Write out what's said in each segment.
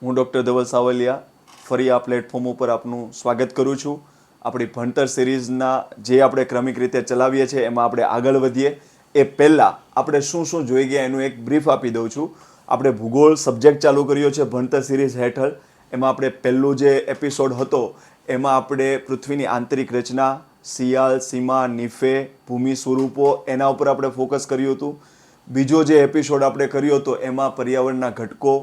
હું ડૉક્ટર ધવલ સાવલિયા ફરી આ પ્લેટફોર્મ ઉપર આપનું સ્વાગત કરું છું. આપણી ભણતર સિરીઝના જે આપણે ક્રમિક રીતે ચલાવીએ છીએ એમાં આપણે આગળ વધીએ એ પહેલાં આપણે શું શું જોઈ ગયા એનું એક બ્રીફ આપી દઉં છું. આપણે ભૂગોળ સબ્જેક્ટ ચાલુ કર્યો છે ભણતર સિરીઝ હેઠળ. એમાં આપણે પહેલું જે એપિસોડ હતો એમાં આપણે પૃથ્વીની આંતરિક રચના, સિયાલ, સીમા, નિફે, ભૂમિ સ્વરૂપો એના ઉપર આપણે ફોકસ કર્યું હતું. બીજો જે એપિસોડ આપણે કર્યો હતો એમાં પર્યાવરણના ઘટકો,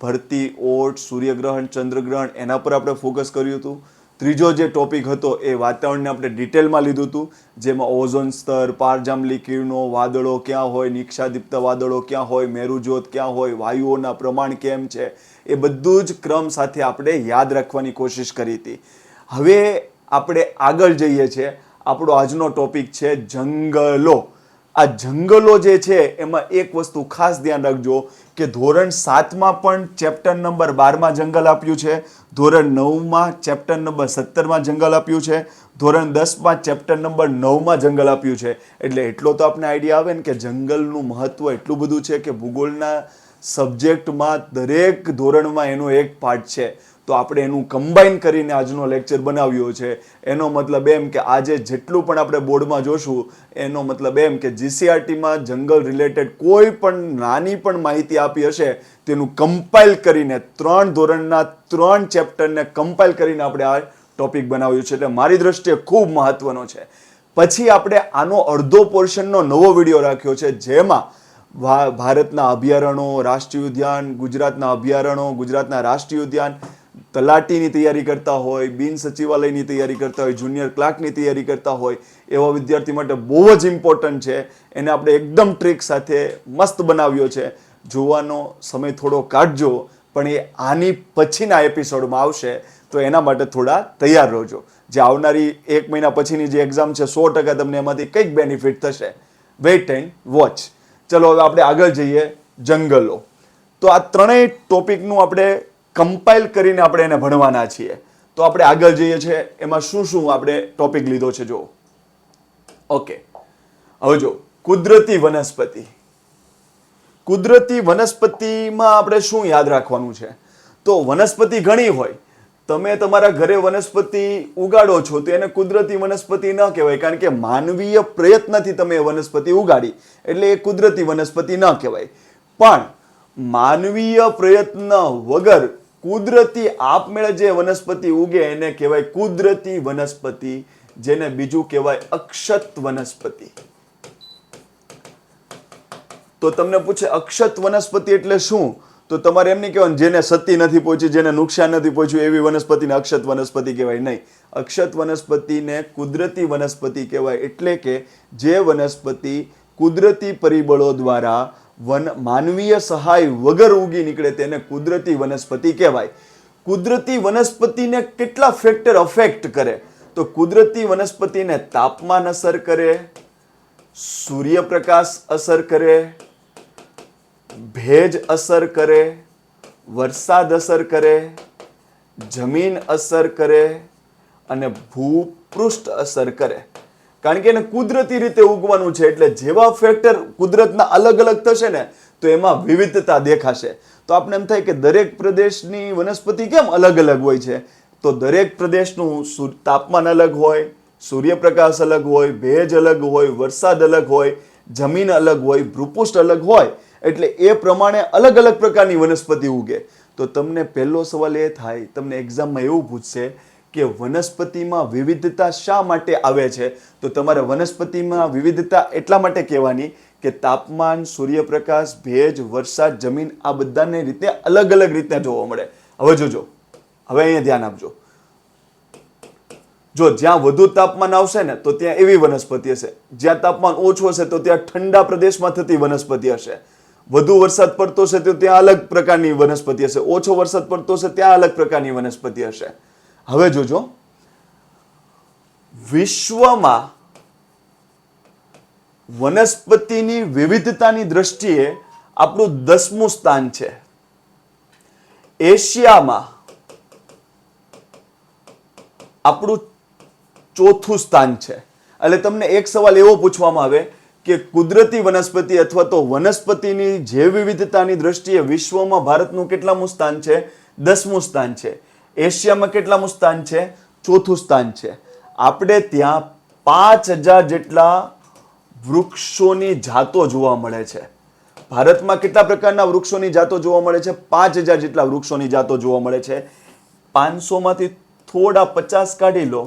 ભરતી, ઓટ, સૂર્યગ્રહણ, ચંદ્રગ્રહણ એના પર આપણે ફોકસ કર્યું હતું. ત્રીજો જે ટોપિક હતો એ વાતાવરણને આપણે ડિટેલમાં લીધું હતું, જેમાં ઓઝોન સ્તર, પારજાંબલી કિરણો, વાદળો ક્યાં હોય, નિક્ષાદીપ્ત વાદળો ક્યાં હોય, મેરુજ્યોત ક્યાં હોય, વાયુઓના પ્રમાણ કેમ છે, એ બધું જ ક્રમ સાથે આપણે યાદ રાખવાની કોશિશ કરી હતી. હવે આપણે આગળ જઈએ છીએ. આપણો આજનો ટોપિક છે જંગલો. આ જંગલો જે છે એમાં એક વસ્તુ ખાસ ધ્યાન રાખજો કે ધોરણ 7માં પણ ચેપ્ટર નંબર 12માં જંગલ આપ્યું છે, ધોરણ 9માં ચેપ્ટર નંબર 17માં જંગલ આપ્યું છે, ધોરણ 10માં ચેપ્ટર નંબર 9માં જંગલ આપ્યું છે. એટલે એટલો તો આપણે આઈડિયા આવે ને કે જંગલનું મહત્વ એટલું બધું છે કે ભૂગોળના સબ્જેક્ટમાં દરેક ધોરણમાં એનો એક પાર્ટ છે. તો આપણે એનું કમ્બાઈન કરીને આજનો લેક્ચર બનાવ્યો છે. એનો મતલબ એમ કે આજે જેટલું પણ આપણે બોર્ડમાં જોશું એનો મતલબ એમ કે જીસીઆરટીમાં જંગલ રિલેટેડ કોઈ પણ નાની પણ માહિતી આપી હશે તેનું કમ્પાઇલ કરીને 3 ધોરણના 3 ચેપ્ટરને કમ્પાઇલ કરીને આપણે આ ટોપિક બનાવ્યું છે. એટલે મારી દ્રષ્ટિએ ખૂબ મહત્વનો છે. પછી આપણે આનો અડધો પોર્શનનો નવો વિડીયો રાખ્યો છે, જેમાં ભારતના અભયારણ્યો, રાષ્ટ્રીય ઉદ્યાન, ગુજરાતના અભયારણ્યો, ગુજરાતના રાષ્ટ્રીય ઉદ્યાન, તલાટીની તૈયારી કરતા હોય, બિન સચિવાલયની તૈયારી કરતા હોય, જુનિયર ક્લાર્કની તૈયારી કરતા હોય એવા વિદ્યાર્થી માટે બહુ જ ઇમ્પોર્ટન્ટ છે. એને આપણે એકદમ ટ્રીક સાથે મસ્ત બનાવ્યો છે. જોવાનો સમય થોડો કાઢજો, પણ એ આની પછીના એપિસોડમાં આવશે તો એના માટે થોડા તૈયાર રહેજો. જે આવનારી 1 મહિના પછીની જે એક્ઝામ છે 100% તમને એમાંથી કંઈક બેનિફિટ થશે. Weight and watch. ચલો હવે આપણે આગળ જઈએ. જંગલો. તો આ ત્રણેય ટોપિકનું આપણે કમ્પાઇલ કરીને આપણે એને ભણવાના છીએ. તો આપણે આગળ જઈએ છીએ. એમાં શું શું આપણે ટોપિક લીધો છે જો. ઓકે, હવે જો કુદરતી વનસ્પતિ. કુદરતી વનસ્પતિમાં આપણે શું યાદ રાખવાનું છે? તો વનસ્પતિ ઘણી હોય. તમે તમારા ઘરે વનસ્પતિ ઉગાડો છો તો એને કુદરતી વનસ્પતિ ન કહેવાય, કારણ કે માનવીય પ્રયત્નથી તમે એ વનસ્પતિ ઉગાડી એટલે એ કુદરતી વનસ્પતિ ન કહેવાય. પણ માનવીય પ્રયત્ન વગર કુદરતી આપમેળે જે વનસ્પતિ ઉગે એને કહેવાય કુદરતી વનસ્પતિ, જેને બીજું કહેવાય અક્ષત વનસ્પતિ. તો તમને પૂછે અક્ષત વનસ્પતિ એટલે શું? તો તમારે એમ નહીં કહેવાનું જેને ક્ષતિ નથી પહોંચી, જેને નુકસાન નથી પહોંચ્યું એવી વનસ્પતિને અક્ષત વનસ્પતિ કહેવાય. નહીં, અક્ષત વનસ્પતિને કુદરતી વનસ્પતિ કહેવાય. એટલે કે જે વનસ્પતિ કુદરતી પરિબળો દ્વારા માનવીય સહાય વગર ઉગી નીકળે તેને કુદરતી વનસ્પતિ કહેવાય. કુદરતી વનસ્પતિને કેટલા ફેક્ટર અફેક્ટ કરે? તો કુદરતી વનસ્પતિને તાપમાન અસર કરે, સૂર્યપ્રકાશ અસર કરે, ભેજ અસર કરે, વરસાદ અસર કરે, જમીન અસર કરે અને ભૂપૃષ્ઠ અસર કરે. કારણ કે એને કુદરતી રીતે ઉગવાનું છે એટલે જેવા ફેક્ટર કુદરતના અલગ અલગ થશે ને તો એમાં વિવિધતા દેખાશે. તો આપણે એમ થાય કે દરેક પ્રદેશની વનસ્પતિ કેમ અલગ અલગ હોય છે? તો દરેક પ્રદેશનું તાપમાન અલગ હોય, સૂર્યપ્રકાશ અલગ હોય, ભેજ અલગ હોય, વરસાદ અલગ હોય, જમીન અલગ હોય, ભૂપૃષ્ઠ અલગ હોય, એટલે એ પ્રમાણે અલગ અલગ પ્રકારની વનસ્પતિ ઉગે. તો તમને પહેલો સવાલ એ થાય, તમને એક્ઝામમાં એવું પૂછશે કે વનસ્પતિમાં વિવિધતા શા માટે આવે છે? તો તમારે વનસ્પતિમાં વિવિધતા એટલા માટે કહેવાની કે તાપમાન, સૂર્યપ્રકાશ, ભેજ, વરસાદ, જમીન આ બધાને રીતે અલગ અલગ રીતે જોવા મળે. હવે જોજો, હવે અહીંયા ધ્યાન આપજો. જો જ્યાં વધુ તાપમાન આવશે ને તો ત્યાં એવી વનસ્પતિ હશે, જ્યાં તાપમાન ઓછું હશે તો ત્યાં ઠંડા પ્રદેશમાં થતી વનસ્પતિ હશે, વધુ વરસાદ પડતો હશે તો ત્યાં અલગ પ્રકારની વનસ્પતિ હશે, ઓછો વરસાદ પડતો હશે ત્યાં અલગ પ્રકારની વનસ્પતિ હશે. હવે જોજો, વિશ્વમાં વનસ્પતિની વિવિધતાની દ્રષ્ટિએ આપણું 10મું સ્થાન છે. એશિયામાં આપણું 4થું સ્થાન છે. એટલે તમને એક સવાલ એવો પૂછવામાં આવે કે કુદરતી વનસ્પતિ અથવા તો વનસ્પતિની જૈવ વિવિધતાની દ્રષ્ટિએ વિશ્વમાં ભારતનું કેટલામું સ્થાન છે? 10મું સ્થાન છે. એશિયામાં કેટલામું સ્થાન છે? 4થું સ્થાન છે. આપણે ત્યાં 5000 જેટલા વૃક્ષોની જાતો જોવા મળે છે. ભારતમાં કેટલા પ્રકારના વૃક્ષોની જાતો જોવા મળે છે? 5000 જેટલા વૃક્ષોની જાતો જોવા મળે છે. 500 માંથી થોડા 50 કાઢી લો.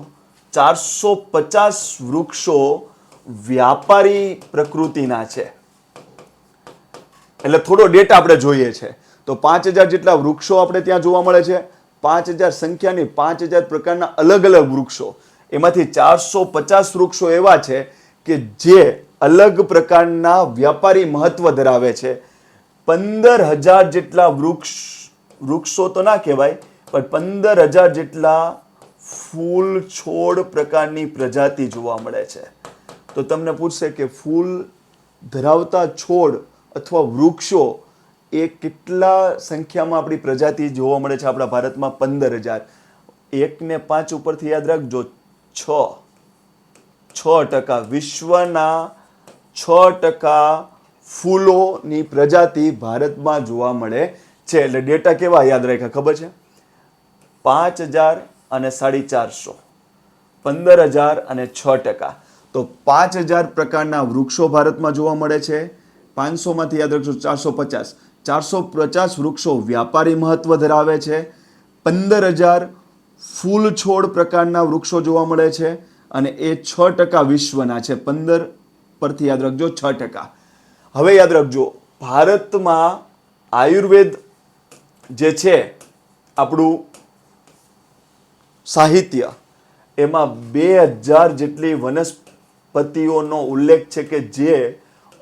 450 વૃક્ષો વ્યાપારી પ્રકૃતિના છે. એટલે થોડો ડેટા આપણે જોઈએ છે. તો 5000 જેટલા વૃક્ષો આપણે ત્યાં જોવા મળે છે. 5000 સંખ્યાની 5000 પ્રકારના અલગ અલગ વૃક્ષો. એમાંથી 450 વૃક્ષો એવા છે કે જે અલગ પ્રકારના વ્યાપારી મહત્વ ધરાવે છે. 15000 જેટલા વૃક્ષો તો ના કહેવાય, પણ 15000 જેટલા ફૂલ છોડ પ્રકારની પ્રજાતિ જોવા મળે છે. તો તમને પૂછશે કે ફૂલ ધરાવતા છોડ અથવા વૃક્ષો એ કેટલા સંખ્યામાં આપણી પ્રજાતિ જોવા મળે છે આપણા ભારતમાં? 15000. 1 ને 5 ઉપરથી યાદ રાખજો. 6% વિશ્વના 6% ફૂલોની પ્રજાતિ ભારતમાં જોવા મળે છે. એટલે ડેટા કેવા યાદ રાખ્યા ખબર છે? 5000 અને 450, 15000 અને 6%. તો 5000 પ્રકારના વૃક્ષો ભારતમાં જોવા મળે છે. 500 માંથી યાદ રાખજો 450. 450 વૃક્ષો વ્યાપારી મહત્વ ધરાવે છે. 15000 ફૂલ છોડ પ્રકારના વૃક્ષો જોવા મળે છે અને એ 6% વિશ્વના છે. 15 પરથી યાદ રાખજો 6%. હવે યાદ રાખજો, ભારતમાં આયુર્વેદ જે છે આપણું સાહિત્ય, એમાં 2000 જેટલી વનસ્પતિઓનો ઉલ્લેખ છે કે જે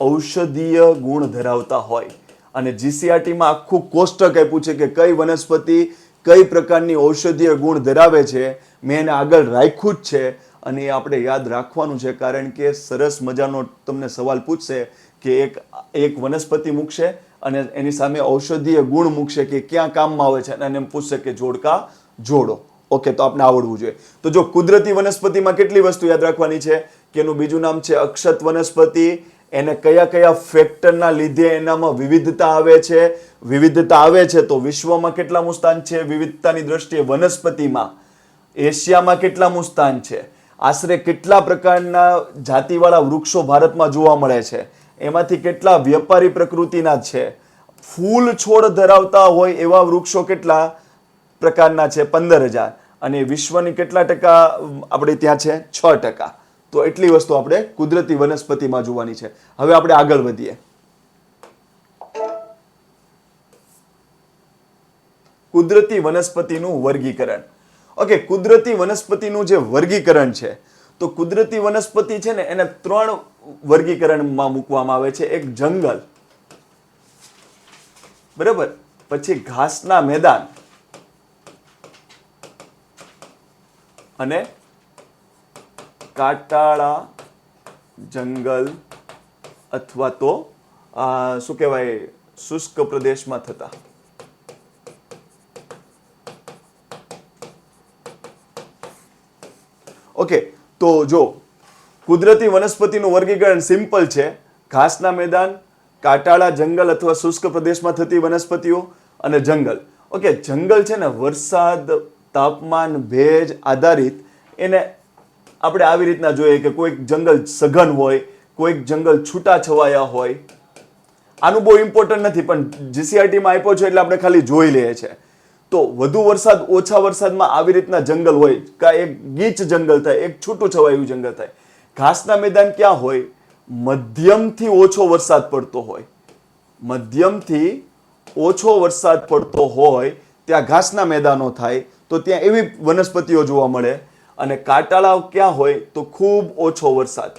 ઔષધીય ગુણ ધરાવતા હોય. અને જીસીઆરટીમાં આખું કોષ્ટક આપ્યું છે કે કઈ વનસ્પતિ કઈ પ્રકારની ઔષધીય ગુણ ધરાવે છે. મેં એને આગળ રાખ્યું જ છે અને એ આપણે યાદ રાખવાનું છે, કારણ કે સરસ મજાનો તમને સવાલ પૂછશે કે એક વનસ્પતિ મૂકશે અને એની સામે ઔષધીય ગુણ મૂકશે કે ક્યાં કામમાં આવે છે અને એમ પૂછશે કે જોડકા જોડો. ઓકે, તો આપણે આવડવું જોઈએ. તો જો કુદરતી વનસ્પતિમાં કેટલી વસ્તુ યાદ રાખવાની છે કે એનું બીજું નામ છે અક્ષત વનસ્પતિ. એને કયા કયા ફેક્ટરના લીધે એનામાં વિવિધતા આવે છે? વિવિધતા આવે છે તો વિશ્વમાં કેટલામું સ્થાન છે વિવિધતાની દ્રષ્ટિએ વનસ્પતિમાં? એશિયામાં કેટલામું સ્થાન છે? આશરે કેટલા પ્રકારના જાતિવાળા વૃક્ષો ભારતમાં જોવા મળે છે? એમાંથી કેટલા વ્યાપારી પ્રકૃતિના છે? ફૂલ છોડ ધરાવતા હોય એવા વૃક્ષો કેટલા પ્રકારના છે? 15000. અને વિશ્વની કેટલા ટકા આપણે ત્યાં છે? 6%. તો એટલી વસ્તુ આપણે કુદરતી વનસ્પતિમાં જોવાની છે. હવે આપણે આગળ વધીએ. કુદરતી વનસ્પતિનું વર્ગીકરણ. ઓકે, કુદરતી વનસ્પતિનું જે વર્ગીકરણ છે, તો કુદરતી વનસ્પતિ છે ને એને 3 વર્ગીકરણમાં મૂકવામાં આવે છે. એક જંગલ, બરાબર, પછી ઘાસના મેદાન અને કાંટાળા જંગલ અથવા તો શું કહેવાય શુષ્ક પ્રદેશમાં થતા. ઓકે, તો જો કુદરતી વનસ્પતિનું વર્ગીકરણ સિમ્પલ છે. ઘાસના મેદાન, કાંટાળા જંગલ અથવા શુષ્ક પ્રદેશમાં થતી વનસ્પતિઓ અને જંગલ. ઓકે, જંગલ છે ને વરસાદ, તાપમાન, ભેજ આધારિત એને આપણે આવી રીતના જોઈએ કે કોઈક જંગલ સઘન હોય, કોઈક જંગલ છૂટા છવાયા હોય. આનું બહુ ઇમ્પોર્ટન્ટ નથી, પણ જીસીઆરટીમાં આપ્યો છે એટલે આપણે ખાલી જોઈ લઈએ છીએ. તો વધુ વરસાદ ઓછા વરસાદમાં આવી રીતના જંગલ હોય, કાં એક ગીચ જંગલ થાય, એક છૂટું છવાયું જંગલ થાય. ઘાસના મેદાન ક્યાં હોય? મધ્યમથી ઓછો વરસાદ પડતો હોય. મધ્યમથી ઓછો વરસાદ પડતો હોય ત્યાં ઘાસના મેદાનો થાય, તો ત્યાં એવી વનસ્પતિઓ જોવા મળે. અને કાંટાળા ક્યાં હોય? તો ખૂબ ઓછો વરસાદ.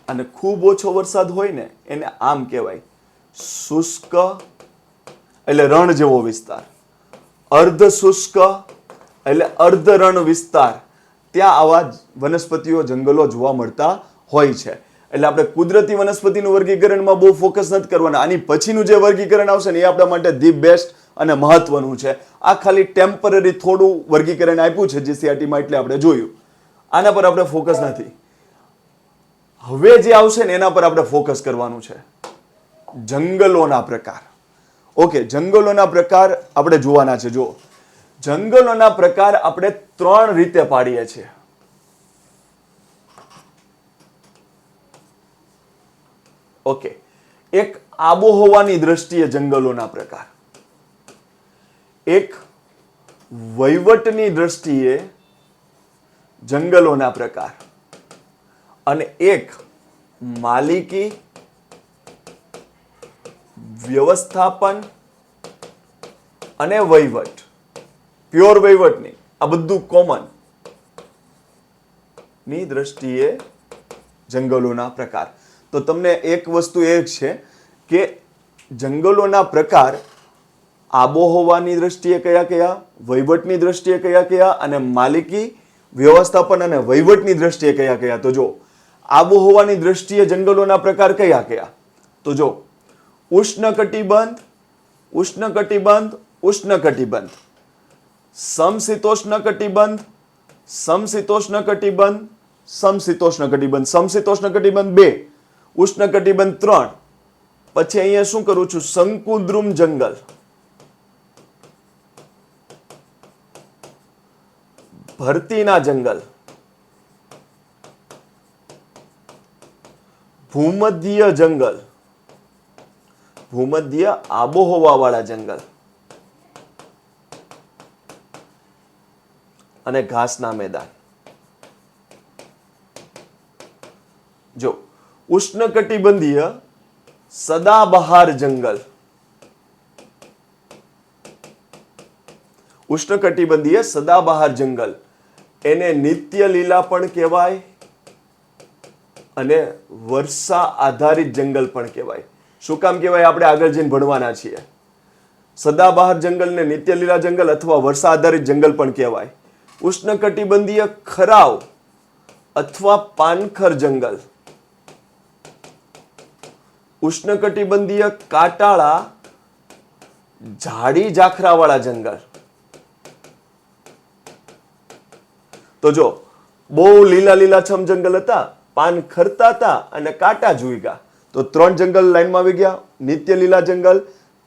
અને ખૂબ ઓછો વરસાદ હોય ને એને આમ કહેવાય શુષ્ક, એટલે રણ જેવો વિસ્તાર. અર્ધ શુષ્ક એટલે અર્ધ રણ વિસ્તાર. ત્યાં આવા વનસ્પતિઓ, જંગલો જોવા મળતા હોય છે. એટલે આપણે કુદરતી વનસ્પતિનું વર્ગીકરણમાં બહુ ફોકસ નથી કરવાના. આની પછીનું જે વર્ગીકરણ આવશે ને એ આપણા માટે ધી બેસ્ટ અને મહત્વનું છે. આ ખાલી ટેમ્પરરી થોડું વર્ગીકરણ આપ્યું છે જીસીઆરટીમાં, એટલે આપણે જોયું. આના પર આપણે ફોકસ નથી. હવે જે આવશે ને એના પર આપણે ફોકસ કરવાનું છે. જંગલોના પ્રકાર. ઓકે, જંગલોના પ્રકાર આપણે જોવાના છે. જો જંગલોના પ્રકાર આપણે 3 રીતે પાડીએ છીએ. ઓકે, એક આબોહવાની દ્રષ્ટિએ જંગલોના પ્રકાર, એક વહીવટની દ્રષ્ટિએ જંગલોના પ્રકાર, અને એક માલિકી, વ્યવસ્થાપન અને વહીવટ, પ્યોર વહીવટ નહીં, આ બધું કોમન ની દ્રષ્ટિએ જંગલોના પ્રકાર. તો તમને એક વસ્તુ એ છે કે જંગલોના પ્રકાર આબોહવાની દ્રષ્ટિએ કયા કયા, વહીવટની દ્રષ્ટિએ કયા કયા, અને માલિકી, વ્યવસ્થાપન અને વહીવટની દ્રષ્ટિએ કયા કયા. તો જો આબોહવાની દ્રષ્ટિએ જંગલોના પ્રકાર કયા કયા, તો જો ઉષ્ણકટિબંધ, ઉષ્ણકટિબંધ, ઉષ્ણકટિબંધ, સમશીતોષ્ણ કટિબંધ, સમશીતોષ્ણ કટિબંધ, સમશીતોષ્ણ કટિબંધ, સમશીતોષ્ણ કટિબંધ 2, ઉષ્ણકટિબંધ 3. પછી અહીંયા શું કરું છું, શંકુદ્રુમ જંગલ, ભરતીના જંગલ, ભૂમધ્ય જંગલ, ભૂમધ્ય આબોહવા વાળા જંગલ, અને ઘાસના મેદાન. જો ઉષ્ણકટિબંધીય સદાબહાર જંગલ, ઉષ્ણકટિબંધીય સદાબહાર જંગલ, એને નિત્ય લીલા પણ કહેવાય અને વર્ષા આધારિત જંગલ પણ કહેવાય. શું કામ કહેવાય, આપણે આગળ જઈને ભણવાના છીએ. સદાબહાર જંગલને નિત્ય લીલા જંગલ અથવા વર્ષા આધારિત જંગલ પણ કહેવાય. ઉષ્ણકટિબંધીય ખરાવ અથવા પાનખર જંગલ, ઉષ્ણકટિબંધીય કાટાળા ઝાડી ઝાખરાવાળા જંગલ. તો જો બહુ લીલા લીલાછમ જંગલ હતા, પાન ખરતા હતા અને કાંટા જ ઉગ્યા. તો 3 જંગલ લાઈનમાં આવી ગયા, નિત્ય લીલા જંગલ,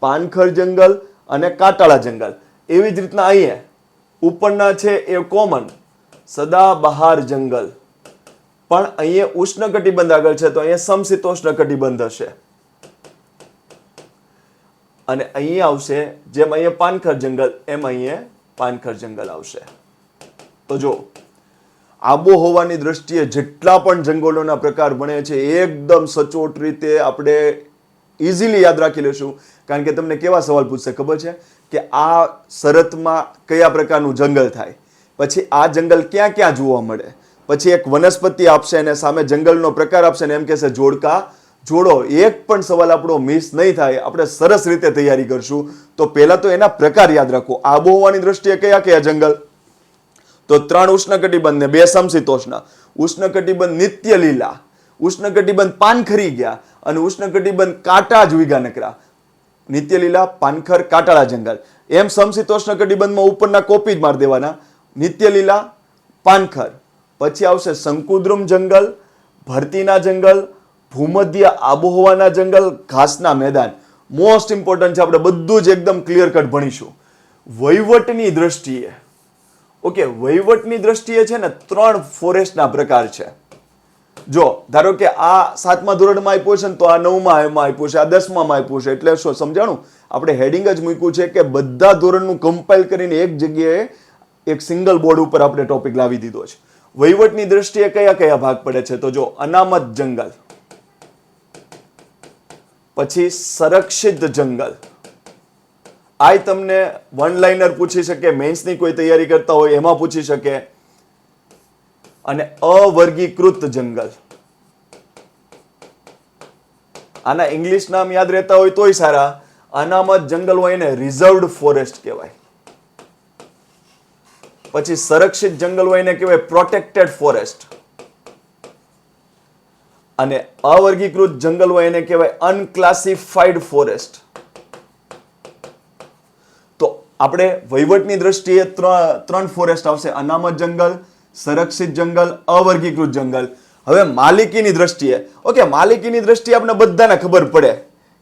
પાનખર જંગલ અને કાંટાળા જંગલ. એવી જ રીતના અહીંયા ઉપરના છે એ કોમન સદાબહાર જંગલ, પણ અહીંયા ઉષ્ણકટિબંધ આગળ છે તો અહીંયા સમશીતોષ્ણ કટિબંધ હશે, અને અહીંયા આવશે જેમ અહીંયા પાનખર જંગલ એમ અહીંયા પાનખર જંગલ આવશે. તો જો આબોહવાની દ્રષ્ટિએ જેટલા પણ જંગલોના પ્રકાર બને છે એકદમ સચોટ રીતે આપણે ઇઝીલી યાદ રાખી લેશું. કારણ કે તમને કેવા સવાલ પૂછશે ખબર છે કે આ શરતમાં કયા પ્રકારનું જંગલ થાય, પછી આ જંગલ ક્યાં ક્યાં જોવા મળે, પછી એક વનસ્પતિ આપશે અને સામે જંગલનો પ્રકાર આપશે ને એમ કહેશે જોડકા જોડો. એક પણ સવાલ આપણો મિસ નહીં થાય, આપણે સરસ રીતે તૈયારી કરશું. તો પહેલા તો એના પ્રકાર યાદ રાખો. આબોહવાની દ્રષ્ટિએ કયા કયા જંગલ, તો 3 ઉષ્ણકટિબંધ ને 2 સમશીતોષ્ણ. ઉષ્ણકટિબંધ નિત્ય લીલા, ઉષ્ણકટિબંધ પાનખરી ગયા અને ઉષ્ણકટિબંધ કાંટા જ ઉગ્યા નકરા. નિત્ય લીલા, પાનખર, કાંટાળા જંગલ. એમ સમશીતોષ્ણ કટિબંધમાં ઉપરના કોપી જ મારી દેવાના, નિત્ય લીલા, પાનખર. પછી આવશે શંકુદ્રુમ જંગલ, ભરતીના જંગલ, ભૂમધ્ય આબોહવાના જંગલ, ઘાસના મેદાન. મોસ્ટ ઇમ્પોર્ટન્ટ છે, આપણે બધું જ એકદમ ક્લિયર કટ ભણીશું. વહીવટની દ્રષ્ટિએ, ઓકે, વહીવટની દ્રષ્ટિએ છે ને 3 ફોરેસ્ટના પ્રકાર છે. જો ધારો કે આ 7મા ધોરણમાં આપ્યું છે ને તો આ 9મા એમાં આપ્યું છે, આ 10મામાં આપ્યું છે. એટલે શું સમજાણું, આપણે હેડિંગ જ મૂક્યું છે કે બધા ધોરણનું કમ્પાઇલ કરીને એક જગ્યાએ એક સિંગલ બોર્ડ ઉપર આપણે ટોપિક લાવી દીધો છે. વહીવટની દ્રષ્ટિએ કયા કયા ભાગ પડે છે, તો જો અનામત જંગલ, પછી સંરક્ષિત જંગલ. આ તમને વન લાઇનર પૂછી શકે, મેન્સની કોઈ તૈયારી કરતા હોય એમાં પૂછી શકે. અને અવર્ગીકૃત જંગલ, આના ઇંગ્લિશ નામ યાદ રહેતા હોય તોય સારા. અનામત જંગલ હોય એને રિઝર્વડ ફોરેસ્ટ કહેવાય. પછી સંરક્ષિત જંગલ હોય એને કહેવાય પ્રોટેક્ટેડ ફોરેસ્ટ. અને અવર્ગીકૃત જંગલ હોય એને કહેવાય અનક્લાસિફાઈડ ફોરેસ્ટ. તો આપણે વહીવટની દ્રષ્ટિએ 3 ફોરેસ્ટ આવશે, અનામત જંગલ, સંરક્ષિત જંગલ, અવર્ગીકૃત જંગલ. હવે માલિકીની દ્રષ્ટિએ, ઓકે, માલિકીની દ્રષ્ટિએ આપણે બધાને ખબર પડે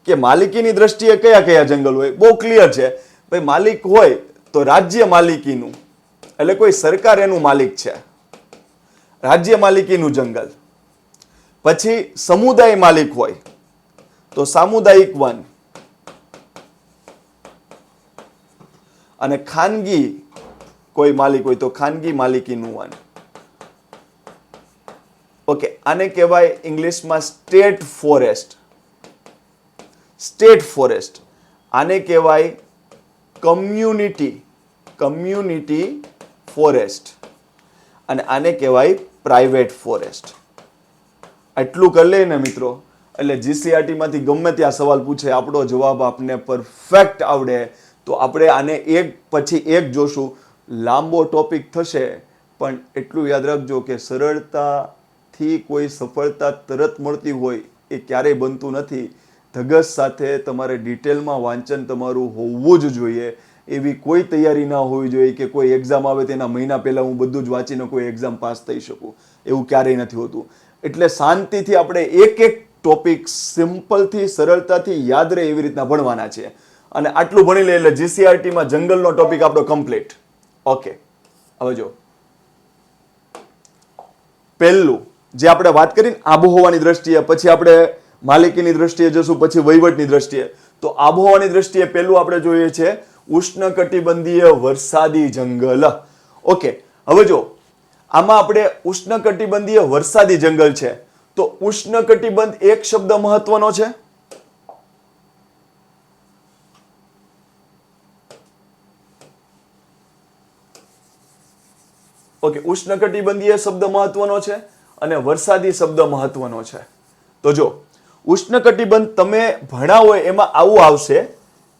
કે માલિકીની દ્રષ્ટિએ કયા કયા જંગલ હોય. બહુ ક્લિયર છે ભાઈ, માલિક હોય તો રાજ્ય માલિકીનું, એટલે કોઈ સરકાર એનું માલિક છે, રાજ્ય માલિકીનું જંગલ. પછી સમુદાય માલિક હોય તો સામુદાયિક વન, અને ખાનગી કોઈ માલિક હોય તો ખાનગી માલિકીનું વન. ઓકે, આને કહેવાય ઇંગ્લિશમાં સ્ટેટ ફોરેસ્ટ. સ્ટેટ ફોરેસ્ટ આને કહેવાય કમ્યુનિટી ફોરેસ્ટ, અને આને કહેવાય પ્રાઇવેટ ફોરેસ્ટ. આટલું કરી લે ને મિત્રો, એટલે જીસીઆરટી માંથી ગમે ત્યાં સવાલ પૂછે, આપણો જવાબ આપને પરફેક્ટ આવડે તો આપણે આને એક પછી એક જોશું. લાંબો ટોપિક થશે, પણ એટલું યાદ રાખજો કે સરળતાથી કોઈ સફળતા તરત મળતી હોય એ ક્યારેય બનતું નથી. ધગસ સાથે તમારે ડિટેલમાં વાંચન તમારું હોવું જ જોઈએ. એવી કોઈ તૈયારી ના હોવી જોઈએ કે કોઈ એક્ઝામ આવે તેના મહિના પહેલાં હું બધું જ વાંચીને કોઈ એક્ઝામ પાસ થઈ શકું, એવું ક્યારેય નથી હોતું. એટલે શાંતિથી આપણે એક એક ટોપિક સિમ્પલથી સરળતાથી યાદ રહે એવી રીતના ભણવાના છે. અને આટલું ભણી લે એટલે જીસીઆરટીમાં જંગલનો ટોપિક આપણો કમ્પ્લીટ. ઓકે, હવે જો પહેલું જે આપણે વાત કરીને આબોહવાની દ્રષ્ટિએ, પછી આપણે માલિકીની દ્રષ્ટિએ જશું, પછી વહીવટની દ્રષ્ટિએ. તો આબોહવાની દ્રષ્ટિએ પહેલું આપણે જોઈએ છે ઉષ્ણકટિબંધીય વરસાદી જંગલ. ઓકે, હવે જો આમાં આપણે ઉષ્ણકટિબંધીય વરસાદી જંગલ છે, તો ઉષ્ણકટિબંધ એક શબ્દ મહત્વનો છે. ઓકે, ઉષ્ણકટિબંધીય શબ્દ મહત્વનો છે અને વરસાદી શબ્દ મહત્વનો છે. તો જો ઉષ્ણકટિબંધ તમે ભણ્યા હોય એમાં આવું આવશે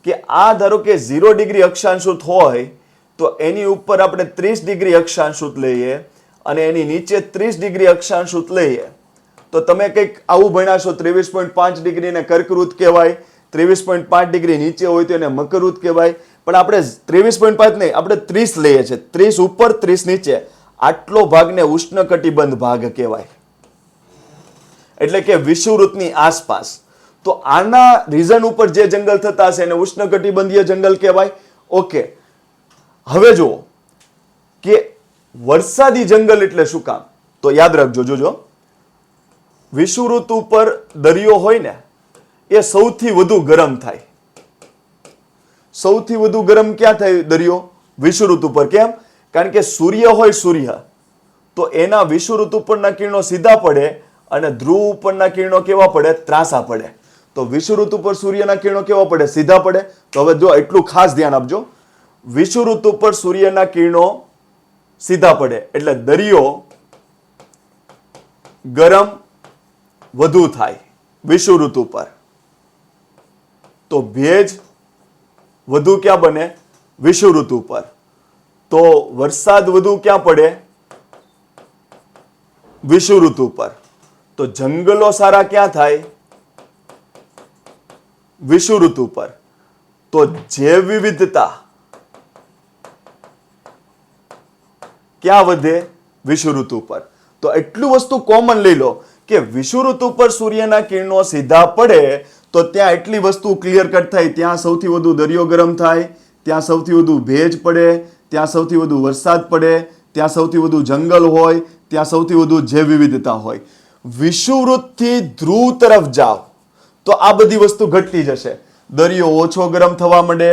કે આ ધારો કે 0 ડિગ્રી અક્ષાંશુત હોય તો એની ઉપર આપણે 30 ડિગ્રી અક્ષાંશુત લઈએ અને એની નીચે 30 ડિગ્રી અક્ષાંશુત લઈએ તો તમે કંઈક આવું ભણ્યા છો. 23.5 ડિગ્રીને કર્કવૃત કહેવાય, 23.5 ડિગ્રી નીચે હોય તો એને મકરવૃત કહેવાય. પણ આપણે 23.5 નહીં, આપણે 30 લઈએ છીએ, 30 ઉપર 30 નીચે, આટલો ભાગને ઉષ્ણકટિબંધ ભાગ કહેવાય, એટલે કે વિષુવવૃત્તની આસપાસ. તો આના રીઝન ઉપર જે જંગલ થતા હશે એને ઉષ્ણકટિબંધીય જંગલ કહેવાય. ઓકે, હવે જુઓ કે વરસાદી જંગલ એટલે શું કામ, તો યાદ રાખજો. જોજો, વિષુવવૃત્ત ઉપર દરિયો હોય ને એ સૌથી વધુ ગરમ થાય. સૌથી વધુ ગરમ ક્યાં થાય દરિયો? વિષુવવૃત્ત ઉપર. કેમ? કારણ કે સૂર્ય હોય, સૂર્ય તો એના વિષુવવૃત્ત ઉપરના કિરણો સીધા પડે અને ધ્રુવ ઉપરના કિરણો કેવા પડે? ત્રાંસા પડે. તો વિષુવવૃત્ત ઉપર સૂર્યના કિરણો કેવા પડે? સીધા પડે. તો હવે જો એટલું ખાસ ધ્યાન આપજો, વિષુવવૃત્ત ઉપર સૂર્યના કિરણો સીધા પડે એટલે દરિયો ગરમ વધુ થાય વિષુવવૃત્ત ઉપર. તો ભેજ વધુ ક્યાં બને? વિષુવવૃત્ત ઉપર. તો વરસાદ વધુ ક્યાં પડે? વિષુવવૃત્ત ઉપર. તો જંગલો સારા ક્યાં થાય? વિષુવવૃત્ત ઉપર. તો જૈવ વિવિધતા ક્યાં વધે? વિષુવવૃત્ત ઉપર. તો એટલું વસ્તુ કોમન લઈ લો કે વિષુવવૃત્ત ઉપર સૂર્યના કિરણો સીધા પડે તો ત્યાં એટલી વસ્તુ ક્લિયર કટ થાય. ત્યાં સૌથી વધુ દરિયો ગરમ થાય, ત્યાં સૌથી વધુ ભેજ પડે, ત્યાં સૌથી વધુ વરસાદ પડે, ત્યાં સૌથી વધુ જંગલ હોય, ત્યાં સૌથી વધુ જૈવ વિવિધતા હોય. વિષુવવૃત્તથી ધ્રુવ તરફ જાઓ તો આ બધી વસ્તુ ઘટતી જશે. દરિયો ઓછો ગરમ થવા માંડે,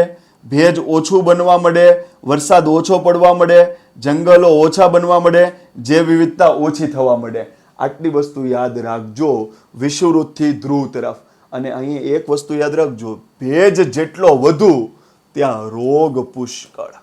ભેજ ઓછું બનવા માંડે, વરસાદ ઓછો પડવા માંડે, જંગલો ઓછા બનવા માંડે, જૈવ વિવિધતા ઓછી થવા માંડે. આટલી વસ્તુ યાદ રાખજો વિષુવવૃત્તથી ધ્રુવ તરફ. અને અહીં એક વસ્તુ યાદ રાખજો, ભેજ જેટલો વધુ ત્યાં રોગ પુષ્કળ.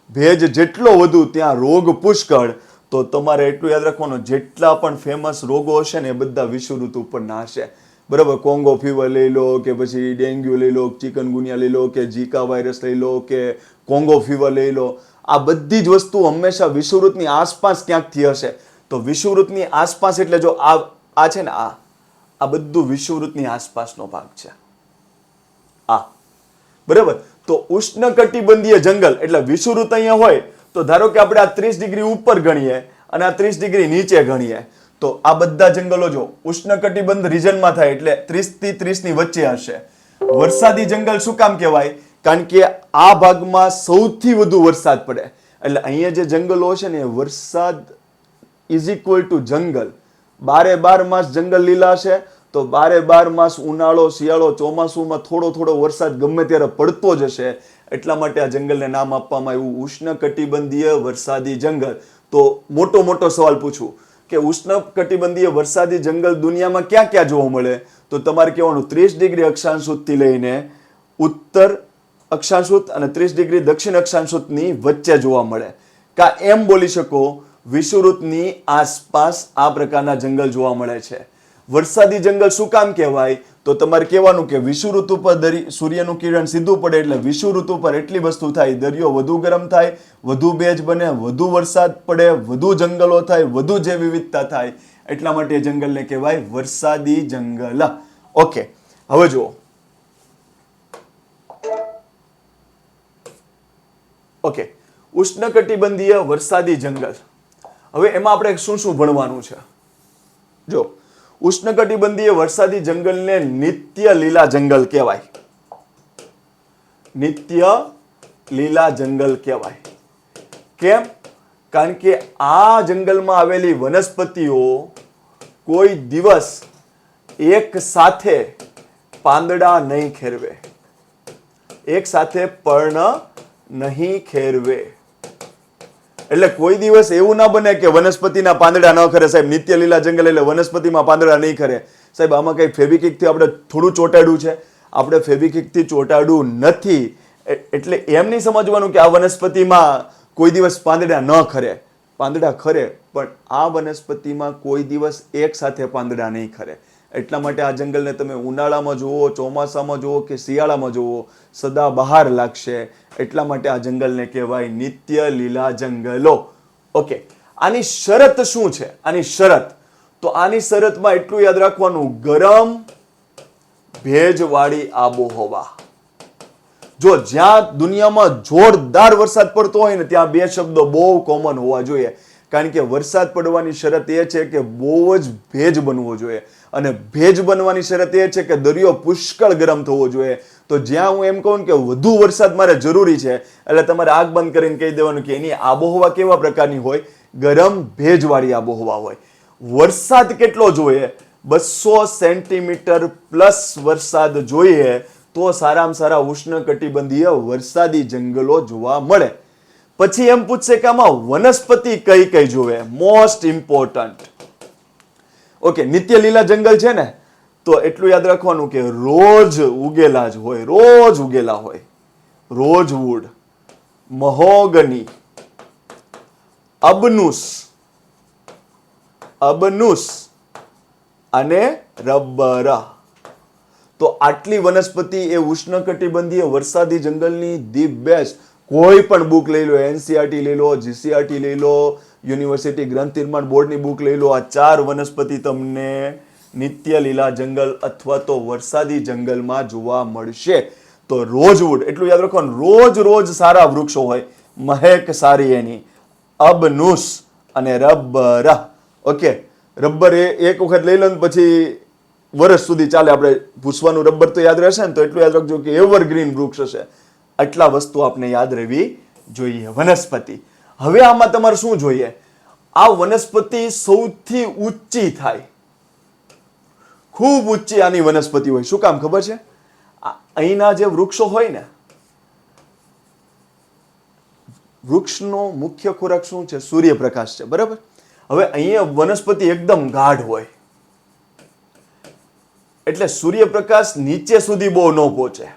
ભેજ જેટલો વધુ ત્યાં રોગ પુષ્કળ. તો તમારે એટલું યાદ રાખવાનું, જેટલા પણ ફેમસ રોગો હશે ને એ બધા વિષુવવૃત્ત ઉપરના હશે. બરાબર? કોંગો ફીવર લઈ લો કે પછી ડેન્ગ્યુ લઈ લો, ચિકનગુનિયા લઈ લો કે ઝીકા વાયરસ લઈ લો કે કોંગો ફીવર લઈ લો, આ બધી જ વસ્તુ હંમેશા વિષુવવૃત્તની આસપાસ ક્યાંકથી હશે. તો વિષુવવૃત્તની આસપાસ એટલે જો આ છે ને, આ બધું વિષુવવૃત્તની આસપાસનો ભાગ છે. આ બરાબર? તો ઉષ્ણકટિબંધીય જંગલ એટલે વિષુવવૃત્ત અહીંયા હોય તો ધારો કે આપણે આ 30 ડિગ્રી ઉપર ગણીએ અને આ 30 ડિગ્રી નીચે ગણીએ તો આ બધા જંગલો જો ઉષ્ણકટિબંધ રિજનમાં થાય એટલે 30 થી 30 ની વચ્ચે હશે. વરસાદી જંગલ શું કામ કહેવાય? કારણ કે આ ભાગમાં સૌથી વધુ વરસાદ પડે. એટલે અહીંયા જે જંગલો છે ને, વરસાદ ઇઝ ઇક્વલ ટુ જંગલ. 12 માસ જંગલ લીલા છે, તો 12 માસ ઉનાળો, શિયાળો, ચોમાસુમાં થોડો થોડો વરસાદ ગમે ત્યારે પડતો જ હશે. એટલા માટે આ જંગલને નામ આપવામાં આવ્યું ઉષ્ણકટિબંધીય વરસાદી જંગલ. તો મોટો સવાલ પૂછું કે ઉષ્ણકટિબંધીય વરસાદી જંગલ દુનિયામાં ક્યાં ક્યાં જોવા મળે? તો તમારે કહેવાનું 30 ડિગ્રી અક્ષાંશુથી લઈને ઉત્તર અક્ષાંશુત અને 30 ડિગ્રી દક્ષિણ અક્ષાંશુતની વચ્ચે જોવા મળે. કા એમ બોલી શકો વિષુવવૃત્તની આસપાસ આ પ્રકારના જંગલ જોવા મળે છે. વરસાદી જંગલ શું કામ કહેવાય? તો તમારે કહેવાનું કે વિષુવવૃત્ત ઉપર સૂર્યનું કિરણ સીધું પડે એટલે વિષુવવૃત્ત ઉપર એટલી વસ્તુ થાય, દરિયો વધુ ગરમ થાય, વધુ ભેજ બને, વધુ વરસાદ પડે, વધુ જંગલો થાય, વધુ જૈવ વિવિધતા થાય. એટલા માટે જંગલને કહેવાય વરસાદી જંગલ. ઓકે, હવે જુઓ. ઓકે, ઉષ્ણકટિબંધીય વરસાદી જંગલ. હવે એમાં આપણે શું શું ભણવાનું છે? જો, ઉષ્ણકટિબંધીય વરસાદી જંગલને નિત્ય લીલા જંગલ કહેવાય. નિત્ય લીલા જંગલ કહેવાય. કેમ? કારણ કે આ જંગલમાં આવેલી વનસ્પતિઓ કોઈ દિવસ એક સાથે પાંદડા નહીં ખેરવે, એક સાથે પર્ણ નહીં ખેરવે. એટલે કોઈ દિવસ એવું ના બને કે વનસ્પતિના પાંદડા ન ખરે. સાહેબ, નિત્ય લીલા જંગલ એટલે વનસ્પતિમાં પાંદડા નહીં ખરે. સાહેબ, આમાં કઈ ફેવિકિકથી આપણે થોડું ચોંટાડ્યું છે? આપણે ફેવિકિકથી ચોંટાડ્યું નથી. એટલે એમ નહીં સમજવાનું કે આ વનસ્પતિમાં કોઈ દિવસ પાંદડા ન ખરે. પાંદડા ખરે, પણ આ વનસ્પતિમાં કોઈ દિવસ એક સાથે પાંદડા નહીં ખરે. એટલા માટે આ જંગલને તમે ઉનાળામાં જુઓ, ચોમાસામાં જુઓ કે શિયાળામાં જુઓ, સદા બહાર લાગશે. એટલા માટે આ જંગલને કહેવાય નિત્ય લીલા જંગલો. ઓકે, આની શરત શું છે? આની શરત, તો આની શરતમાં એટલું યાદ રાખવાનું, ગરમ ભેજવાળી આબોહવા. જો જ્યાં દુનિયામાં જોરદાર વરસાદ પડતો હોય ને, ત્યાં બે શબ્દો બહુ કોમન હોવા જોઈએ. કારણ કે વરસાદ પડવાની શરત એ છે કે બહુ જ ભેજ બનવો જોઈએ, અને ભેજ બનવાની શરત એ છે કે દરિયો પુષ્કળ ગરમ થવો જોઈએ. તો જ્યાં હું એમ કહું કે વધુ વરસાદ મારે જરૂરી છે, એટલે તમારે આંખ બંધ કરીને કહી દેવાનું કે એની આબોહવા કેવા પ્રકારની હોય? ગરમ ભેજવાળી આબોહવા હોય. વરસાદ કેટલો જોઈએ? 200 સેન્ટીમીટર પ્લસ વરસાદ જોઈએ તો સારામાં સારા ઉષ્ણકટિબંધીય વરસાદી જંગલો જોવા મળે. પછી એમ પૂછશે કે આમાં વનસ્પતિ કઈ કઈ જોવે? Most important. ઓકે, નિત્ય લીલા જંગલ છે ને, તો એટલું યાદ રાખવાનું કે રોજ ઉગેલા જ હોય. રોજ ઉગેલા હોય. રોઝવુડ, મહોગની, અબનુસ અને રબર. તો આટલી વનસ્પતિ એ ઉષ્ણકટિબંધીય વરસાદી જંગલની ધી બેસ્ટ. કોઈ પણ બુક લઈ લો, એનસીઆરટી લઈ લો, જીસીઆરટી લઈ લો, યુનિવર્સિટી ગ્રંથ નિર્માણ બોર્ડની બુક લઈ લો, આ 4 વનસ્પતિ તમને નિત્ય લીલા જંગલ અથવા તો વરસાદી જંગલમાં જોવા મળશે. તો રોઝવુડ, એટલું યાદ રાખવાનું, રોજ સારા વૃક્ષો હોય, મહેક સારી એની. અબનુસ અને રબર. ઓકે, રબર એ એક વખત લઈ લો ને પછી વર્ષ સુધી ચાલે. આપણે પૂછવાનું રબર તો યાદ રહેશે ને, તો એટલું યાદ રાખજો કે એવરગ્રીન વૃક્ષ હશે. આટલા વસ્તુ આપણે યાદ રહેવી જોઈએ. વનસ્પતિ. હવે આમાં તમારે શું જોઈએ? આ વનસ્પતિ સૌથી ઊંચી થાય, ખૂબ ઊંચી આની વનસ્પતિ હોય. શું કામ ખબર છે? અહીંના જે વૃક્ષો હોય ને, વૃક્ષનો મુખ્ય ખોરાક શું છે? સૂર્યપ્રકાશ છે, બરાબર? હવે અહીંયા વનસ્પતિ એકદમ ગાઢ હોય, એટલે સૂર્યપ્રકાશ નીચે સુધી બહુ ન પહોંચે.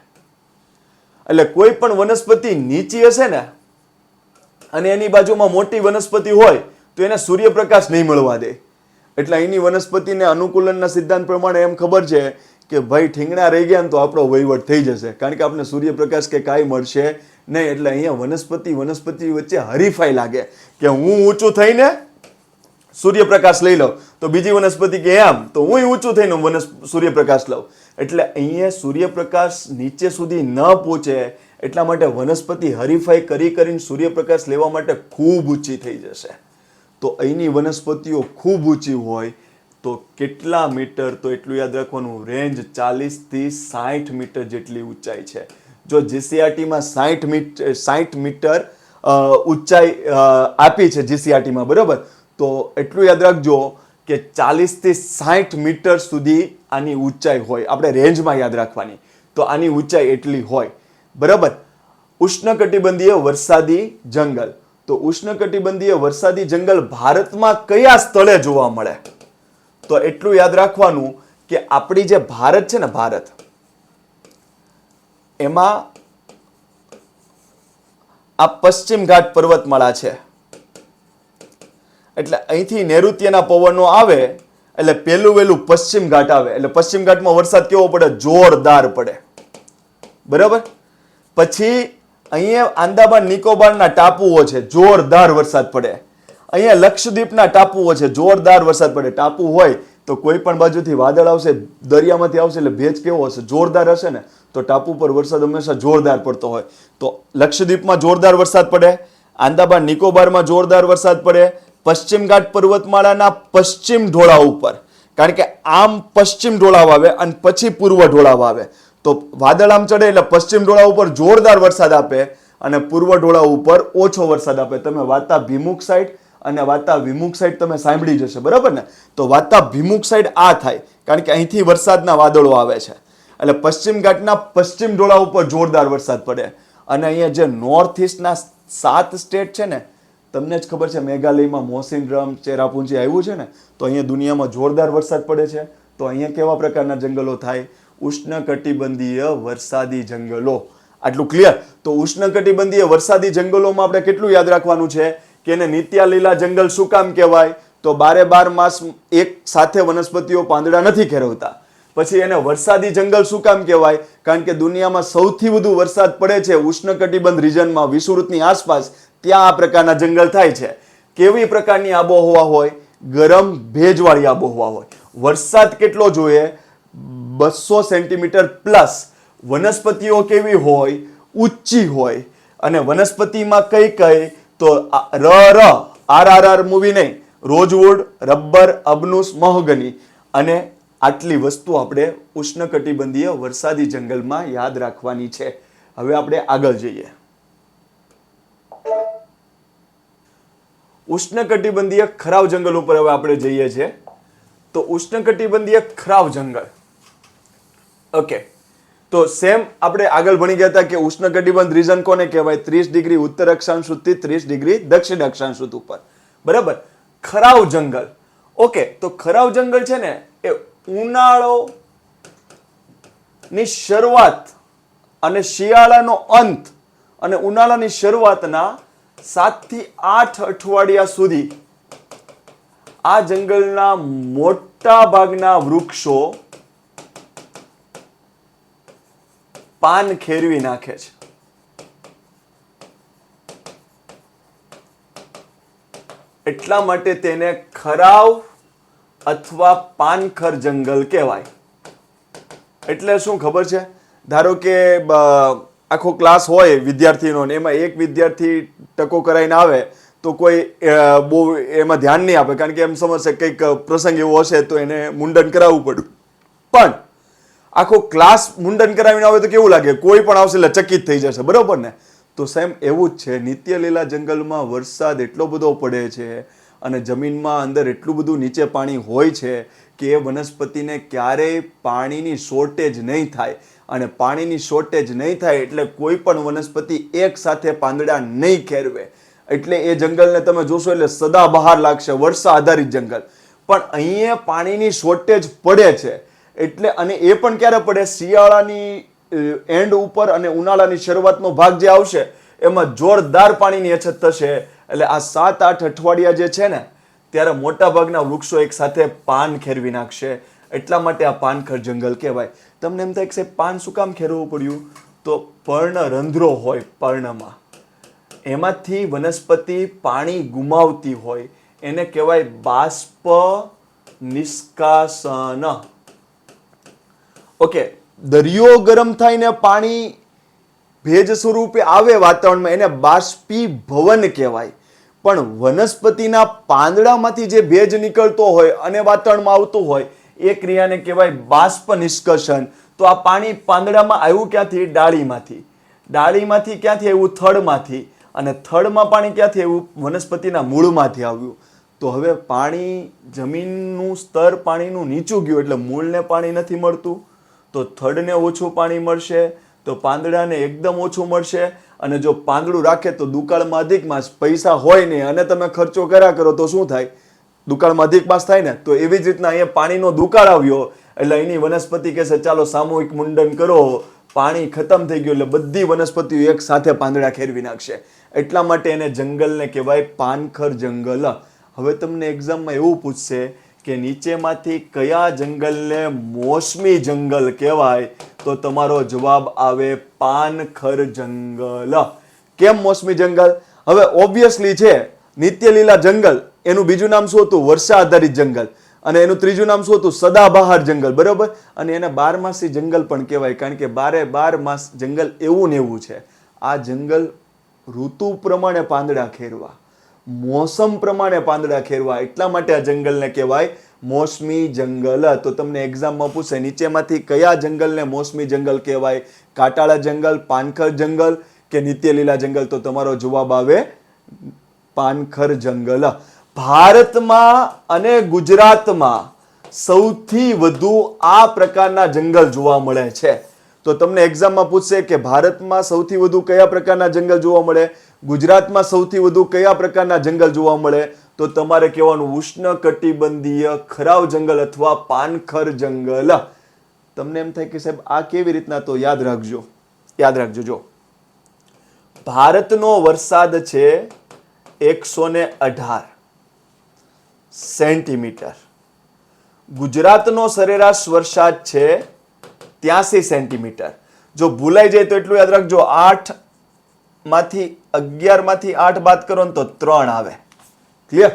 એટલે કોઈ પણ વનસ્પતિ નીચી હશે ને, અને એની બાજુમાં મોટી વનસ્પતિ હોય તો એને સૂર્યપ્રકાશ નહીં મળવા દે. એટલે અહીંની વનસ્પતિને અનુકૂલનના સિદ્ધાંત પ્રમાણે એમ ખબર છે કે ભાઈ ઠીંગણા રહી ગયા ને તો આપણો વહીવટ થઈ જશે, કારણ કે આપણે સૂર્યપ્રકાશ કે કાંઈ મળશે નહીં. એટલે અહીંયા વનસ્પતિ વચ્ચે હરીફાઈ લાગે કે હું ઊંચું થઈને સૂર્યપ્રકાશ લઈ લઉં તો બીજી વનસ્પતિ કે એમ, તો હું ઊંચું થઈને સૂર્યપ્રકાશ લઉં. એટલે અહીંયા સૂર્યપ્રકાશ નીચે સુધી ન પહોંચે, એટલા માટે વનસ્પતિ હરીફાઈ કરીને સૂર્યપ્રકાશ લેવા માટે ખૂબ ઊંચી થઈ જશે. તો અહીંની વનસ્પતિઓ ખૂબ ઊંચી હોય તો કેટલા મીટર? તો એટલું યાદ રાખવાનું, રેન્જ 40 થી 60 મીટર જેટલી ઊંચાઈ છે. જો જીસીઆરટીમાં 60 મીટર ઊંચાઈ આપી છે જીસીઆરટીમાં, બરાબર, તો એટલું યાદ રાખજો કે 40 થી 60 મીટર સુધી આની ઊંચાઈ હોય. આપણે રેન્જમાં યાદ રાખવાની, તો આની ઊંચાઈ એટલી હોય, બરાબર. ઉષ્ણકટિબંધીય વરસાદી જંગલ, તો ઉષ્ણકટિબંધીય વરસાદી જંગલ ભારતમાં કયા સ્થળે જોવા મળે? તો એટલું યાદ રાખવાનું કે આપણી જે ભારત છે ને, ભારત, એમાં આ પશ્ચિમ ઘાટ પર્વતમાળા છે. એટલે અહીંથી નૈઋત્યના પવનો આવે એટલે પહેલું વહેલું પશ્ચિમ ઘાટ આવે. એટલે પશ્ચિમ ઘાટમાં વરસાદ કેવો પડે? જોરદાર પડે, બરાબર. પછી અહીંયા આંદામાન નિકોબારના ટાપુઓ છે, જોરદાર વરસાદ પડે. અહીંયા લક્ષદ્વીપના ટાપુઓ છે, જોરદાર વરસાદ પડે. ટાપુ હોય તો કોઈ પણ બાજુથી વાદળ આવશે, દરિયામાંથી આવશે, એટલે ભેજ કેવો હશે? જોરદાર હશે ને. તો ટાપુ પર વરસાદ હંમેશા જોરદાર પડતો હોય. તો લક્ષદ્વીપમાં જોરદાર વરસાદ પડે, આંદામાન નિકોબારમાં જોરદાર વરસાદ પડે, પશ્ચિમ ઘાટ પર્વતમાળાના પશ્ચિમ ઢોળાવ ઉપર, કારણ કે આમ પશ્ચિમ ઢોળાવ આવે અને પછી પૂર્વ ઢોળાવ આવે. તો વાદળ આમ ચડે એટલે પશ્ચિમ ઢોળાવ ઉપર જોરદાર વરસાદ આપે અને પૂર્વ ઢોળાવ ઉપર ઓછો વરસાદ આપે. તમે વાતાભિમુખ સાઈડ અને વાતાવિમુખ સાઈડ તમે સાંભળી જશે, બરાબર ને. તો વાતાભિમુખ સાઈડ આ થાય, કારણ કે અહીંથી વરસાદના વાદળો આવે છે. એટલે પશ્ચિમ ઘાટના પશ્ચિમ ઢોળાવ ઉપર જોરદાર વરસાદ પડે. અને અહીંયા જે નોર્થ ઇસ્ટના 7 સ્ટેટ છે ને, તમને જ ખબર છે, મેઘાલયમાં મોસિનરામ, ચેરાપુંજી આવ્યું છે ને, તો અહીંયા દુનિયામાં જોરદાર વરસાદ પડે છે. તો અહીંયા કેવા પ્રકારના જંગલો થાય? ઉષ્ણકટિબંધીય વરસાદી જંગલો. આટલું ક્લિયર? તો ઉષ્ણકટિબંધીય વરસાદી જંગલોમાં આપણે કેટલું યાદ રાખવાનું છે કે એને નિત્યા લીલા જંગલ શું કામ કહેવાય? તો 12 માસ એક સાથે વનસ્પતિઓ પાંદડા નથી ખેરવતા. પછી એને વરસાદી જંગલ શું કામ કહેવાય? કારણ કે દુનિયામાં સૌથી વધુ વરસાદ પડે છે ઉષ્ણકટિબંધ રીજનમાં, વિષુવવૃત્તની આસપાસ, ત્યાં આ પ્રકારના જંગલ થાય છે. કેવી પ્રકારની આબોહવા હોય? ગરમ ભેજવાળી આબોહવા હોય. વરસાદ કેટલો જોઈએ? 200 સેન્ટીમીટર પ્લસ. વનસ્પતિઓ કેવી હોય? ઊંચી હોય. અને વનસ્પતિમાં કઈ કઈ? તો RRR મૂવી નહીં, રોઝવુડ, રબર, અબનુસ, મહોગની. અને આટલી વસ્તુ આપણે ઉષ્ણકટિબંધીય વરસાદી જંગલમાં યાદ રાખવાની છે. હવે આપણે આગળ જઈએ. ઉષ્ણકટિબંધીય ખરાવ જંગલ ઉપર હવે આપણે જઈએ છીએ. તો ઉષ્ણકટિબંધીય ખરાવ જંગલ, ઓકે, તો સેમ આપણે આગળ ભણી ગયા હતા કે ઉષ્ણકટિબંધ રીજન કોને કહેવાય? 30 ડિગ્રી ઉત્તર અક્ષાંશથી 30 ડિગ્રી દક્ષિણ અક્ષાંશ ઉપર, બરાબર. ખરાવ જંગલ, ઓકે. તો ખરાવ જંગલ છે ને, એ ઉનાળો ની શરૂઆત અને શિયાળાનો અંત અને ઉનાળાની શરૂઆતના 7 થી 8 અઠવાડિયા સુધી આ જંગલના મોટા ભાગના વૃક્ષો પાન ખેરવી નાખે છે. એટલા માટે તેને ખરાવ અથવા પાનખર જંગલ કહેવાય. એટલે શું ખબર છે? ધારો કે આખો ક્લાસ હોય વિદ્યાર્થીનો, એમાં એક વિદ્યાર્થી ટકો કરાઈને આવે તો કોઈ બહુ એમાં ધ્યાન નહીં આપે, કારણ કે એમ સમજશે કંઈક પ્રસંગ એવો હશે તો એને મુંડન કરાવવું પડ્યું. પણ આખો ક્લાસ મુંડન કરાવીને આવે તો કેવું લાગે? કોઈ પણ આવશે એટલે ચકિત થઈ જશે, બરોબર ને. તો સેમ એવું જ છે, નિત્ય લીલા જંગલમાં વરસાદ એટલો બધો પડે છે અને જમીનમાં અંદર એટલું બધું નીચે પાણી હોય છે કે એ વનસ્પતિને ક્યારેય પાણીની શોર્ટેજ નહીં થાય. અને પાણીની શોર્ટેજ નહીં થાય એટલે કોઈ પણ વનસ્પતિ એક સાથે પાંદડા નહીં ખેરવે. એટલે એ જંગલને તમે જોશો એટલે સદાબહાર લાગશે, વર્ષા આધારિત જંગલ. પણ અહીંયા પાણીની શોર્ટેજ પડે છે એટલે, અને એ પણ ક્યારે પડે? શિયાળાની એન્ડ ઉપર અને ઉનાળાની શરૂઆતનો ભાગ જે આવશે એમાં જોરદાર પાણીની અછત થશે. એટલે આ 7-8 અઠવાડિયા જે છે ને, ત્યારે મોટા ભાગના વૃક્ષો એક સાથે પાન ખેરવી નાખશે. એટલા માટે આ પાનખર જંગલ કહેવાય. તમને એમ થાય કે પાન શું કામ ખેરવું પડ્યું? તો પર્ણરંધ્રો હોય પર્ણમાં, એમાંથી વનસ્પતિ પાણી ગુમાવતી હોય, એને કહેવાય બાષ્પ નિષ્કાસન. ઓકે, દરિયો ગરમ થઈને પાણી ભેજ સ્વરૂપે આવે વાતાવરણમાં, એને બાષ્પીભવન કહેવાય. પણ વનસ્પતિના પાંદડામાંથી જે ભેજ નીકળતો હોય અને વાતાવરણમાં આવતું હોય એ ક્રિયાને કહેવાય બાષ્પ નિષ્કર્ષણ. તો આ પાણી પાંદડામાં આવ્યું ક્યાંથી? ડાળીમાંથી. ડાળીમાંથી ક્યાંથી આવ્યું? થડમાંથી. અને થડમાં પાણી ક્યાંથી આવ્યું? વનસ્પતિના મૂળમાંથી આવ્યું. તો હવે પાણી, જમીનનું સ્તર પાણીનું નીચું ગયું એટલે મૂળને પાણી નથી મળતું, તો થડને ઓછું પાણી મળશે, તો પાંદડાને એકદમ ઓછું મળશે. અને જો પાંદડું રાખે તો દુકાળમાં અધિક માસ, પૈસા હોય નહીં અને તમે ખર્ચો કર્યા કરો તો શું થાય? દુકાળમાં અધિક માસ થાય ને. તો એવી જ રીતના અહીંયા પાણીનો દુકાળ આવ્યો એટલે અહીંની વનસ્પતિ કહેશે ચાલો સામૂહિક મુંડન કરો, પાણી ખતમ થઈ ગયું એટલે બધી વનસ્પતિઓ એક સાથે પાંદડા ખેરવી નાખશે. એટલા માટે એને જંગલને કહેવાય પાનખર જંગલ. હવે તમને એક્ઝામમાં એવું પૂછશે કે નીચેમાંથી કયા જંગલને મોસમી જંગલ કહેવાય? તો તમારો જવાબ આવે પાનખર જંગલ. કેમ મોસમી જંગલ? હવે ઓબ્વિયસલી છે નિત્યલીલા જંગલ, એનું બીજું નામ શું હતું? વર્ષા આધારિત જંગલ. અને એનું ત્રીજું નામ શું હતું? સદાબહાર જંગલ. બરોબર. અને એને બારમાસી જંગલ પણ કહેવાય, કારણ કે 12 માસ જંગલ એવું ને એવું છે. આ જંગલ ઋતુ પ્રમાણે પાંદડા ખેરવા, મોસમ પ્રમાણે પાંદડા ખેરવા, એટલા માટે આ જંગલને કહેવાય મોસમી જંગલ. તો તમને એક્ઝામમાં પૂછે નીચેમાંથી કયા જંગલને મોસમી જંગલ કહેવાય? કાંટાળા જંગલ, પાનખર જંગલ કે નિત્યલીલા જંગલ? તો તમારો જવાબ આવે પાનખર જંગલ. ભારતમાં અને ગુજરાતમાં સૌથી વધુ આ પ્રકારના જંગલ જોવા મળે છે. તો તમને એક્ઝામમાં પૂછશે કે ભારતમાં સૌથી વધુ કયા પ્રકારના જંગલ જોવા મળે, ગુજરાતમાં સૌથી વધુ કયા પ્રકારના જંગલ જોવા મળે? તો તમારે કહેવાનું ઉષ્ણકટિબંધીય ખરાવ જંગલ અથવા પાનખર જંગલ. તમને એમ થાય કે સાહેબ આ કેવી રીતના? તો યાદ રાખજો. જો ભારતનો વરસાદ છે 118 સેન્ટીમીટર, ગુજરાતનો સરેરાશ વરસાદ છે 83 સેન્ટીમીટર. જો ભૂલાઈ જાય તો એટલું યાદ રાખજો, 8 માંથી 11 માંથી 8 બાદ કરો ને તો 3 આવે. ક્લિયર?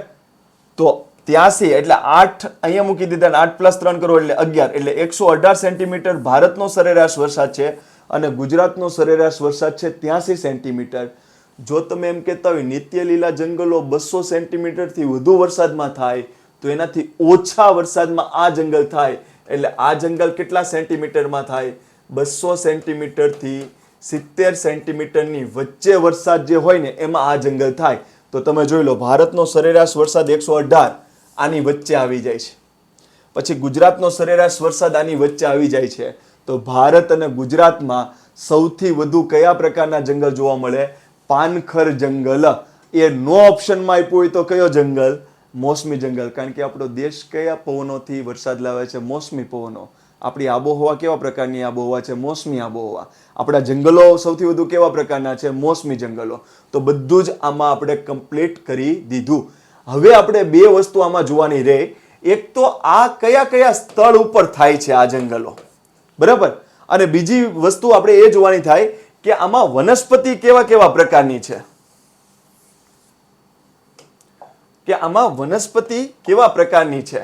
તો 83 એટલે 8 અહીંયા મૂકી દીધા, 8 + 3 કરો એટલે 11, એટલે 118 સેન્ટીમીટર ભારતનો સરેરાશ વરસાદ છે અને ગુજરાતનો સરેરાશ વરસાદ છે 83 સેન્ટીમીટર. જો તમે એમ કહેતા હોય નિત્યલીલા જંગલો 200 સેન્ટીમીટરથી વધુ વરસાદમાં થાય, તો એનાથી ઓછા વરસાદમાં આ જંગલ થાય. એટલે આ જંગલ કેટલા સેન્ટીમીટરમાં થાય? 200 સેન્ટીમીટરથી 70 સેન્ટીમીટરની વચ્ચે વરસાદ જે હોય ને એમાં આ જંગલ થાય. તો તમે જોઈ લો, ભારતનો સરેરાશ વરસાદ 118 આની વચ્ચે આવી જાય છે, પછી ગુજરાતનો સરેરાશ વરસાદ આની વચ્ચે આવી જાય છે. તો ભારત અને ગુજરાતમાં સૌથી વધુ કયા પ્રકારના જંગલ જોવા મળે? પાનખર જંગલ. એ નો ઓપ્શનમાં આપ્યું હોય તો કયો જંગલ? મોસમી જંગલ. કારણ કે આપણો દેશ કયા પવનોથી વરસાદ લાવે છે? મોસમી પવનો. આપણી આબોહવા કેવા પ્રકારની આબોહવા છે? મોસમી આબોહવા. આપણા જંગલો સૌથી વધુ કેવા પ્રકારના છે? મોસમી જંગલો. તો બધું જ આમાં આપણે કમ્પ્લીટ કરી દીધું. હવે આપણે બે વસ્તુ આમાં જોવાની રહે. એક તો આ કયા કયા સ્થળ ઉપર થાય છે આ જંગલો, બરાબર? અને બીજી વસ્તુ આપણે એ જોવાની થાય કે આમાં વનસ્પતિ કેવા કેવા પ્રકારની છે,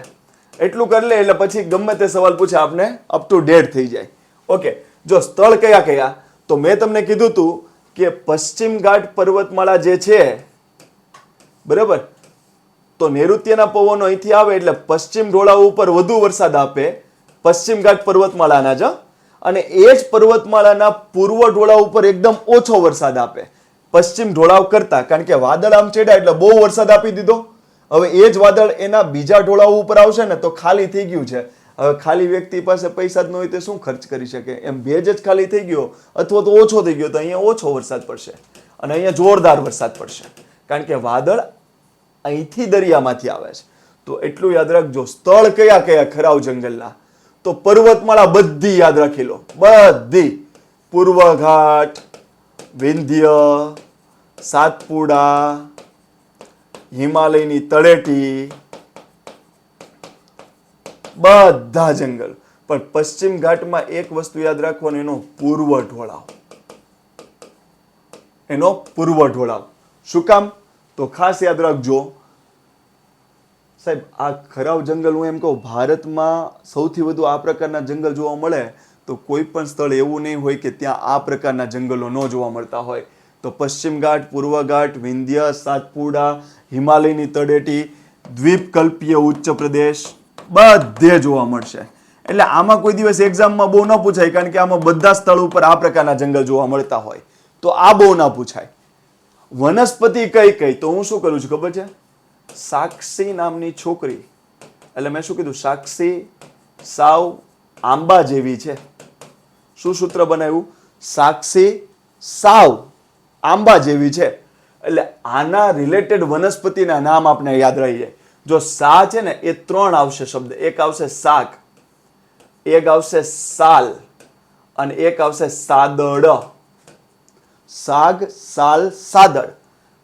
એટલું કરી લે એટલે પછી ગમે તે સવાલ પૂછે આપને અપ ટુ ડેટ થઈ જાય. ઓકે, જો સ્થળ કયા કયા, તો મેં તમને કીધું હતું કે પશ્ચિમ ઘાટ પર્વતમાળા જે છે, બરાબર, તો નૈઋત્યના પવનો અહીંથી આવે એટલે પશ્ચિમ ઢોળાવ ઉપર વધુ વરસાદ આપે, પશ્ચિમ ઘાટ પર્વતમાળાના જ, અને એ જ પર્વતમાળાના પૂર્વ ઢોળાવ ઉપર એકદમ ઓછો વરસાદ આપે પશ્ચિમ ઢોળાવ કરતા, કારણ કે વાદળ આમ ચડ્યા એટલે બહુ વરસાદ આપી દીધો. હવે એ જ વાદળ એના બીજા ઢોળાવ ઉપર આવશે ને તો ખાલી થઈ ગયું છે. હવે ખાલી વ્યક્તિ પાસે પૈસા જ ન હોય તો શું ખર્ચ કરી શકે? એમ ભેજ જ ખાલી થઈ ગયો અથવા તો ઓછો થઈ ગયો તો અહીંયા ઓછો વરસાદ પડશે અને અહીંયા જોરદાર વરસાદ પડશે, કારણ કે વાદળ અહીંથી દરિયામાંથી આવે છે. તો એટલું યાદ રાખજો. સ્થળ કયા કયા ખરાવ જંગલના? તો પર્વતમાળા બધી યાદ રાખી લો, બધી. પૂર્વ ઘાટ, વિંધ્ય, સાતપુડા, હિમાલયની તળેટી, બધા જંગલ. પણ પશ્ચિમ ઘાટમાં એક વસ્તુ યાદ રાખવાની, એનો પૂર્વ ઢોળાવ. શું કામ? તો ખાસ યાદ રાખજો સાહેબ, આ ખરાવ જંગલ, હું એમ કહું ભારતમાં સૌથી વધુ આ પ્રકારના જંગલ જોવા મળે તો કોઈ પણ સ્થળ એવું નહીં હોય કે ત્યાં આ પ્રકારના જંગલો ન જોવા મળતા હોય. તો પશ્ચિમ ઘાટ, પૂર્વ ઘાટ, વિંધ્ય, સાતપુડા, હિમાલયની તળેટી, દ્વીપકલ્પીય ઉચ્ચ પ્રદેશ બધે જોવા મળશે. એટલે આમાં કોઈ દિવસ એક્ઝામમાં બહુ ન પૂછાય, કારણ કે આમાં બધા સ્થળ ઉપર આ પ્રકારના જંગલ જોવા મળતા હોય, તો આ બહુ ના પૂછાય. વનસ્પતિ કઈ કઈ, તો હું શું કરું છું ખબર છે? સાક્ષી નામની છોકરી, એટલે મેં શું કીધું? સાક્ષી સાવ આંબા જેવી છે. શું સૂત્ર બનાવ્યું? સાક્ષી સાવ આંબા જેવી છે. એટલે આના રિલેટેડ વનસ્પતિના નામ આપણે યાદ રહીએ. જો સા છે ને એ 3 આવશે શબ્દ. એક આવશે શાક, એક આવશે સાલ, અને એક આવશે સાદડ. શાક, સાલ, સાદડ.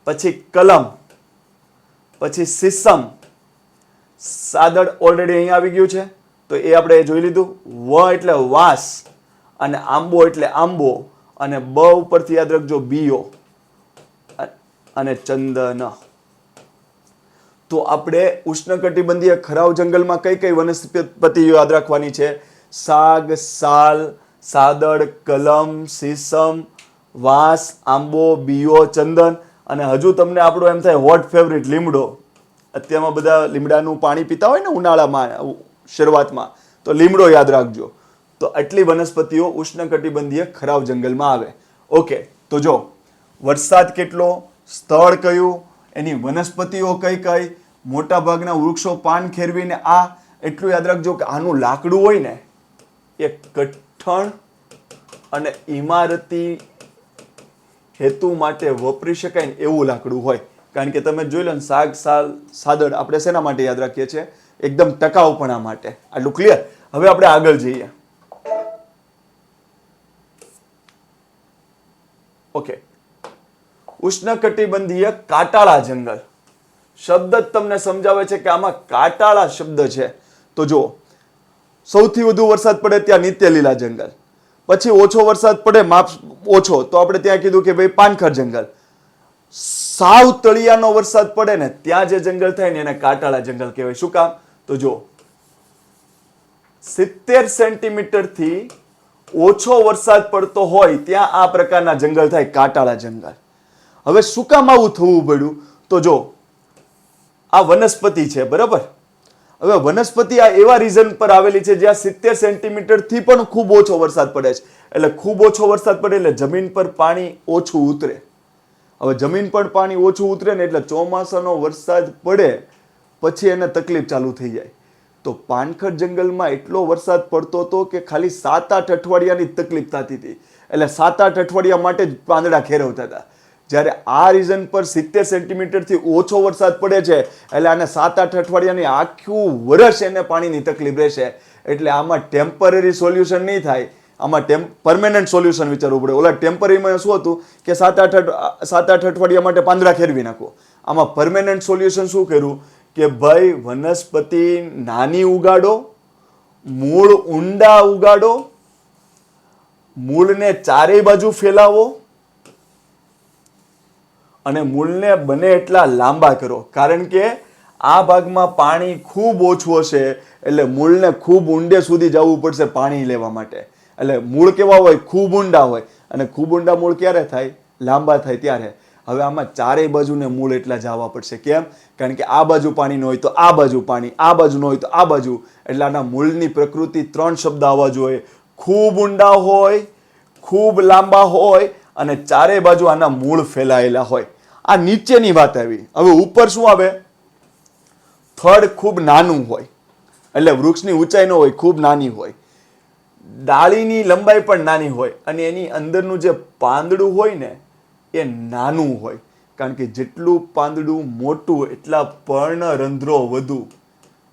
પછી કલમ, પછી સીસમ. સાદડ ઓલરેડી અહીંયા આવી ગયું છે, તો એ આપણે જોઈ લીધું. વ એટલે વાંસ, અને આંબો એટલે આંબો, અને બ ઉપરથી યાદ રાખજો બીયો, અને ચંદન. તો આપણે ઉષ્ણકટિબંધીય ખરાવ જંગલમાં કઈ કઈ વનસ્પતિઓ યાદ રાખવાની છે? સાગ, સાલ, સાદડ, કલમ, સીસમ, વાંસ, આંબો, બીયો, ચંદન. અને હજુ તમને આપણો એમ થાય હોટ ફેવરિટ લીમડો. અત્યારમાં બધા લીમડાનું પાણી પીતા હોય ને ઉનાળામાં શરૂઆતમાં, તો લીમડો યાદ રાખજો. તો આટલી વનસ્પતિઓ ઉષ્ણકટિબંધીય ખરાવ જંગલમાં આવે. ઓકે, તો જો વરસાદ કેટલો, સ્થળ કયું, એની વનસ્પતિઓ કઈ કઈ, મોટા ભાગના વૃક્ષો પાન ખેરવીને આ એટલું યાદ રાખજો કે આનું લાકડું હોય ને એ કઠણ અને ઇમારતી હેતુ માટે વપરી શકાય ને એવું લાકડું હોય. કારણ કે તમે જોઈ લો ને, શાક, સાલ, સાદડ આપણે શેના માટે યાદ રાખીએ છીએ? એકદમ ટકાઉપણા માટે. આટલું ક્લિયર? હવે આપણે આગળ જઈએ. ઓકે, ઉષ્ણકટિબંધીય કાટાળા જંગલ. શબ્દ જ તમને સમજાવે છે કે આમાં કાટાળા શબ્દ છે. તો જો સૌથી વધુ વરસાદ પડે ત્યાં નિત્ય લીલા જંગલ, પછી ઓછો વરસાદ પડે, માપ ઓછો, તો આપણે ત્યાં કીધું કે ભાઈ પાનખર જંગલ. સાવ તળિયાનો વરસાદ પડે ને ત્યાં જે જંગલ થાય ને એને કાટાળા જંગલ કહેવાય. શું કામ? તો જો 70 સેન્ટીમીટર થી ઓછો વરસાદ પડતો હોય ત્યાં આ પ્રકારના જંગલ થાય, કાટાળા જંગલ. હવે શું કામ આવું થવું પડ્યું? તો જો આ વનસ્પતિ છે, બરાબર? હવે વનસ્પતિ આ એવા રીઝન પર આવેલી છે જ્યાં 70 સેન્ટીમીટર થી પણ ખૂબ ઓછો વરસાદ પડે છે. એટલે ખૂબ ઓછો વરસાદ પડે એટલે જમીન પર પાણી ઓછું ઉતરે. હવે જમીન પર પાણી ઓછું ઉતરે ને એટલે ચોમાસાનો વરસાદ પડે પછી એને તકલીફ ચાલુ થઈ જાય. તો પાનખર જંગલમાં એટલો વરસાદ પડતો હતો કે ખાલી 7-8 અઠવાડિયાની તકલીફ થતી હતી. એટલે 7-8 અઠવાડિયા માટે જ પાંદડા ખેરવતા હતા. જ્યારે આ રીઝન પર 70 સેન્ટીમીટરથી ઓછો વરસાદ પડે છે એટલે આને 7-8 અઠવાડિયાની આખું વર્ષ એને પાણીની તકલીફ રહેશે. એટલે આમાં ટેમ્પરરી સોલ્યુશન નહીં થાય, આમાં પરમેનન્ટ સોલ્યુશન વિચારવું પડે. ઓલા ટેમ્પરરીમાં શું હતું કે 7-8 અઠવાડિયા માટે પાંદડા ખેરવી નાખો. આમાં પરમેનન્ટ સોલ્યુશન શું કર્યું કે ભાઈ વનસ્પતિ નાની ઉગાડો, મૂળ ઊંડા ઉગાડો, મૂળને ચારેય બાજુ ફેલાવો, અને મૂળને બને એટલા લાંબા કરો. કારણ કે આ ભાગમાં પાણી ખૂબ ઓછું હશે એટલે મૂળને ખૂબ ઊંડે સુધી જવું પડશે પાણી લેવા માટે. એટલે મૂળ કેવા હોય? ખૂબ ઊંડા હોય. અને ખૂબ ઊંડા મૂળ ક્યારે થાય? લાંબા થાય ત્યારે. હવે આમાં ચારેય બાજુને મૂળ એટલા જવા પડશે. કેમ? કારણ કે આ બાજુ પાણી ન હોય તો આ બાજુ પાણી, આ બાજુ ન હોય તો આ બાજુ. એટલે આના મૂળની પ્રકૃતિ 3 શબ્દ આવવા જોઈએ. ખૂબ ઊંડા હોય, ખૂબ લાંબા હોય, અને ચારેય બાજુ આના મૂળ ફેલાયેલા હોય. આ નીચેની વાત આવી. હવે ઉપર શું આવે? થડ ખૂબ નાનું હોય, એટલે વૃક્ષની ઊંચાઈ ન હોય, ખૂબ નાની હોય. ડાળીની લંબાઈ પણ નાની હોય, અને એની અંદરનું જે પાંદડું હોય ને એ નાનું હોય. કારણ કે જેટલું પાંદડું મોટું એટલા પર્ણરંધ્રો વધુ,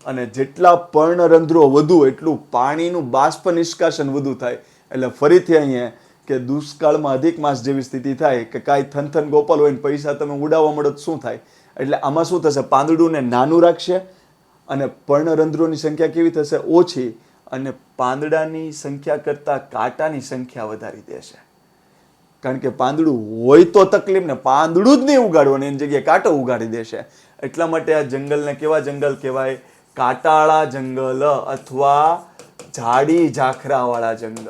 અને જેટલા પર્ણરંધ્રો વધુ એટલું પાણીનું બાષ્પ નિષ્કાશન વધુ થાય. એટલે ફરીથી અહીંયા કે દુષ્કાળમાં અધિક માસ જેવી સ્થિતિ થાય કે કાંઈ થનથન ગોપાલ હોય ને પૈસા તમે ઉડાવવા મળો તો શું થાય? એટલે આમાં શું થશે? પાંદડુંને નાનું રાખશે અને પર્ણરંધ્રોની સંખ્યા કેવી થશે? ઓછી. અને પાંદડાની સંખ્યા કરતાં કાંટાની સંખ્યા વધારી દેશે. કારણ કે પાંદડું હોય તો તકલીફ ને, પાંદડું જ નહીં ઉગાડવાનું, એની જગ્યાએ કાંટો ઉગાડી દેશે. એટલા માટે આ જંગલને કેવા જંગલ કહેવાય? કાંટાળા જંગલ અથવા જાડી ઝાખરાવાળા જંગલ.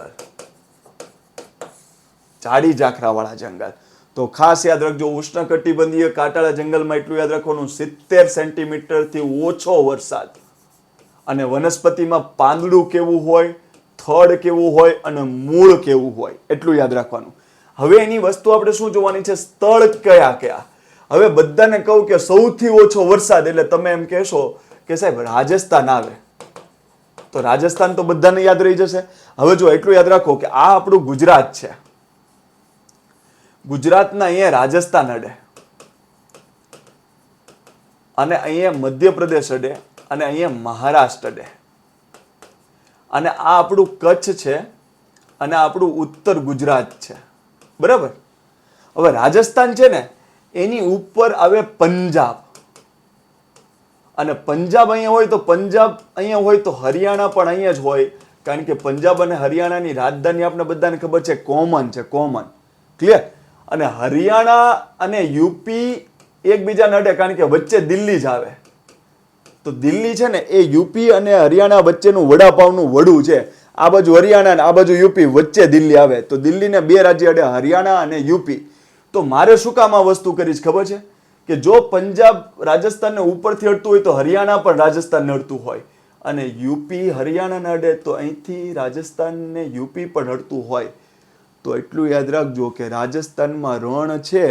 જાડી ઝાખરાવાળા જંગલ. તો ખાસ યાદ રાખજો, ઉષ્ણકટિબંધીય કાંટાળા જંગલમાં એટલું યાદ રાખવાનું, 70 સેન્ટીમીટરથી ઓછો વરસાદ. અને વનસ્પતિમાં પાંદડું કેવું હોય, થડ કેવું હોય અને મૂળ કેવું હોય, એટલું યાદ રાખવાનું. હવે એની વસ્તુ આપણે શું જોવાની છે, સ્થળ કયા કયા. હવે બધાને કહું કે સૌથી ઓછો વરસાદ, એટલે તમે એમ કહેશો કે સાહેબ રાજસ્થાન આવે, તો રાજસ્થાન તો બધાને યાદ રહી જશે. હવે જો એટલું યાદ રાખો કે આ આપણું ગુજરાત છે, ગુજરાતના અહીંયા રાજસ્થાન અડે, અને અહીંયા મધ્યપ્રદેશ અડે, અને અહીંયા મહારાષ્ટ્ર અડે, અને આ આપણું કચ્છ છે, અને આપણું ઉત્તર ગુજરાત છે, બરાબર. હવે રાજસ્થાન છે ને એની ઉપર આવે પંજાબ, અને પંજાબ અહીંયા હોય તો પંજાબ અહીંયા હોય તો હરિયાણા પણ અહીંયા જ હોય, કારણ કે પંજાબ અને હરિયાણાની રાજધાની આપણે બધાને ખબર છે, કોમન છે, કોમન, ક્લિયર. અને હરિયાણા અને યુપી એકબીજાને અડે, કારણ કે વચ્ચે દિલ્હી જ આવે. તો દિલ્હી છે ને એ યુપી અને હરિયાણા વચ્ચેનું વડાપાવનું વડું છે. આ બાજુ હરિયાણા અને આ બાજુ યુપી, વચ્ચે દિલ્હી આવે. તો દિલ્હીને બે રાજ્ય અડે, હરિયાણા અને યુપી. તો મારે શું કામ આ વસ્તુ કરી છે ખબર છે, કે જો પંજાબ રાજસ્થાનને ઉપરથી અડતું હોય તો હરિયાણા પણ રાજસ્થાનને અડતું હોય, અને યુપી હરિયાણાને અડે તો અહીંથી રાજસ્થાનને યુપી પણ અડતું હોય. તો એટલું યાદ રાખજો કે રાજસ્થાનમાં રણ છે,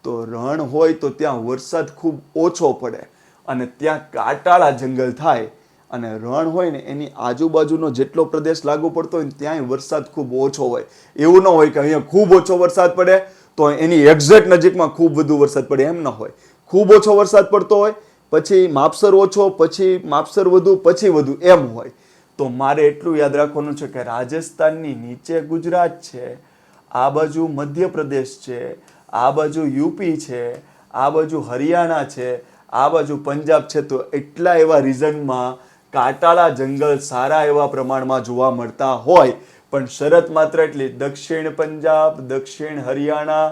તો રણ હોય તો ત્યાં વરસાદ ખૂબ ઓછો પડે, અને ત્યાં કાંટાળા જંગલ થાય, અને રણ હોય ને એની આજુબાજુનો જેટલો પ્રદેશ લાગુ પડતો હોય ત્યાંય વરસાદ ખૂબ ઓછો હોય. એવું ન હોય કે અહીંયા ખૂબ ઓછો વરસાદ પડે તો એની એક્ઝેક્ટ નજીકમાં ખૂબ વધુ વરસાદ પડે, એમ ન હોય. ખૂબ ઓછો વરસાદ પડતો હોય, પછી માપસર ઓછો, પછી માપસર વધુ, પછી વધુ, એમ હોય. તો મારે એટલું યાદ રાખવાનું છે કે રાજસ્થાનની નીચે ગુજરાત છે, આ બાજુ મધ્યપ્રદેશ છે, આ બાજુ યુપી છે, આ બાજુ હરિયાણા છે, આ બાજુ પંજાબ છે. તો એટલા એવા રીઝનમાં કાંટાળા જંગલ સારા એવા પ્રમાણમાં જોવા મળતા હોય, પણ શરત માત્ર એટલી, દક્ષિણ પંજાબ, દક્ષિણ હરિયાણા,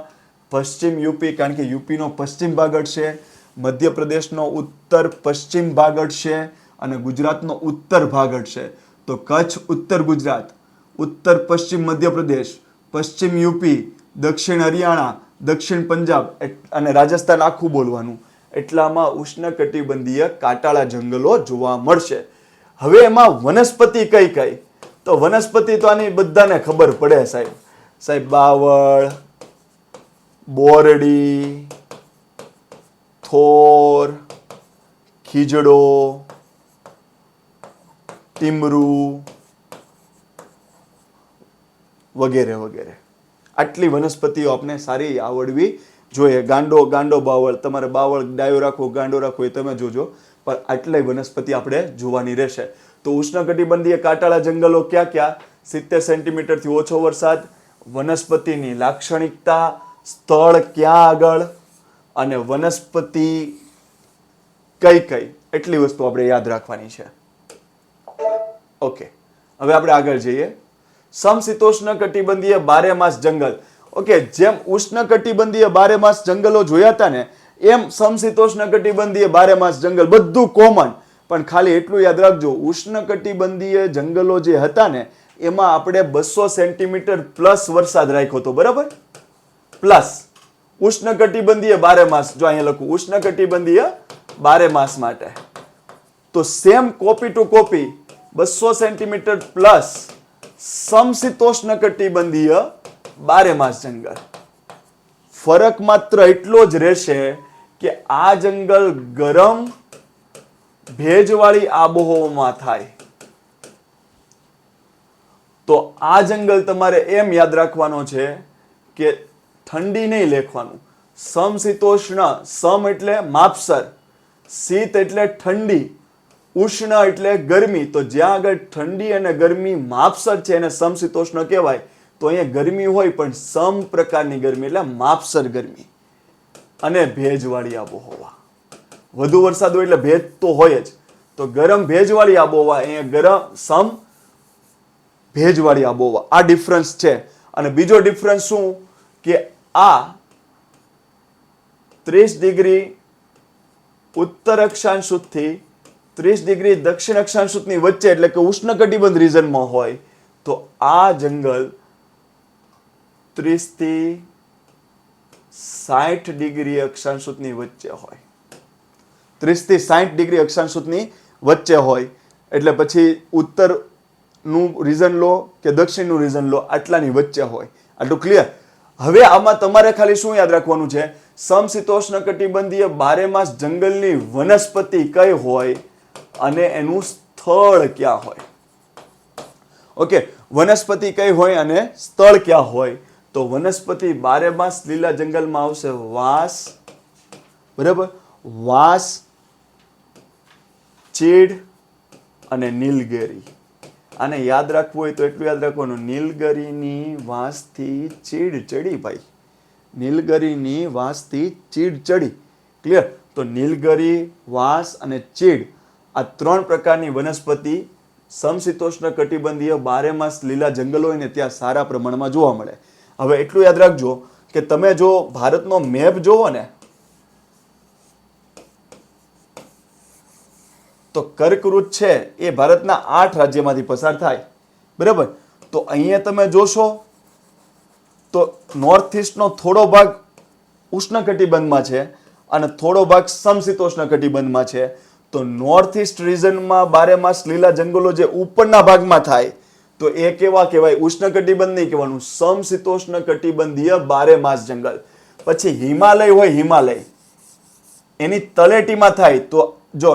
પશ્ચિમ યુપી, કારણ કે યુપીનો પશ્ચિમ ભાગ અડશે, મધ્યપ્રદેશનો ઉત્તર પશ્ચિમ ભાગ અડશે, અને ગુજરાતનો ઉત્તર ભાગ અડશે. તો કચ્છ ઉત્તર ગુજરાત, ઉત્તર પશ્ચિમ મધ્યપ્રદેશ, પશ્ચિમ યુપી, દક્ષિણ હરિયાણા, દક્ષિણ પંજાબ અને રાજસ્થાન આખું બોલવાનું. એટલામાં ઉષ્ણકટિબંધીય કાંટાળા જંગલો જોવા મળશે. હવે એમાં વનસ્પતિ કઈ કઈ, તો વનસ્પતિ તો આની બધાને ખબર પડે સાહેબ, બાવળ, બોરડી, થોર, ખીજડો, ટીમરું વગેરે વગેરે. આટલી વનસ્પતિઓ આપણે સારી આવડવી જોઈએ. ગાંડો બાવળ, તમારે બાવળ ડાયો રાખવો, ગાંડો રાખવો એ તમે જોજો, પણ આટલી વનસ્પતિ આપણે જોવાની રહેશે. તો ઉષ્ણકટિબંધીય કાંટાળા જંગલો ક્યાં ક્યાં, 70 સેન્ટીમીટરથી ઓછો વરસાદ, વનસ્પતિની લાક્ષણિકતા, સ્થળ ક્યાં આગળ, અને વનસ્પતિ કઈ કઈ, એટલી વસ્તુ આપણે યાદ રાખવાની છે. ઓકે, હવે આપણે આગળ જઈએ. સમશીતોષ્ણ કટિબંધીય બારેમાસ જંગલ. ઓકે, જેમ ઉષ્ણકટિબંધીય બારેમાસ જંગલો જોયા હતા ને, એમ સમશીતોષ્ણ કટિબંધીય બારેમાસ જંગલ બધું કોમન. પણ ખાલી એટલું યાદ રાખજો, ઉષ્ણકટિબંધીય જંગલો જે હતા ને એમાં આપણે 200 સેન્ટીમીટર પ્લસ વરસાદ રાખ્યો હતો, બરાબર, પ્લસ. ઉષ્ણકટિબંધીય બારેમાસ, જો અહીંયા લખું ઉષ્ણકટિબંધીય બારેમાસ માટે, તો same copy to copy 200 centimetre plus સમશીતોષ્ણ કટિબંધીય બારેમાસ જંગલ. ફરક માત્ર એટલો જ રહેશે કે આ જંગલ ગરમ ભેજવાળી આબોહવામાં થાય. તો આ જંગલ તમારે એમ યાદ રાખવાનો છે કે ઠંડી નહીં લેખવાનું. સમશીતોષ્ણ, સમ એટલે માપસર, શીત એટલે ઠંડી, ઉષ્ણ એટલે ગરમી. તો જ્યાં આગળ ઠંડી અને ગરમી માપસર છે એને સમશીતોષ્ણ કહેવાય. તો અહીંયા ગરમી હોય પણ સમ પ્રકારની ગરમી એટલે માપસર ગરમી, અને ભેજવાળી આબોહવા. વધુ વરસાદ હોય એટલે ભેજ તો હોય જ, તો ગરમ ભેજવાળી આબોહવા, અહીંયા ગરમ સમ ભેજવાળી આબોહવા. આ ડિફરન્સ છે. અને બીજો ડિફરન્સ શું, કે આ 30 ડિગ્રી ઉત્તર અક્ષાંશથી 30 ડિગ્રી દક્ષિણ અક્ષાંશની વચ્ચે, એટલે કે ઉષ્ણકટિબંધ રીજનમાં હોય, તો આ જંગલ 30 થી 60 ડિગ્રી અક્ષાંશુની વચ્ચે હોય, 30 થી 60 ડિગ્રી અક્ષાંશુની વચ્ચે હોય, એટલે પછી ઉત્તરનું રીઝન લો કે દક્ષિણનું રીઝન લો, આટલાની વચ્ચે હોય. આટલું ક્લિયર? હવે આમાં તમારે ખાલી શું યાદ રાખવાનું છે? સમશીતોષ્ણ કટિબંધીય બારેમાસ જંગલની વનસ્પતિ કઈ હોય અને એનું સ્થળ ક્યાં હોય. ઓકે, વનસ્પતિ કઈ હોય અને સ્થળ ક્યાં હોય? તો વનસ્પતિ બારેમાસ લીલા જંગલમાં આવશે વાંસ, બરાબર, વાંસ, ચીડ અને નીલગિરી. આને યાદ રાખવું હોય તો એટલું યાદ રાખવાનું, નીલગિરીની વાંસથી ચીડ ચડી. ભાઈ, નીલગિરીની વાંસથી ચીડ ચડી. ક્લિયર? તો નીલગિરી, વાંસ અને ચીડ આ 3 પ્રકારની વનસ્પતિ સમશીતોષ્ણ કટિબંધીય બારેમાસ લીલા જંગલ હોય ને ત્યાં સારા પ્રમાણમાં જોવા મળે. હવે એટલું યાદ રાખજો કે તમે જો ભારતનો મેપ જોવો ને તો કર્કવૃત છે એ ભારતના 8 રાજ્યમાંથી પસાર થાય, બરાબર. તો અહીંયા તમે જોશો તો નોર્થ ઇસ્ટનો થોડો ભાગ ઉષ્ણકટિબંધમાં છે અને થોડો ભાગ સમશીતોષ્ણ કટિબંધમાં છે. તો નોર્થ ઇસ્ટ રિજનમાં બારેમાસ લીલા જંગલો જે ઉપરના ભાગમાં થાય તો એ કેવા કહેવાય? ઉષ્ણકટિબંધ નહીં કહેવાનું, સમશીતોષ્ણ કટિબંધીય બારેમાસ જંગલ. પછી હિમાલય હોય, હિમાલય એની તળેટીમાં થાય તો જો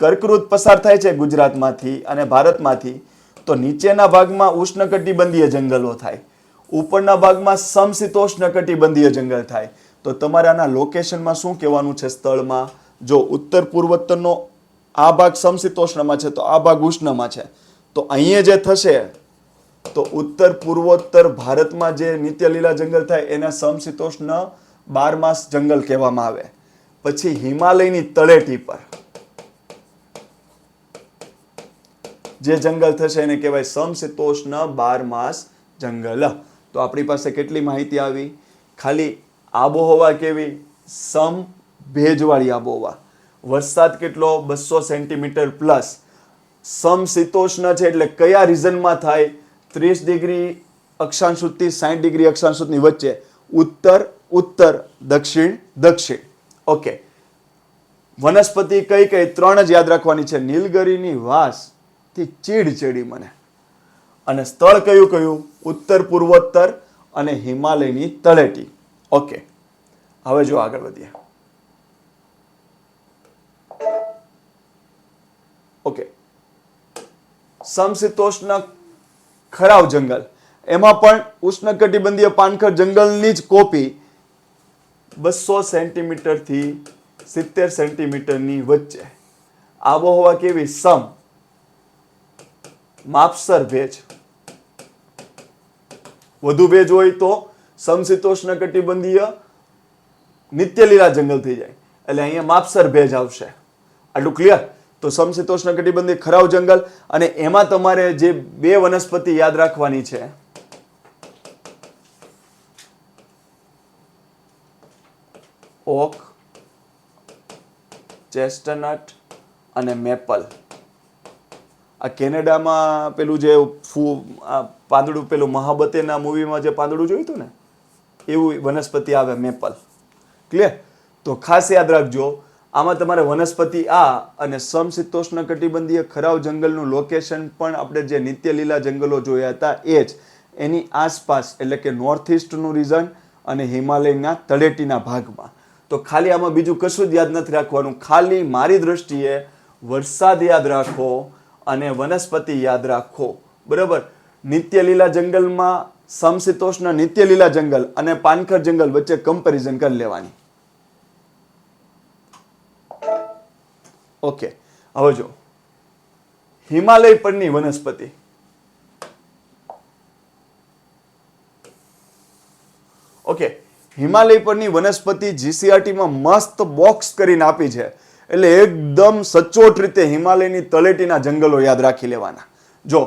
કર્કવૃત પસાર થાય છે ગુજરાતમાંથી અને ભારતમાંથી, તો નીચેના ભાગમાં ઉષ્ણકટિબંધીય જંગલો થાય, ઉપરના ભાગમાં સમશીતોષ્ણ કટિબંધીય જંગલ થાય. તો તમારે આના લોકેશનમાં શું કહેવાનું છે? સ્થળમાં જો ઉત્તર પૂર્વોત્તરનો આ ભાગ સમશીતોષ્ણમાં છે તો આ ભાગ ઉષ્ણમાં છે, તો અહીંયા જે થશે તો ઉત્તર પૂર્વોત્તર ભારતમાં જે નિત્ય લીલા જંગલ થાય એને સમશીતોષ્ણ બારમાસ જંગલ કહેવામાં આવે. પછી હિમાલયની તળેટી પર જે જંગલ થશે એને કહેવાય સમશીતોષ્ણ બારમાસ જંગલ. તો આપણી પાસે કેટલી માહિતી આવી? ખાલી આબોહવા કેવી? સમ ભેજવાળી આબોહવા. વરસાદ કેટલો? 200 સેન્ટીમીટર પ્લસ. સમશીતોષ્ણ છે એટલે કયા રીઝનમાં થાય? 30 ડિગ્રી અક્ષાંશથી 60 ડિગ્રી અક્ષાંશની વચ્ચે, ઉત્તર ઉત્તર, દક્ષિણ દક્ષિણ. ઓકે, વનસ્પતિ કઈ કઈ? 3 જ યાદ રાખવાની છે, નીલગિરીની વાંસ થી ચીડ ચડી મને, અને સ્થળ કયું કયું? ઉત્તર પૂર્વોત્તર અને હિમાલયની તળેટી. ઓકે, હવે જો આગળ વધીએ. ઓકે, સમશીતોષ્ણ ખરાવ જંગલ, એમાં પણ ઉષ્ણકટિબંધીય પાનખર જંગલની જ કોપી 200 સેન્ટીમીટર થી 70 સેન્ટીમીટરની વચ્ચે. આબોહવા કેવી? સમ, માપસર ભેજ. વધુ ભેજ હોય તો સમશીતોષ્ણ કટિબંધીય નિત્ય લીલા જંગલ થઈ જાય, એટલે અહીંયા માપસર ભેજ આવશે. આટલું ક્લિયર? તો સમશીતોષ્ણ કટિબંધીય ખરાવ જંગલ, અને એમાં તમારે જે 2 વનસ્પતિ યાદ રાખવાની છે, ઓક, ચેસ્ટનટ અને મેપલ. આ કેનેડામાં પેલું જે પાંદડું, પેલું મહાબતેના મૂવીમાં જે પાંદડું જોયું હતું ને એવું વનસ્પતિ આવે, મેપલ. ક્લિયર? તો ખાસ યાદ રાખજો, આમાં તમારે વનસ્પતિ આ અને સમશીતોષ્ણ કટિબંધીય ખરાવ જંગલનું લોકેશન પણ આપણે જે નિત્ય લીલા જંગલો જોયા હતા એ જ એની આસપાસ, એટલે કે નોર્થ ઇસ્ટનું રીજન અને હિમાલયના તળેટીના ભાગમાં. તો ખાલી આમાં બીજું કશું જ યાદ નથી રાખવાનું, ખાલી મારી દ્રષ્ટિએ વરસાદ યાદ રાખો અને વનસ્પતિ યાદ રાખો, બરાબર. નિત્ય લીલા જંગલમાં સમશીતોષ્ણ નિત્ય લીલા જંગલ અને પાનખર જંગલ વચ્ચે કમ્પેરિઝન કરી લેવાની. ઓકે, હવે જો હિમાલય પરની વનસ્પતિ. ઓકે, હિમાલય પરની વનસ્પતિ જીસીઆરટીમાં મસ્ત બોક્સ કરીને આપી છે, એટલે એકદમ સચોટ રીતે હિમાલયની તળેટીના જંગલો યાદ રાખી લેવાના. જો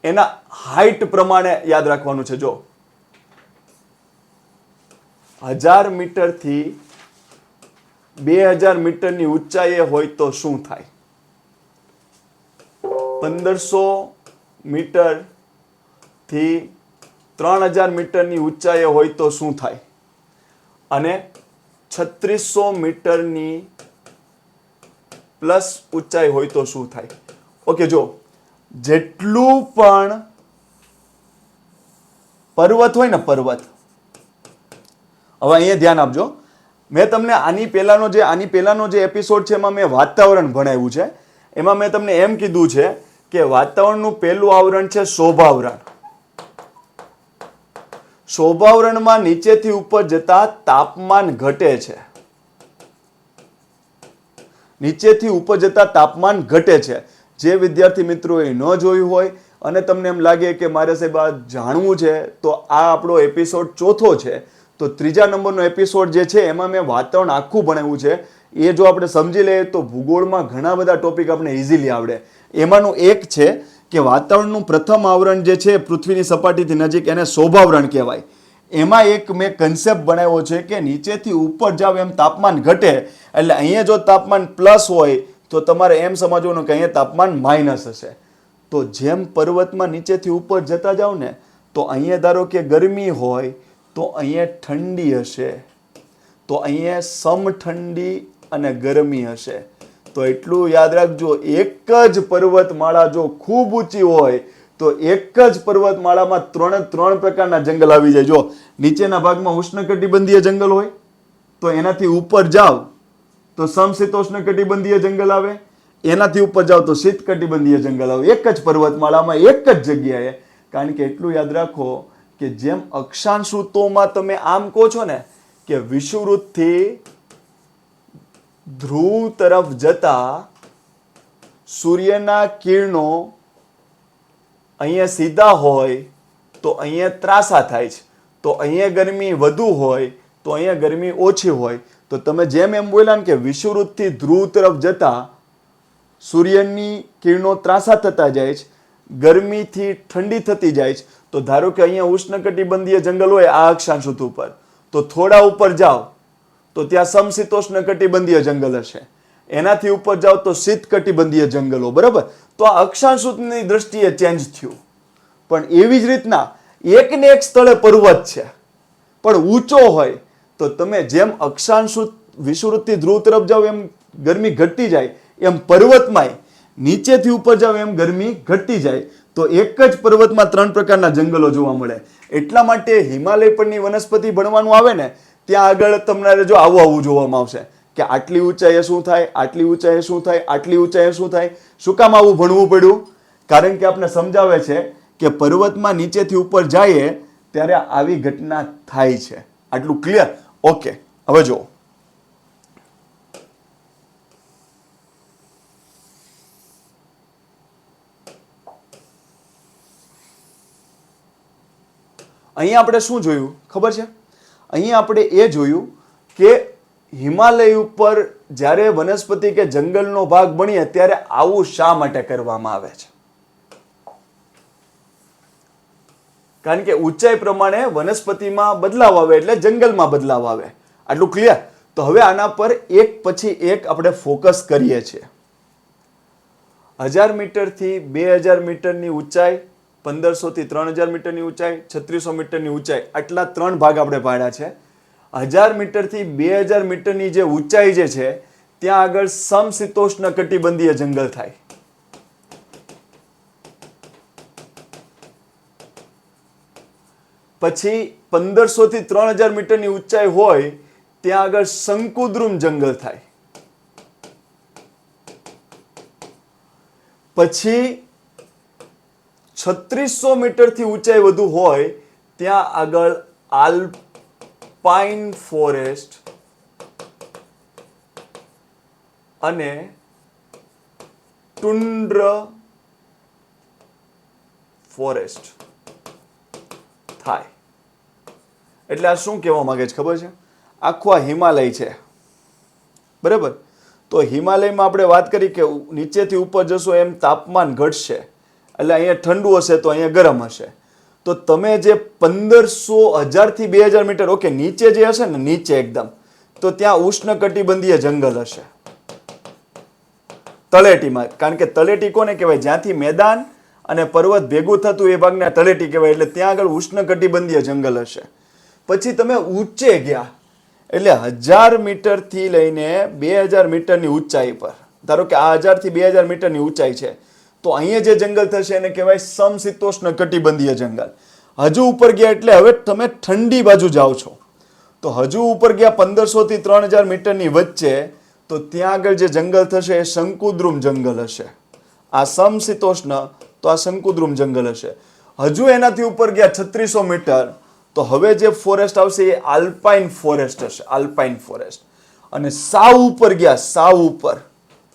એના હાઈટ પ્રમાણે યાદ રાખવાનું છે. જો 1000 મીટર થી 2000 મીટરની ઊંચાઈએ હોય તો શું થાય? 1500 મીટર થી 3000 મીટરની ઊંચાઈએ હોય તો શું થાય, અને 3600 મીટરની પ્લસ ઊંચાઈ હોય તો શું થાય. ઓકે, જો જેટલું પણ પર્વત હોય ને પર્વત, હવે અહીંયા ધ્યાન આપજો. મેં તમને આની પહેલાનો જે એપિસોડ છે એમાં મેં વાતાવરણ ભણાવ્યું છે. એમાં મેં તમને એમ કીધું છે કે વાતાવરણનું પહેલું આવરણ છે શોભાવરણ. શોભાવરણમાં નીચેથી ઉપર જતા તાપમાન ઘટે છે. નીચેથી ઉપર જતા તાપમાન ઘટે છે. જે વિદ્યાર્થી મિત્રોએ ન જોયું હોય અને તમને એમ લાગે કે મારે સાહેબ આ જાણવું છે, તો આ આપણો એપિસોડ ચોથો છે. તો 3જા નંબરનો એપિસોડ જે છે એમાં મેં વાતાવરણ આખું ભણાવ્યું છે. એ જો આપણે સમજી લઈએ તો ભૂગોળમાં ઘણા બધા ટોપિક આપણે ઇઝીલી આવડે. એમાંનું એક છે કે વાતાવરણનું પ્રથમ આવરણ જે છે પૃથ્વીની સપાટીથી નજીક, એને શોભાવરણ કહેવાય. એમાં એક મેં કન્સેપ્ટ બનાવ્યો છે કે નીચેથી ઉપર જાવ એમ તાપમાન ઘટે. એટલે અહીંયા જો તાપમાન પ્લસ હોય તો તમારે એમ સમજવાનું કે અહીંયા તાપમાન માઇનસ હશે. તો જેમ પર્વતમાં નીચેથી ઉપર જતા જાવ ને, તો અહીંયા ધારો કે ગરમી હોય તો અહીંયા ઠંડી હશે, તો અહીંયા સમઠંડી અને ગરમી હશે. તો એટલું યાદ રાખજો, એક જ પર્વતમાળા જો ખૂબ ઊંચી હોય તો એક જ પર્વતમાળામાં ત્રણ પ્રકારના જંગલ આવી જાય. જો નીચેના ભાગમાં ઉષ્ણકટિબંધીય જંગલ હોય તો એનાથી ઉપર જાવ તો સમશીતોષ્ણ કટિબંધીય જંગલ આવે, એનાથી ઉપર જાવ તો શીત કટિબંધીય જંગલ આવે. એક જ પર્વતમાળામાં એક જ જગ્યાએ. કારણ કે એટલું યાદ રાખો કે જેમ અક્ષાંશ ઋતુમાં તમે આમ કહો છો ને કે વિષુવવૃત્તથી ધ્રુવ તરફ જતા સૂર્યના કિરણો અહીંયા સીધા હોય તો અહીંયા ત્રાસા થાય છે, તો અહીંયા ગરમી વધુ હોય તો અહીંયા ગરમી ઓછી હોય. તો તમે જેમ એમ બોલ્યા ને કે વિષુવવૃત્તથી ધ્રુવ તરફ જતા સૂર્યની કિરણો ત્રાસા થતા જાય છે, ગરમીથી ઠંડી થતી જાય છે. તો ધારો કે અહીંયા ઉષ્ણકટિબંધીય જંગલ હોય આ અક્ષાંશ ઋતુ પર, તો થોડા ઉપર જાઓ તો ત્યાં સમશીતોષ્ણ કટિબંધીય જંગલ હશે, એનાથી ઉપર જાઓ તો શીત કટિબંધીય જંગલો. બરાબર, તો આ અક્ષાંશ ઋતુની દ્રષ્ટિએ ચેન્જ થયું. પણ એવી જ રીતના એક ને એક સ્થળે પર્વત છે પણ ઊંચો હોય તો તમે જેમ અક્ષાંશ વિષુવવૃત્તથી ધ્રુવ તરફ જાઓ એમ ગરમી ઘટતી જાય, એમ પર્વતમાંય નીચેથી ઉપર જાવ એમ ગરમી ઘટતી જાય. તો એક જ પર્વતમાં 3 પ્રકારના જંગલો જોવા મળે. એટલા માટે હિમાલય પરની વનસ્પતિ ભણવાનું આવે ને ત્યાં આગળ તમને જો આવું જોવામાં આવશે કે આટલી ઊંચાઈએ શું થાય, આટલી ઊંચાઈએ શું થાય, આટલી ઊંચાઈએ શું થાય. શું કામ આવું ભણવું પડ્યું? કારણ કે આપણે સમજાવે છે કે પર્વતમાં નીચેથી ઉપર જઈએ ત્યારે આવી ઘટના થાય છે. આટલું ક્લિયર? ઓકે, હવે જુઓ. અહીંયા આપણે શું જોયું ખબર છે? અહીંયા આપણે એ જોયું કે હિમાલય ઉપર જ્યારે વનસ્પતિ કે જંગલનો ભાગ બનીએ ત્યારે આવું શા માટે કરવામાં આવે છે? કારણ કે ઊંચાઈ પ્રમાણે વનસ્પતિમાં બદલાવ આવે એટલે જંગલમાં બદલાવ આવે. આટલું ક્લિયર? તો હવે આના પર એક પછી એક આપણે ફોકસ કરીએ છીએ. 1000 મીટરથી 2000 મીટરની ઊંચાઈ, 1500 થી 3000 મીટરની ઊંચાઈ, 3600 મીટરની ઊંચાઈ, આટલા 3 ભાગ આપણે પાડ્યા છે. 1000 મીટરથી 2000 મીટરની જે ઊંચાઈ જે છે ત્યાં આગળ સમશીતોષ્ણ કટિબંધીય જંગલ થાય. પછી 1500 થી 3000 મીટરની ઊંચાઈ હોય ત્યાં આગળ શંકુદ્રુમ જંગલ થાય. પછી 3600 મીટરથી ઊંચાઈ વધુ હોય ત્યાં આગળ આલ્પાઇન ફોરેસ્ટ અને ટુન્ડ્ર ફોરેસ્ટ થાય. એટલે આ શું કહેવા માંગે છે ખબર છે? આખો આ હિમાલય છે, બરાબર? તો હિમાલયમાં આપણે વાત કરી કે નીચેથી ઉપર જશો એમ તાપમાન ઘટશે, એટલે અહીંયા ઠંડુ હશે તો અહીંયા ગરમ હશે. તો તમે જે 1500 1000 થી 2000 મીટર ઓકે નીચે જે હશે ને, નીચે એકદમ, તો ત્યાં ઉષ્ણકટિબંધીય જંગલ હશે તળેટીમાં. કારણ કે તળેટી કોને કહેવાય? જ્યાંથી મેદાન અને પર્વત ભેગું થતું એ ભાગને તળેટી કહેવાય. એટલે ત્યાં આગળ ઉષ્ણકટિબંધીય જંગલ હશે. પછી તમે ઊંચે ગયા એટલે 1000 મીટરથી લઈને 2000 મીટરની ઊંચાઈ પર, ધારો કે આ 1000 થી 2000 મીટરની ઊંચાઈ છે, તો અહીંયા જે જંગલ થશે એને કહેવાય સમશીતોષ્ણ કટિબંધીય જંગલ. હજુ ઉપર ગયા એટલે હવે તમે ઠંડી બાજુ જાઓ છો, તો હજુ ઉપર ગયા 1500 થી 3000 મીટરની વચ્ચે, તો ત્યાં આગળ જે જંગલ થશે એ શંકુદ્રુમ જંગલ હશે. આ સમશીતોષ્ણ, તો આ શંકુદ્રુમ જંગલ હશે. હજુ એનાથી ઉપર ગયા 3600 મીટર, તો હવે જે ફોરેસ્ટ આવશે એ આલ્પાઇન ફોરેસ્ટ હશે, આલ્પાઇન ફોરેસ્ટ. અને સાવ ઉપર ગયા, સાવ ઉપર,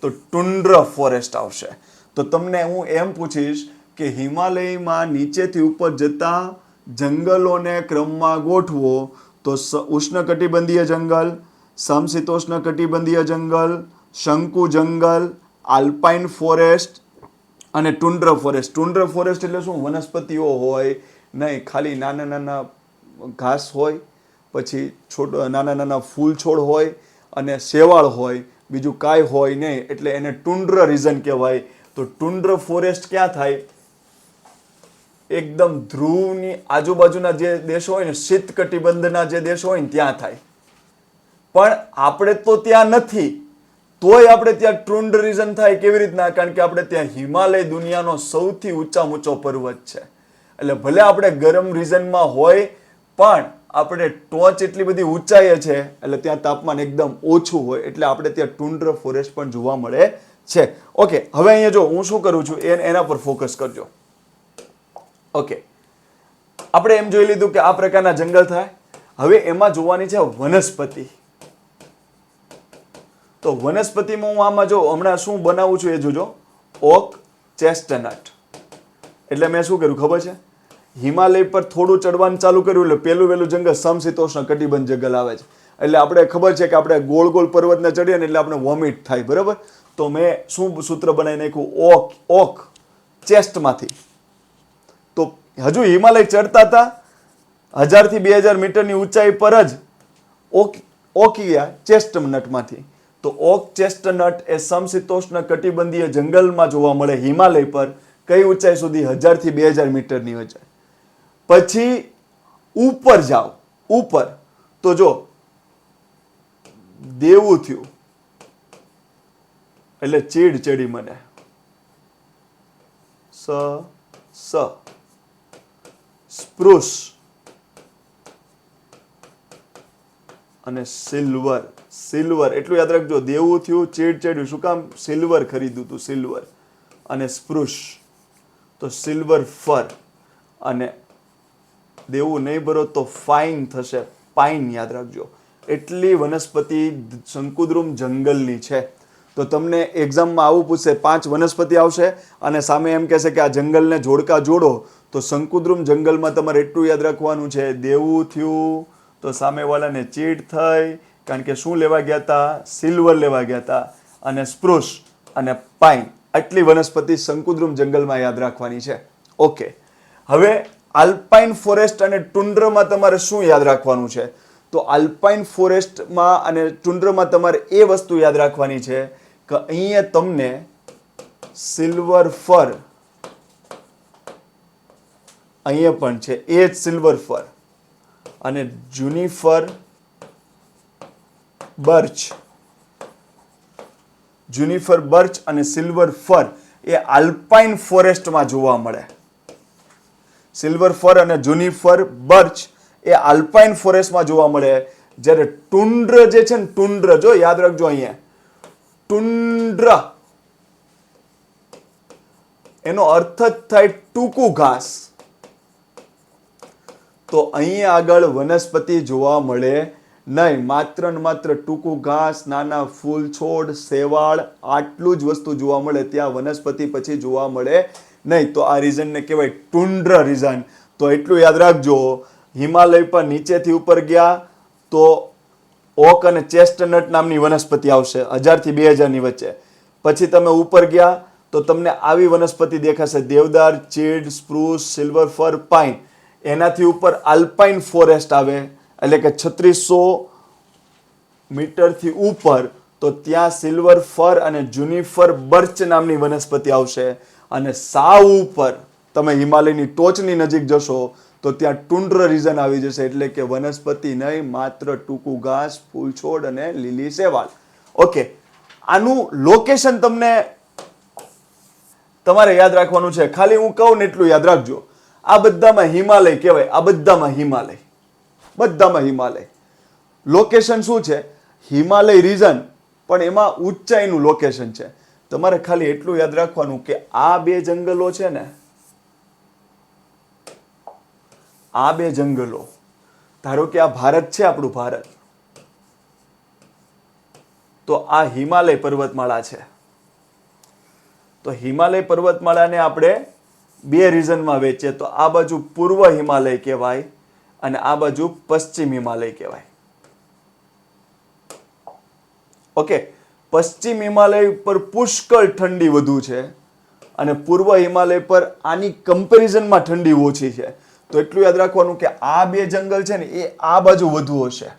તો ટુન્ડ્ર ફોરેસ્ટ આવશે. તો તમને હું એમ પૂછીશ કે હિમાલયમાં નીચેથી ઉપર જતા જંગલોને ક્રમમાં ગોઠવો તો ઉષ્ણકટિબંધીય જંગલ, સમશીતોષ્ણ કટિબંધીય જંગલ, શંકુ જંગલ, આલ્પાઇન ફોરેસ્ટ અને ટુન્ડ્ર ફોરેસ્ટ. ટુન્ડ્ર ફોરેસ્ટ એટલે શું? વનસ્પતિઓ હોય નહીં, ખાલી નાના નાના ઘાસ હોય, પછી નાના નાના ફૂલ છોડ હોય અને શેવાળ હોય, બીજું કાંઈ હોય નહીં, એટલે એને ટુન્ડ્ર રીઝન કહેવાય. તો ટુન્ડ્ર ફોરેસ્ટ ક્યાં થાય? એકદમ ધ્રુવની આજુબાજુના જે દેશો હોય ને, શીત કટિબંધના જે દેશો હોય ને ત્યાં થાય. પણ આપણે તો ત્યાં નથી, તોય આપણે ત્યાં ટુન્ડ્ર રીઝન થાય. કેવી રીતના? કારણ કે આપણે ત્યાં હિમાલય દુનિયાનો સૌથી ઊંચામાં ઊંચો પર્વત છે. એટલે ભલે આપણે ગરમ રીઝનમાં હોય, પણ આપણે ટોચ એટલી બધી ઊંચાઈએ છે એટલે ત્યાં તાપમાન એકદમ ઓછું હોય, એટલે આપણે ત્યાં ટુન્ડ્ર ફોરેસ્ટ પણ જોવા મળે છે. ઓકે, હવે અહીંયા જો હું શું કરું છું એના પર ફોકસ કરજો. ઓકે, આપણે એમ જોઈ લીધું કે આ પ્રકારના જંગલ થાય. હવે એમાં જોવાની છે વનસ્પતિ. તો વનસ્પતિમાં હું આમાં જો હમણાં શું બનાવું છું એ જોજો. Oak, chestnut. એટલે મેં શું કર્યું ખબર છે? હિમાલય પર થોડું ચડવાનું ચાલુ કર્યું એટલે પેલું વેલું જંગલ સમશીતોષ્ણ કટિબંધ જંગલ આવે છે. એટલે આપણે ખબર છે કે આપણે ગોળ ગોળ પર્વતને ચડીએ ને એટલે આપણે વોમિટ થાય, બરાબર? તો મેં શું સૂત્ર બનાવી નાખ્યું? ઓક ચેસ્ટમાંથી. તો હજુ હિમાલય ચડતા હતા 1000 થી 2000 મીટરની ઊંચાઈ પર જ ઓકી ગયા ચેસ્ટનટમાંથી. તો ઓક ચેસ્ટનટ એ સમશીતોષ્ણ કટિબંધીય જંગલમાં જોવા મળે હિમાલય પર. કઈ ઊંચાઈ સુધી? 1000 થી 2000 મીટરની ઊંચાઈ. પછી ઉપર જાઓ, ઉપર તો જો દેવું થયું એટલે ચીડ ચડી મને, સ્પ્રુસ અને સિલ્વર. સિલ્વર એટલું યાદ રાખજો, દેવું થયું, ચીડ ચડ્યું. શું કામ? સિલ્વર ખરીદ્યું હતું, સિલ્વર. અને સ્પ્રુસ તો સિલ્વર ફર. અને દેવું નહીં ભરો તો ફાઇન થશે, પાઇન યાદ રાખજો. એટલી વનસ્પતિ શંકુદ્રુમ જંગલની છે. તો તમને એક્ઝામમાં આવું પૂછશે, 5 વનસ્પતિ આવશે અને સામે એમ કહેશે કે આ જંગલને જોડકા જોડો. તો શંકુદ્રુમ જંગલમાં તમારે એટલું યાદ રાખવાનું છે, દેવું થયું તો સામેવાળાને ચીડ થઈ, કારણ કે શું લેવા ગયા હતા? સિલ્વર લેવા ગયા હતા. અને સ્પ્રુસ અને પાઇન, આટલી વનસ્પતિ શંકુદ્રુમ જંગલમાં યાદ રાખવાની છે. ઓકે, હવે આલ્પાઇન ફોરેસ્ટ અને ટુન્ડ્રમાં તમારે શું યાદ રાખવાનું છે? તો આલ્પાઇન ફોરેસ્ટમાં અને ટુન્ડ્રમાં તમારે એ વસ્તુ યાદ રાખવાની છે કે અહીંયા તમને સિલ્વર ફર, અહીંયા પણ છે એ જ સિલ્વર ફર, અને જુનિફર બર્ચ. જુનિફર બર્ચ અને સિલ્વર ફર એ આલ્પાઇન ફોરેસ્ટમાં જોવા મળે. સિલ્વર ફર અને જુનિફર બર્ચ એ આલ્પાઇન ફોરેસ્ટમાં જોવા મળે. જ્યારે ટુન્ડ્ર જે છે ને, ટુન્ડ્ર જો યાદ રાખજો, અહીંયા ટુન્ડ્ર એનો અર્થ જ થાય ટૂંકું ઘાસ. તો અહીંયા આગળ વનસ્પતિ જોવા મળે નહીં, માત્ર ને માત્ર ટૂંકું ઘાસ, નાના ફૂલ છોડ, શેવાળ, આટલું જ વસ્તુ જોવા મળે. ત્યાં વનસ્પતિ પછી જોવા મળે નહીં. તો આ રીઝનને કહેવાય ટુન્ડ્ર રીઝન. તો એટલું યાદ રાખજો, હિમાલય પર નીચેથી ઉપર ગયા તો ઓક અને ચેસ્ટનટ નામની વનસ્પતિ આવશે 1000 થી 2000 ની વચ્ચે. પછી તમે ઉપર ગયા તો તમને આવી વનસ્પતિ દેખાશે, દેવદાર, ચીડ, સ્પ્રુસ, સિલ્વર ફર, પાઇન. એનાથી ઉપર આલ્પાઇન ફોરેસ્ટ આવે, એટલે કે 3600 મીટરથી ઉપર, તો ત્યાં સિલ્વર ફર અને જુનિફર બર્ચ નામની વનસ્પતિ આવશે. અને સાવ ઉપર તમે હિમાલયની ટોચની નજીક જશો તો ત્યાં ટુંડ્ર રીજન આવી જશે, એટલે કે વનસ્પતિ નહીં, માત્ર ટૂંકું ઘાસ, ફૂલ છોડ અને લીલી શેવાળ. ઓકે, આનું લોકેશન તમને તમારે યાદ રાખવાનું છે. ખાલી હું કહું ને એટલું યાદ રાખજો. આ બધામાં હિમાલય કહેવાય, આ બધામાં હિમાલય, બધામાં હિમાલય. લોકેશન શું છે? હિમાલય રીજન, પણ એમાં ઊંચાઈનું લોકેશન છે. તમારે ખાલી એટલું યાદ રાખવાનું કે આ બે જંગલો છે ને, આ બે જંગલો, ધારો કે આ ભારત છે, આપણું ભારત, તો આ હિમાલય પર્વતમાળા છે. તો હિમાલય પર્વતમાળાને આપણે બે રીજનમાં વેચીએ તો આ બાજુ પૂર્વ હિમાલય કહેવાય અને આ બાજુ પશ્ચિમ હિમાલય કહેવાય. ઓકે, પશ્ચિમ હિમાલય પર પુષ્કળ ઠંડી વધુ છે અને પૂર્વ હિમાલય પર આની કમ્પેરિઝનમાં ઠંડી ઓછી છે. તો એટલું યાદ રાખવાનું કે આ બે જંગલ છે ને એ આ બાજુ વધુ હશે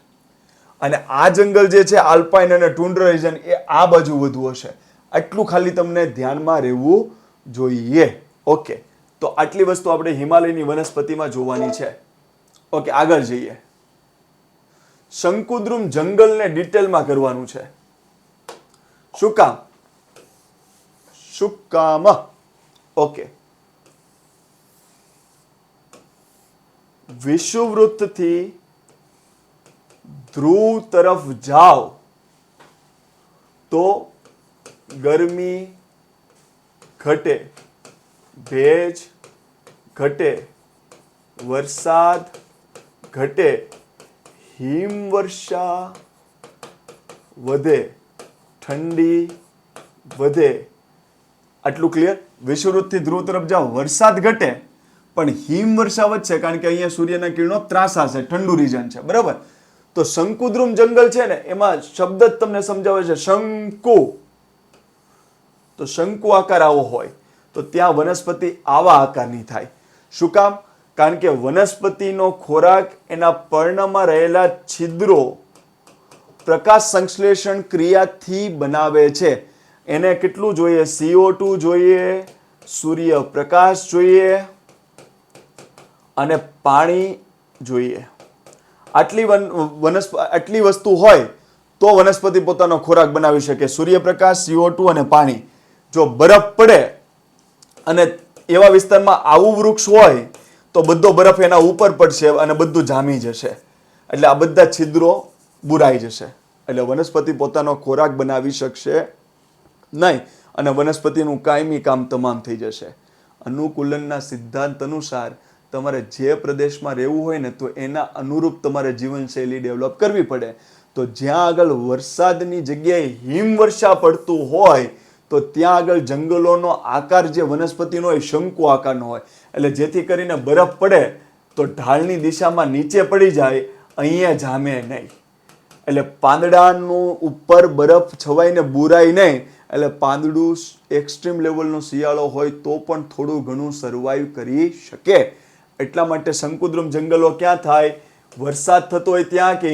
અને આ જંગલ જે છે આલ્પાઇન અને ટુંડ્ર રીજન એ આ બાજુ વધુ હશે. આટલું ખાલી તમને ધ્યાનમાં રહેવું જોઈએ. ઓકે, તો આટલી વસ્તુ આપણે હિમાલયની વનસ્પતિમાં જોવાની છે. ઓકે, આગળ જઈએ. શંકુદ્રુમ જંગલને ડિટેલમાં કરવાનું છે. શું કામ? શું કામ? ઓકે, વિષુવવૃત્તથી ધ્રુવ તરફ જાઓ તો ગરમી ઘટે, ભેજ ઘટે, વરસાદ ઘટે, હિમવર્ષા વધે, ઠંડી વધે. આટલું ક્લિયર? વિષુવવૃત્તથી ધ્રુવ તરફ જાઓ, વરસાદ ઘટે પણ હિમવર્ષા વધશે, કારણ કે અહીંયા સૂર્યના કિરણો ત્રાસા છે, ઠંડુ રીજન છે, બરાબર. તો શંકુદ્રુમ જંગલ છે ને એમાં શબ્દ જ તમને સમજાવે છે શંકુ. તો શંકુ આકાર આવો હોય તો ત્યાં વનસ્પતિ આવા આકારની થાય. શું કામ? કારણ કે વનસ્પતિનો ખોરાક એના પર્ણમાં રહેલા છિદ્રો પ્રકાશ સંશ્લેષણ ક્રિયાથી બનાવે છે. એને કેટલું જોઈએ? CO2 જોઈએ, સૂર્યપ્રકાશ જોઈએ અને પાણી જોઈએ. આટલી વસ્તુ હોય તો વનસ્પતિ પોતાનો ખોરાક બનાવી શકે. સૂર્યપ્રકાશ, CO2 અને પાણી. જો બરફ પડે અને એવા વિસ્તારમાં આવું વૃક્ષ હોય તો બધો બરફ એના ઉપર પડશે અને બધું જામી જશે, એટલે આ બધા છિદ્રો બુરાઈ જશે, એટલે વનસ્પતિ પોતાનો ખોરાક બનાવી શકશે નહીં અને વનસ્પતિનું કાયમી કામ તમામ થઈ જશે. અનુકૂલનના સિદ્ધાંત અનુસાર તમારે જે પ્રદેશમાં રહેવું હોય ને તો એના અનુરૂપ તમારે જીવનશૈલી ડેવલપ કરવી પડે. તો જ્યાં આગળ વરસાદની જગ્યાએ હિમવર્ષા પડતું હોય તો ત્યાં આગળ જંગલોનો આકાર જે વનસ્પતિનો હોય શંકુ આકારનો હોય, એટલે જેથી કરીને બરફ પડે તો ઢાળની દિશામાં નીચે પડી જાય, અહીંયા જામે નહીં. એટલે પાંદડાનું ઉપર બરફ છવાઈને બુરાય નહીં, એટલે પાંદડું એક્સ્ટ્રીમ લેવલનો શિયાળો હોય તો પણ થોડું ઘણું સર્વાઈવ કરી શકે. એટલા માટે શંકુદ્રુમ જંગલો ક્યાં થાય? વરસાદ થતો હોય ત્યાં કે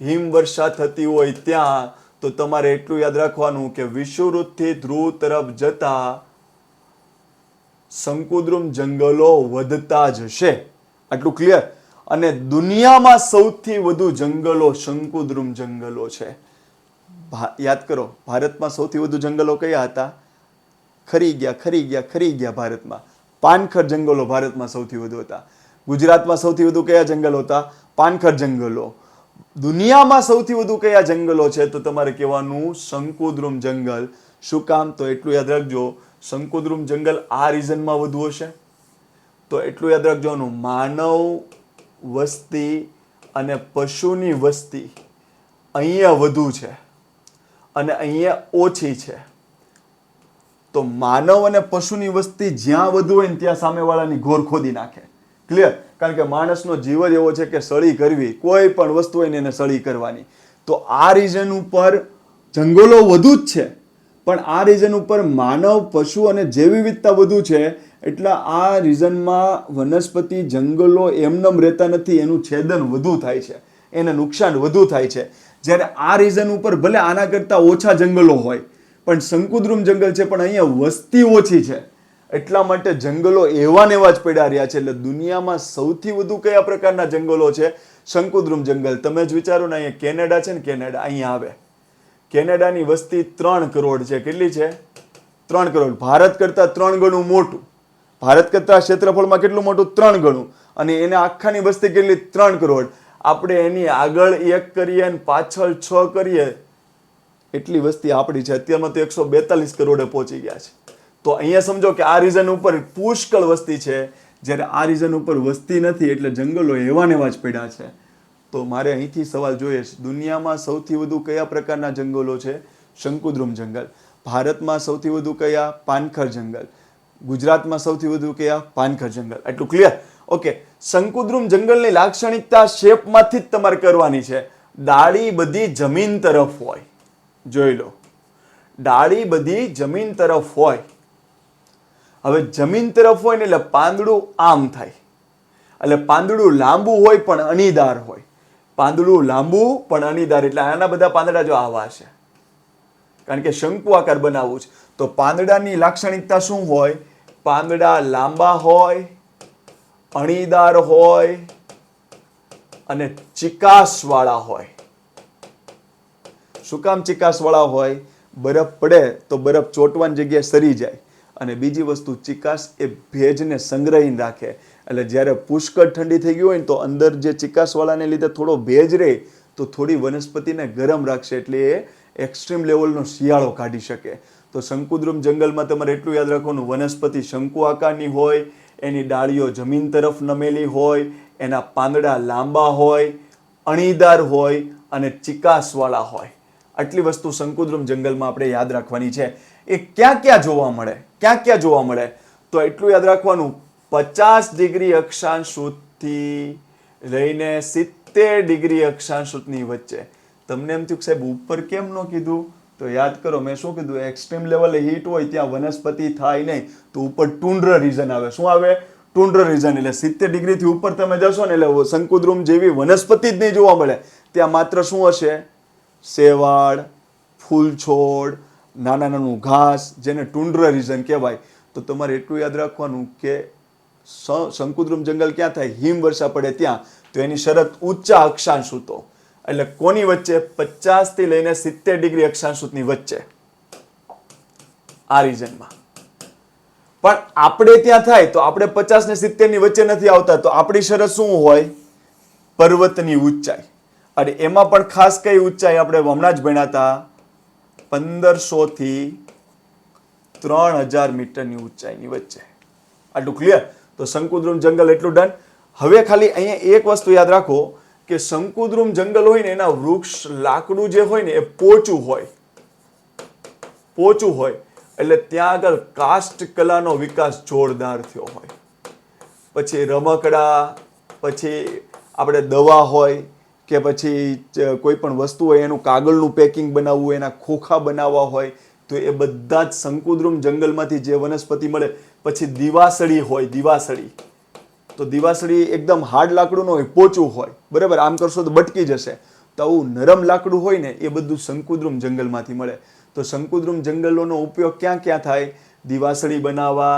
હિમવર્ષા થતી હોય ત્યાં. તો તમારે એટલું યાદ રાખવાનું કે વિષુવવૃત્તથી ધ્રુવ તરફ જતા શંકુદ્રુમ જંગલો વધતા જશે. આટલું ક્લિયર? અને દુનિયામાં સૌથી વધુ જંગલો શંકુદ્રુમ જંગલો છે. યાદ કરો, ભારતમાં સૌથી વધુ જંગલો કયા હતા? ખરી ગયા ભારતમાં પાનખર જંગલો ભારતમાં સૌથી વધુ હતા. ગુજરાતમાં સૌથી વધુ કયા જંગલો હતા? પાનખર જંગલો. દુનિયામાં સૌથી વધુ કયા જંગલો છે? તો તમારે કહેવાનું શંકુદ્રુમ જંગલ. શું કામ? તો એટલું યાદ રાખજો, શંકુદ્રુમ જંગલ આ રીજનમાં વધુ હશે. તો એટલું યાદ રાખજો, માનવ વસ્તી અને પશુની વસ્તી અહીંયા વધુ છે અને અહીંયા ઓછી છે. તો માનવ અને પશુની વસ્તી જ્યાં વધુ હોય ને ત્યાં સામેવાળાની ઘોર ખોદી નાખે. ક્લિયર? કારણ કે માણસનો જીવ જ એવો છે કે સળી કરવી, કોઈ પણ વસ્તુ હોય ને એને સળી કરવાની. તો આ રીજન ઉપર જંગલો વધુ જ છે, પણ આ રીજન ઉપર માનવ, પશુ અને જૈવ વિવિધતા વધુ છે, એટલે આ રીજનમાં વનસ્પતિ જંગલો એમનેમ રહેતા નથી, એનું છેદન વધુ થાય છે, એને નુકસાન વધુ થાય છે. જ્યારે આ રીજન ઉપર ભલે આના કરતાં ઓછા જંગલો હોય પણ શંકુદ્રુમ જંગલ છે, પણ અહીંયા વસ્તી ઓછી છે એટલા માટે જંગલો એવા ને એવા જ પડ્યા રહ્યા છે. એટલે દુનિયામાં સૌથી વધુ કયા પ્રકારના જંગલો છે? શંકુદ્રુમ જંગલ. તમે જ વિચારો ને, અહીંયા કેનેડા છે ને, કેનેડા અહીંયા આવે. કેનેડાની વસ્તી 3 કરોડ છે. કેટલી છે? 3 કરોડ. ભારત કરતા 3 ગણું મોટું. ભારત કરતા ક્ષેત્રફળમાં કેટલું મોટું? 3 ગણું. અને એને આખાની વસ્તી કેટલી? 3 કરોડ. આપણે એની આગળ 1 કરીએ અને પાછળ 6 કરીએ એટલી વસ્તી આપણી છે. અત્યારમાં તો 142 કરોડે પહોંચી ગયા છે. તો અહીંયા સમજો કે આ રીઝન ઉપર પુષ્કળ વસ્તી છે, જ્યારે આ રીઝન ઉપર વસ્તી નથી. એટલે જંગલો એવા ને એવા જ પડ્યા છે. તો મારે અહીંથી સવાલ જોઈએ છે, દુનિયામાં સૌથી વધુ કયા પ્રકારના જંગલો છે? શંકુદ્રુમ જંગલ. ભારતમાં સૌથી વધુ કયા? પાનખર જંગલ. ગુજરાતમાં સૌથી વધુ કયા? પાનખર જંગલ. એટલું ક્લિયર? ઓકે. શંકુદ્રુમ જંગલની લાક્ષણિકતા શેપમાંથી જ તમારે કરવાની છે. ડાળી બધી જમીન તરફ હોય. જોઈ લો, ડાળી બધી જમીન તરફ હોય. હવે જમીન તરફ હોય ને એટલે પાંદડું આમ થાય. એટલે પાંદડું લાંબુ હોય પણ અણીદાર હોય. પાંદડું લાંબુ પણ અણીદાર. એટલે આના બધા પાંદડા જો આવા છે, કારણ કે શંકુ આકાર બનાવવું છે. તો પાંદડાની લાક્ષણિકતા શું હોય? પાંદડા લાંબા હોય, અણીદાર હોય અને ચિકાસવાળા હોય. શું કામ ચિકાસવાળા હોય? બરફ પડે તો બરફ ચોટવાની જગ્યાએ સરી જાય. અને બીજી વસ્તુ, ચિકાસ એ ભેજને સંગ્રહીને રાખે. એટલે જ્યારે પુષ્કળ ઠંડી થઈ ગઈ હોય ને, તો અંદર જે ચિકાસવાળાને લીધે થોડો ભેજ રહે તો થોડી વનસ્પતિને ગરમ રાખશે. એટલે એ એક્સ્ટ્રીમ લેવલનો શિયાળો કાઢી શકે. તો શંકુદ્રુમ જંગલમાં તમારે એટલું યાદ રાખવાનું, વનસ્પતિ શંકુ આકારની હોય, એની ડાળીઓ જમીન તરફ નમેલી હોય, એના પાંદડા લાંબા હોય, અણીદાર હોય અને ચિકાસવાળા હોય. આટલી વસ્તુ શંકુદ્રુમ જંગલમાં આપણે યાદ રાખવાની છે. એ ક્યાં ક્યાં જોવા મળે? ક્યાં ક્યાં જોવા મળે? તો એટલું યાદ રાખવાનું, 50 ડિગ્રી અક્ષાંશ સુધી લઈને 70 ડિગ્રી અક્ષાંશ સુધીની વચ્ચે. તમને એમ થયું સાહેબ ઉપર કેમ ન કીધું? તો યાદ કરો, મેં શું કીધું? એક્સ્ટ્રીમ લેવલે હીટ હોય ત્યાં વનસ્પતિ થાય નહીં, તો ઉપર ટુન્ડ્ર રીઝન આવે. શું આવે? ટુન્ડ્ર રીઝન. એટલે 70 ડિગ્રીથી ઉપર તમે જશો ને એટલે શંકુદ્રુમ જેવી વનસ્પતિ જ નહીં જોવા મળે. ત્યાં માત્ર શું હશે? શેવાળ, ફૂલ છોડ, નાના નાનું ઘાસ, જેને ટુન્ડ્ર રીઝન કહેવાય. તો તમારે એટલું યાદ રાખવાનું કે શંકુદ્રુમ જંગલ ક્યાં થાય? હિમવર્ષા પડે ત્યાં. તો એની શરત ઊંચા અક્ષાંશ હતો. એટલે કોની વચ્ચે? 50 થી લઈને 70 ડિગ્રી અક્ષાંશ સુધીની વચ્ચે, આ રીઝનમાં. પણ આપણે ત્યાં થાય તો આપણે 50 ને 70 ની વચ્ચે નથી આવતા. તો આપણી શરત શું હોય? પર્વતની ઊંચાઈ. અને એમાં પણ ખાસ કઈ ઊંચાઈ આપણે હમણાં જ ભણ્યા હતા? 1500 થી 3000 મીટરની ઊંચાઈની વચ્ચે. આટલું ક્લિયર? તો શંકુદ્રુમ જંગલ એટલું ડન. હવે ખાલી અહીંયા એક વસ્તુ યાદ રાખો કે શંકુદ્રુમ જંગલ હોય ને, એના વૃક્ષ લાકડું જે હોય ને એ પોચું હોય. પોચું હોય એટલે ત્યાં આગળ કાસ્ટ કલાનો વિકાસ જોરદાર થયો હોય. પછી રમકડા, પછી આપણે દવા હોય કે પછી કોઈ પણ વસ્તુ હોય એનું કાગળનું પેકિંગ બનાવવું, એના ખોખા બનાવવા હોય, તો એ બધા જ શંકુદ્રુમ જંગલમાંથી જે વનસ્પતિ મળે. પછી દિવાસળી હોય, દિવાસળી. તો દિવાસળી એકદમ હાર્ડ લાકડું ન હોય, પોચું હોય. બરાબર? આમ કરશો તો બટકી જશે. તો આવું નરમ લાકડું હોય ને, એ બધું શંકુદ્રુમ જંગલમાંથી મળે. તો શંકુદ્રુમ જંગલોનો ઉપયોગ ક્યાં ક્યાં થાય? દિવાસળી બનાવવા,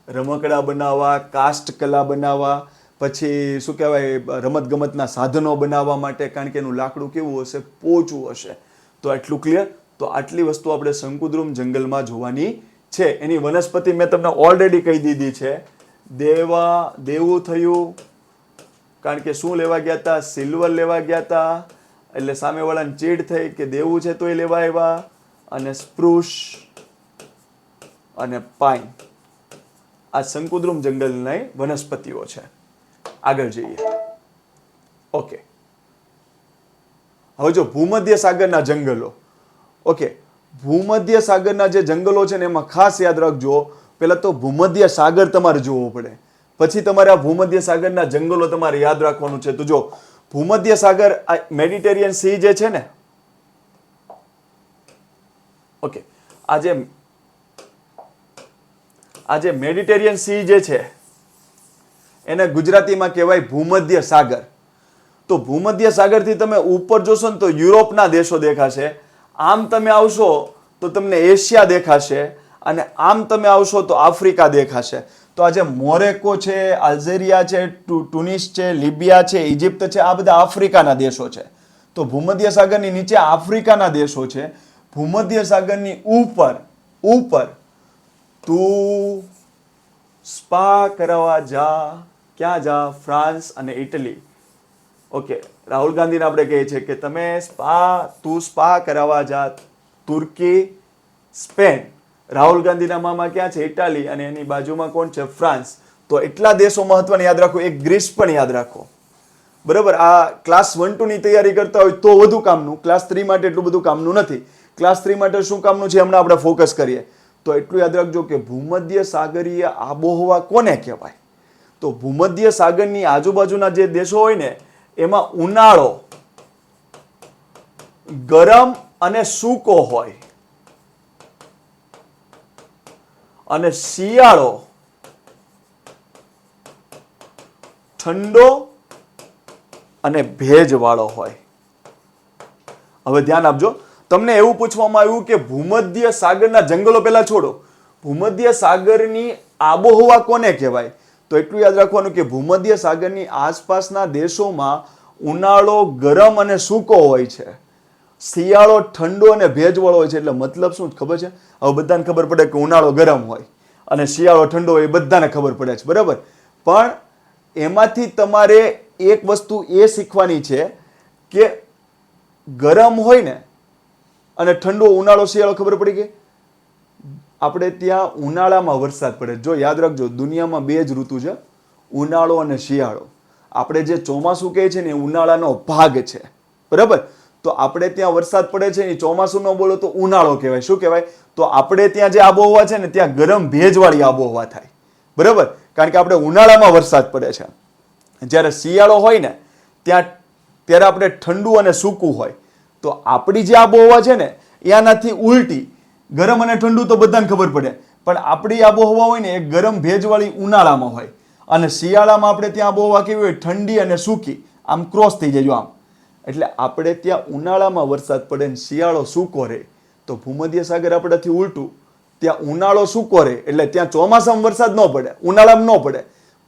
રમકડા બનાવવા, કાસ્ટ કલા બનાવવા, પછી શું કહેવાય, રમતગમતના સાધનો બનાવવા માટે. કારણ કે એનું લાકડું કેવું હશે? પોચું હશે. તો આટલું ક્લિયર? તો આટલી વસ્તુ આપણે શંકુદ્રુમ જંગલમાં જોવાની છે. એની વનસ્પતિ મેં તમને ઓલરેડી કહી દીધી છે. દેવું થયું, કારણ કે શું લેવા ગયા હતા? સિલ્વર લેવા ગયા હતા. એટલે સામેવાળાને ચીડ થઈ કે દેવું છે તો એ લેવા આવ્યા. અને સ્પ્રુસ અને પાઇન, આ શંકુદ્રુમ જંગલની વનસ્પતિઓ છે. આગળ જઈએ. ઓકે, હવે જો ભૂમધ્ય સાગરના જંગલો. ઓકે, ભૂમધ્ય સાગરના જે જંગલો છે ને, એમાં ખાસ યાદ રાખજો, પહેલા તો ભૂમધ્ય સાગર તમારે જોવો પડે, પછી તમારે આ ભૂમધ્ય સાગરના જંગલો તમારે યાદ રાખવાનું છે. તો જો ભૂમધ્ય સાગર, આ મેડિટેરિયન સી જે છે ને, ઓકે, આજે મેડિટેરિયન સી જે છે એને ગુજરાતીમાં કહેવાય ભૂમધ્ય સાગર. તો ભૂમધ્ય સાગરથી તમે ઉપર જોશો ને તો યુરોપના દેશો દેખાશે. આમ તમે આવશો તો તમને એશિયા દેખાશે. અને આમ તમે આવશો તો આફ્રિકા દેખાશે. તો આ જે મોરેકો છે, અલ્જેરિયા છે, ટુનિસ છે, લિબિયા છે, ઇજિપ્ત છે, આ બધા આફ્રિકાના દેશો છે. તો ભૂમધ્ય સાગરની નીચે આફ્રિકાના દેશો છે. ભૂમધ્ય સાગરની ઉપર તું સ્પા કરાવવા જા. ક્યાં જા? ફ્રાન્સ અને ઇટલી. ઓકે, રાહુલ ગાંધીને આપણે કહીએ છીએ કે તું સ્પા કરાવવા જા તુર્કી, સ્પેન. રાહુલ ગાંધીના મામા ક્યાં છે? ઇટાલી, અને એની બાજુમાં કોણ છે? ફ્રાન્સ. તો એટલા દેશો મહત્વને યાદ રાખો. એક ગ્રીસ પણ યાદ રાખો. બરાબર. આ ક્લાસ 1-2 ની તૈયારી કરતા હોય તો વધુ કામનું. ક્લાસ 3 માટે એટલું બધું કામનું નથી. ક્લાસ 3 માટે શું કામનું છે હમણાં આપણે ફોકસ કરીએ. તો એટલું યાદ રાખજો કે ભૂમધ્ય સાગરીય આબોહવા કોને કહેવાય? તો ભૂમધ્ય સાગરની આજુબાજુના જે દેશો હોય ને એમાં ઉનાળો ગરમ અને સૂકો હોય, અને શિયાળો ઠંડો અને ભેજવાળો હોય. હવે ધ્યાન આપજો. તમને એવું પૂછવામાં આવ્યું કે ભૂમધ્ય સાગરના જંગલો પહેલા છોડો, ભૂમધ્ય સાગરની આબોહવા કોને કહેવાય? તો એટલું યાદ રાખવાનું કે ભૂમધ્ય સાગરની આસપાસના દેશોમાં ઉનાળો ગરમ અને સૂકો હોય છે, શિયાળો ઠંડો અને ભેજવાળો હોય છે. એટલે મતલબ શું ખબર છે? હવે બધાને ખબર પડે કે ઉનાળો ગરમ હોય અને શિયાળો ઠંડો હોય, એ બધાને ખબર પડે છે, બરાબર. પણ એમાંથી તમારે એક વસ્તુ એ શીખવાની છે કે ગરમ હોય ને અને ઠંડો ઉનાળો શિયાળો ખબર પડી ગઈ. આપણે ત્યાં ઉનાળામાં વરસાદ પડે. જો યાદ રાખજો, દુનિયામાં 2 જ ઋતુ છે, ઉનાળો અને શિયાળો. આપણે જે ચોમાસું કહે છે ને એ ઉનાળાનો ભાગ છે, બરાબર. તો આપણે ત્યાં વરસાદ પડે છે એ ચોમાસું ન બોલો તો ઉનાળો કહેવાય. શું કહેવાય? તો આપણે ત્યાં જે આબોહવા છે ને ત્યાં ગરમ ભેજવાળી આબોહવા થાય, બરાબર. કારણ કે આપણે ઉનાળામાં વરસાદ પડે છે. જ્યારે શિયાળો હોય ને ત્યારે આપણે ઠંડુ અને સૂકું હોય. તો આપણી જે આબોહવા છે ને એનાથી ઉલટી, ગરમ અને ઠંડુ તો બધાને ખબર પડે, પણ આપણી આબોહવા હોય ને એ ગરમ ભેજવાળી ઉનાળામાં હોય, અને શિયાળામાં આપણે ત્યાં આબોહવા કેવી હોય? ઠંડી અને સૂકી. આમ ક્રોસ થઈ જાય આમ. એટલે આપણે ત્યાં ઉનાળામાં વરસાદ પડે ને શિયાળો સૂકો રહે. તો ભૂમધ્ય સાગર આપણાથી ઉલટું, ત્યાં ઉનાળો સૂકો રહે એટલે ત્યાં ચોમાસામાં વરસાદ ન પડે, ઉનાળામાં ન પડે.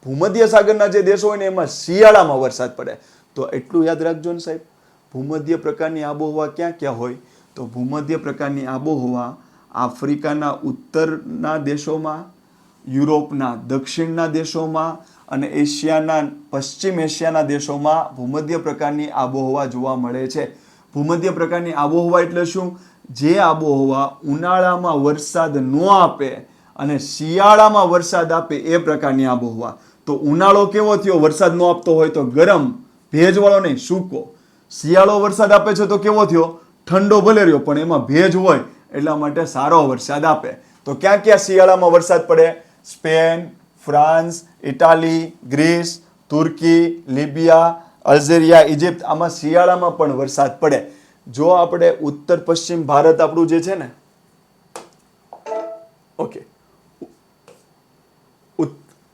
ભૂમધ્ય સાગરના જે દેશો હોય ને એમાં શિયાળામાં વરસાદ પડે. તો એટલું યાદ રાખજો ને સાહેબ. ભૂમધ્ય પ્રકારની આબોહવા ક્યાં ક્યાં હોય? તો ભૂમધ્ય પ્રકારની આબોહવા આફ્રિકાના ઉત્તરના દેશોમાં, યુરોપના દક્ષિણના દેશોમાં અને પશ્ચિમ એશિયાના દેશોમાં ભૂમધ્ય પ્રકારની આબોહવા જોવા મળે છે. ભૂમધ્ય પ્રકારની આબોહવા એટલે શું? જે આબોહવા ઉનાળામાં વરસાદ ન આપે અને શિયાળામાં વરસાદ આપે એ પ્રકારની આબોહવા. તો ઉનાળો કેવો થયો? વરસાદ ન આપતો હોય તો ગરમ, ભેજવાળો નહીં, સૂકો. શિયાળો વરસાદ આપે છે તો કેવો થયો? ઠંડો ભલે રહ્યો પણ એમાં ભેજ હોય, એટલા માટે સારો વરસાદ આપે. તો ક્યાં ક્યાં શિયાળામાં વરસાદ પડે? સ્પેન, ફ્રાન્સ, ઇટાલી, ગ્રીસ, તુર્કી, લિબિયા, અલ્જેરિયા, ઇજિપ્ત, આમાં શિયાળામાં પણ વરસાદ પડે. જો આપણે ઉત્તર પશ્ચિમ ભારત આપણું જે છે ને, ઓકે,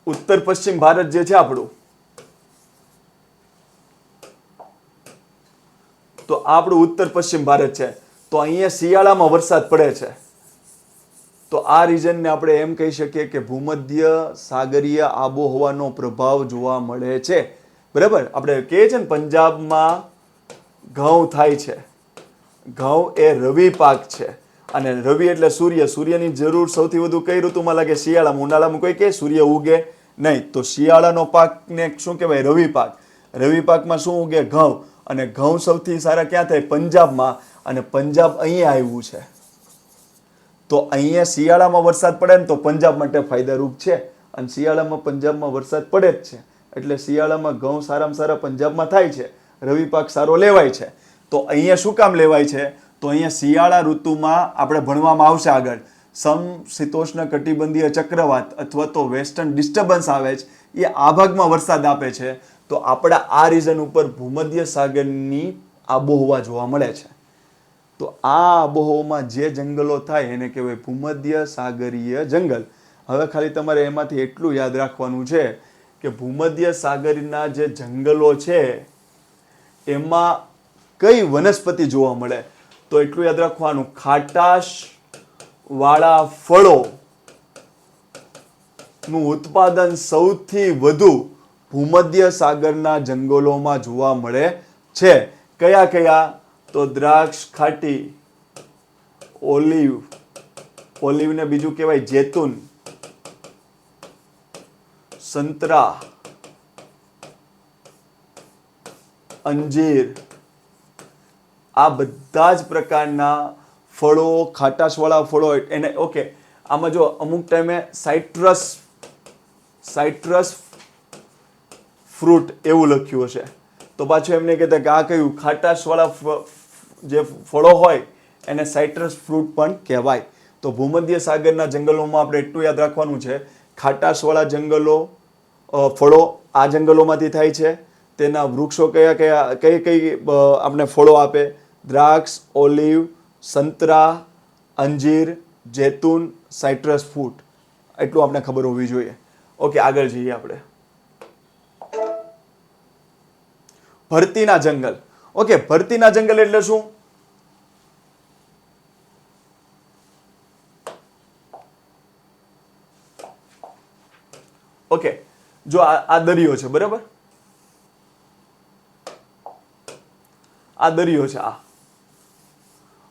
ઉત્તર પશ્ચિમ ભારત જે છે આપણું, તો આપણું ઉત્તર પશ્ચિમ ભારત છે. તો અહીંયા શિયાળામાં વરસાદ પડે છે. તો આ રીજનને આપણે એમ કહી શકીએ કે ભૂમધ્ય સાગરીય આબોહવાનો પ્રભાવ જોવા મળે છે, બરાબર. આપણે કહીએ છીએ ને પંજાબમાં ઘઉં થાય છે. ઘઉં એ રવિ પાક છે, અને રવિ એટલે સૂર્ય. સૂર્યની જરૂર સૌથી વધુ કઈ ઋતુમાં લાગે? શિયાળામાં. ઉનાળામાં કોઈ કહે સૂર્ય ઉગે નહીં. તો શિયાળાનો પાકને શું કહેવાય? રવિ પાક. રવિ પાકમાં શું ઉગે? ઘઉં. અને ઘઉં સૌથી સારા ક્યાં થાય? પંજાબમાં. અને પંજાબ અહીંયા આવ્યું છે. તો અહીંયા શિયાળામાં વરસાદ પડે ને તો પંજાબ માટે ફાયદારૂપ છે, અને શિયાળામાં પંજાબમાં વરસાદ પડે જ છે. એટલે શિયાળામાં ઘઉં સારામાં સારા પંજાબમાં થાય છે, રવિ પાક સારો લેવાય છે. તો અહીંયા શું કામ લેવાય છે? તો અહીંયા શિયાળા ઋતુમાં આપણે ભણવામાં આવશે આગળ, સમશીતોષ્ણ કટિબંધીય ચક્રવાત અથવા તો વેસ્ટર્ન ડિસ્ટર્બન્સ આવે છે, એ આ ભાગમાં વરસાદ આપે છે. તો આપણા આ રીઝન ઉપર ભૂમધ્ય સાગરની આબોહવા જોવા મળે છે. તો આ આબોહવામાં જે જંગલો થાય એને કહેવાય ભૂમધ્ય સાગરીય જંગલ. હવે ખાલી તમારે એમાંથી એટલું યાદ રાખવાનું છે કે ભૂમધ્ય સાગરના જે જંગલો છે એમાં કઈ વનસ્પતિ જોવા મળે? તો એટલું યાદ રાખવાનું, ખાટાશ વાળા ફળો નું ઉત્પાદન સૌથી વધુ ભૂમધ્ય સાગરના જંગલોમાં જોવા મળે છે. કયા કયા? તો દ્રાક્ષ ખાટી, ઓલિવને બીજું કહેવાય જૈતુન, સંતરા, અંજીર, આ બધા જ પ્રકારના ફળો, ખાટાશવાળા ફળો એને ઓકે. આમાં જો અમુક ટાઈમે સાઇટ્રસ ફ્રૂટ એવું લખ્યું હશે તો પાછું એમને કહેતા કે આ કયું ખાટાશવાળા જે ફળો હોય એને સાઇટ્રસ ફ્રૂટ પણ કહેવાય. તો ભૂમધ્ય સાગરના જંગલોમાં આપણે એટલું યાદ રાખવાનું છે, ખાટાશવાળા જંગલો ફળો આ જંગલોમાંથી થાય છે. તેના વૃક્ષો કઈ આપણે ફળો આપે? દ્રાક્ષ, ઓલિવ, સંતરા, અંજીર, જૈતુન, સાઇટ્રસ ફ્રૂટ. એટલું આપણે ખબર હોવી જોઈએ. ઓકે, આગળ જઈએ આપણે. ભરતીના જંગલ. ઓકે, ભરતીના જંગલ એટલે શું? ઓકે, જો આ દરિયો છે, બરાબર? આ દરિયો છે આ,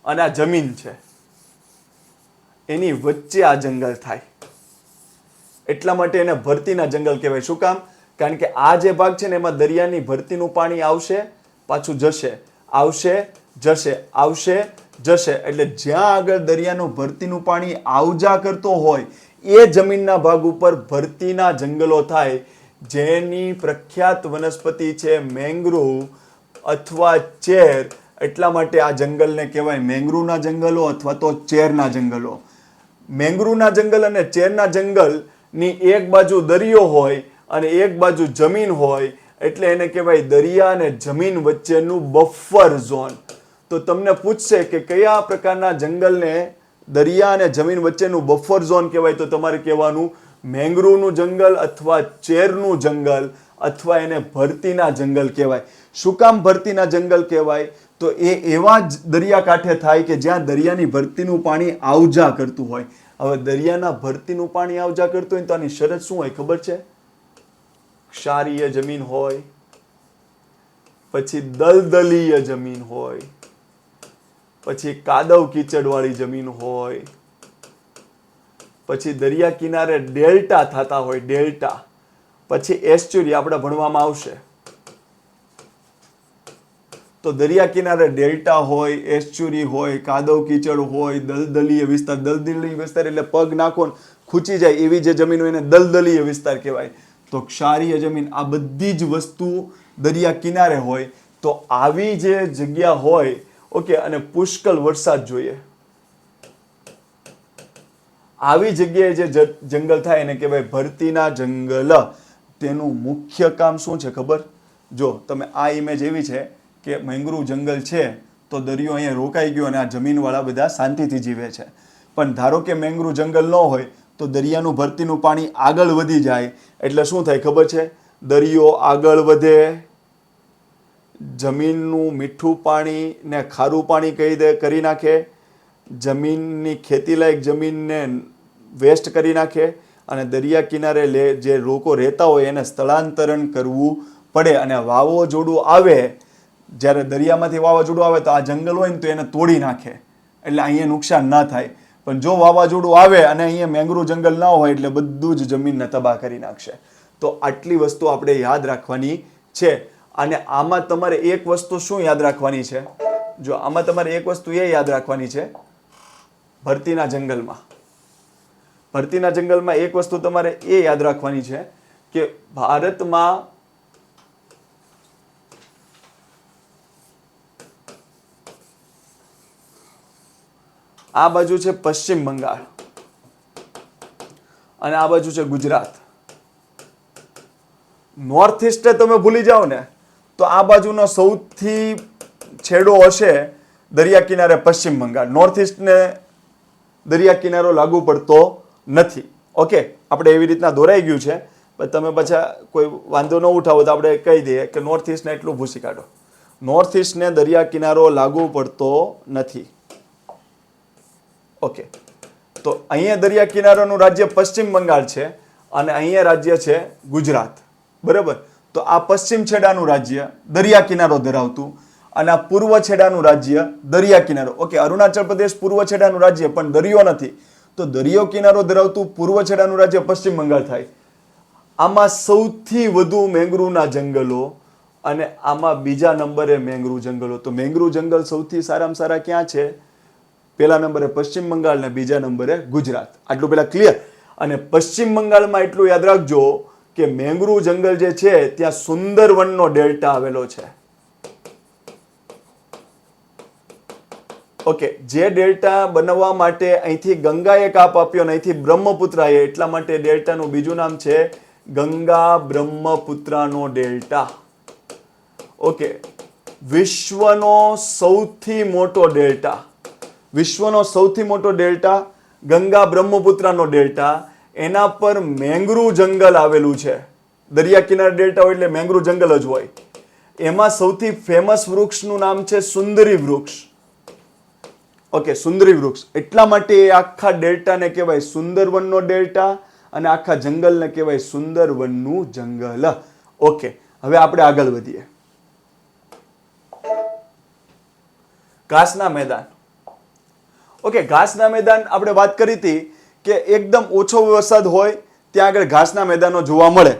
અને આ જમીન છે, એની વચ્ચે આ જંગલ થાય. એટલા માટે એને ભરતીના જંગલ કહેવાય. શું કામ? કારણ કે આ જે ભાગ છે ને એમાં દરિયાની ભરતીનું પાણી આવશે, પાછું જશે, આવશે, જશે, આવશે, જશે. એટલે જ્યાં આગળ દરિયાનું ભરતીનું પાણી આવજા કરતો હોય એ જમીનના ભાગ ઉપર ભરતીના જંગલો થાય, જેની પ્રખ્યાત વનસ્પતિ છે મેંગ્રુવ અથવા ચેર. એટલા માટે આ જંગલને કહેવાય મેંગ્રુવના જંગલો અથવા તો ચેરના જંગલો. મેંગ્રુવના જંગલ અને ચેરના જંગલની એક બાજુ દરિયો હોય અને એક બાજુ જમીન હોય, એટલે એને કહેવાય દરિયા અને જમીન વચ્ચેનું બફર ઝોન. તો તમને પૂછશે કે કયા પ્રકારના જંગલને દરિયા અને જમીન વચ્ચેનું બફર ઝોન કહેવાય, તો તમારે કહેવાનું મેંગ્રુવનું જંગલ અથવા ચેરનું જંગલ અથવા એને ભરતીના જંગલ કહેવાય. શું કામ ભરતીના જંગલ કહેવાય? તો એ એવા જ દરિયાકાંઠે થાય કે જ્યાં દરિયાની ભરતીનું પાણી આવજા કરતું હોય. હવે દરિયાના ભરતીનું પાણી આવજા કરતું હોય તો આની શરત શું હોય ખબર છે? ક્ષારીય જમીન હોય, પછી દલદલીય જમીન હોય, પછી કાદવ કીચડવાળી જમીન હોય, પછી દરિયા કિનારે ડેલ્ટા થતા હોય, ડેલ્ટા, પછી એસ્ચ્યુરી આપણે ભણવામાં આવશે. તો દરિયા કિનારે ડેલ્ટા હોય, એસ્ચ્યુરી હોય, કાદવ કીચડ હોય, દલદલીય વિસ્તાર. દલદલીય વિસ્તાર એટલે પગ નાખો ખૂંચી જાય એવી જે જમીન હોય એને દલદલીય વિસ્તાર કહેવાય. તો ક્ષારીય જમીન, આ બધી જ વસ્તુ દરિયા કિનારે હોય. તો આવી જે જગ્યા હોય, ઓકે, અને પુષ્કળ વરસાદ જોઈએ, આવી જગ્યાએ જે જંગલ થાય એને કહેવાય ભરતીના જંગલ. તેનું મુખ્ય કામ શું છે ખબર? જો તમે આ ઇમેજ એવી છે કે મેંગ્રુવ જંગલ છે તો દરિયો અહીંયા રોકાઈ ગયો અને આ જમીનવાળા બધા શાંતિથી જીવે છે. પણ ધારો કે મેંગ્રુવ જંગલ ન હોય તો દરિયાનું ભરતીનું પાણી આગળ વધી જાય એટલે શું થાય ખબર છે? દરિયો આગળ વધે, જમીનનું મીઠું પાણી ને ખારું પાણી કરી નાખે, જમીનની ખેતીલાયક જમીનને વેસ્ટ કરી નાખે, અને દરિયા કિનારે જે લોકો રહેતા હોય એને સ્થળાંતરણ કરવું પડે. અને વાવાઝોડું આવે, જ્યારે દરિયામાંથી વાવાઝોડું આવે તો આ જંગલ હોય ને તો એને તોડી નાખે, એટલે અહીંયા નુકસાન ના થાય. પણ જો વાવાઝોડું આવે અને અહીંયા મેંગ્રુવ જંગલ ના હોય એટલે બધું જ જમીનને તબાહ કરી નાખશે. તો આટલી વસ્તુ આપણે યાદ રાખવાની છે. અને આમાં તમારે એક વસ્તુ શું યાદ રાખવાની છે? જો આમાં તમારે એક વસ્તુ એ યાદ રાખવાની છે, ભરતીના જંગલમાં એક વસ્તુ તમારે એ યાદ રાખવાની છે કે ભારતમાં આ બાજુ છે પશ્ચિમ બંગાળ અને આ બાજુ છે ગુજરાત. નોર્થ ઇસ્ટે તમે ભૂલી જાઓ ને તો આ બાજુનો સૌથી છેડો હશે દરિયા કિનારે પશ્ચિમ બંગાળ. નોર્થ ઇસ્ટને દરિયા કિનારો લાગુ પડતો નથી. ઓકે, આપણે એવી રીતના દોરાઈ ગયું છે. પણ તમે પાછા કોઈ વાંધો ન ઉઠાવો તો આપણે કહી દઈએ કે નોર્થ ઇસ્ટને એટલું ભૂસી કાઢો. નોર્થ ઇસ્ટને દરિયા કિનારો લાગુ પડતો નથી. ઓકે, તો અહીંયા દરિયા કિનારાનું રાજ્ય પશ્ચિમ બંગાળ છે અને અહીંયા રાજ્ય છે ગુજરાત. બરાબર. તો આ પશ્ચિમ છેડાનું રાજ્ય દરિયા કિનારો ધરાવતું અને આ પૂર્વ છેડાનું રાજ્ય દરિયા કિનારો. ઓકે, અરુણાચલ પ્રદેશ પૂર્વ છેડાનું રાજ્ય પણ દરિયો નથી, તો દરિયો કિનારો ધરાવતું પૂર્વ છેડાનું રાજ્ય પશ્ચિમ બંગાળ થાય. આમાં સૌથી વધુ મેંગ્રુવના જંગલો અને આમાં બીજા નંબરે મેંગ્રુવ જંગલો. તો મેંગ્રુવ જંગલ સૌથી સારામાં સારા ક્યાં છે? પહેલા નંબરે પશ્ચિમ બંગાળ ને બીજા નંબરે ગુજરાત. આટલું પેલા ક્લિયર. અને પશ્ચિમ બંગાળમાં એટલું યાદ રાખજો કે મેંગ્રુવ જંગલ જે છે ત્યાં સુંદરવનનો ડેલ્ટા આવેલો છે. ઓકે, જે ડેલ્ટા બનાવવા માટે અહીંથી ગંગાએ કાપ આપ્યો અને અહીંથી બ્રહ્મપુત્રાએ, એટલા માટે ડેલ્ટાનું બીજું નામ છે ગંગા બ્રહ્મપુત્રાનો ડેલ્ટા. ઓકે, વિશ્વનો સૌથી મોટો ડેલ્ટા, વિશ્વનો સૌથી મોટો ડેલ્ટા ગંગા બ્રહ્મપુત્રાનો ડેલ્ટા, એના પર મેંગ્રુવ જંગલ આવેલું છે. દરિયા કિનારે ડેલ્ટા હોય એટલે મેંગ્રુવ જંગલ જ હોય. એમાં સૌથી ફેમસ વૃક્ષનું નામ છે સુંદરી વૃક્ષ. ઓકે, સુંદરી વૃક્ષ. એટલા માટે એ આખા ડેલ્ટાને કહેવાય સુંદરવનનો ડેલ્ટા અને આખા જંગલને કહેવાય સુંદરવનનું જંગલ. ઓકે, હવે આપણે આગળ વધીએ. ઘાસના મેદાન. ઓકે, ઘાસના મેદાન આપણે વાત કરી હતી કે એકદમ ઓછો વરસાદ હોય ત્યાં આગળ ઘાસના મેદાનો જોવા મળે.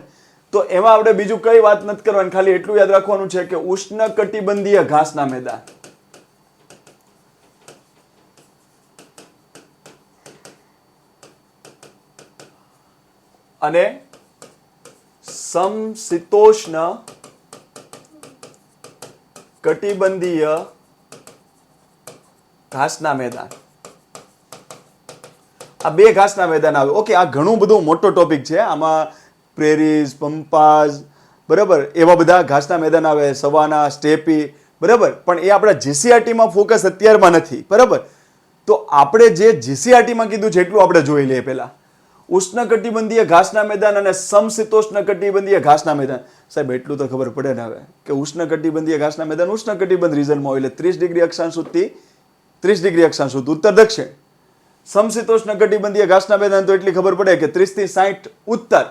તો એમાં આપણે બીજું કઈ વાત નથી કરવાની, ખાલી એટલું યાદ રાખવાનું છે કે ઉષ્ણકટિબંધીય ઘાસના મેદાન અને સમશીતોષ્ણ કટિબંધીય ઘાસના મેદાન. આ બે ઘાસના મેદાન આવે. ઓકે, આ ઘણું બધું મોટો ટોપિક છે. આમાં પ્રેરીઝ, પંપાઝ, બરાબર, એવા બધા ઘાસના મેદાન આવે, સવાના, સ્ટેપી, બરાબર. પણ એ આપણા જીસીઆરટીમાં ફોકસ અત્યારમાં નથી, બરાબર. તો આપણે જે જીસીઆરટીમાં કીધું છે એટલું આપણે જોઈ લઈએ પહેલા. ઉષ્ણકટિબંધીય ઘાસના મેદાન અને સમશીતોષ્ણ કટિબંધીય ઘાસના મેદાન. સાહેબ એટલું તો ખબર પડે ને હવે કે ઉષ્ણકટિબંધીય ઘાસના મેદાન ઉષ્ણકટિબંધ રીઝનમાં હોય એટલે 30 ડિગ્રી અક્ષાંશ સુધી 30 ડિગ્રી અક્ષાંશ સુધી ઉત્તર દક્ષિણ. સમશીતોષ્ણ કટિબંધીય ઘાસના મેદાન તો એટલી ખબર પડે કે 30 થી 60 ઉત્તર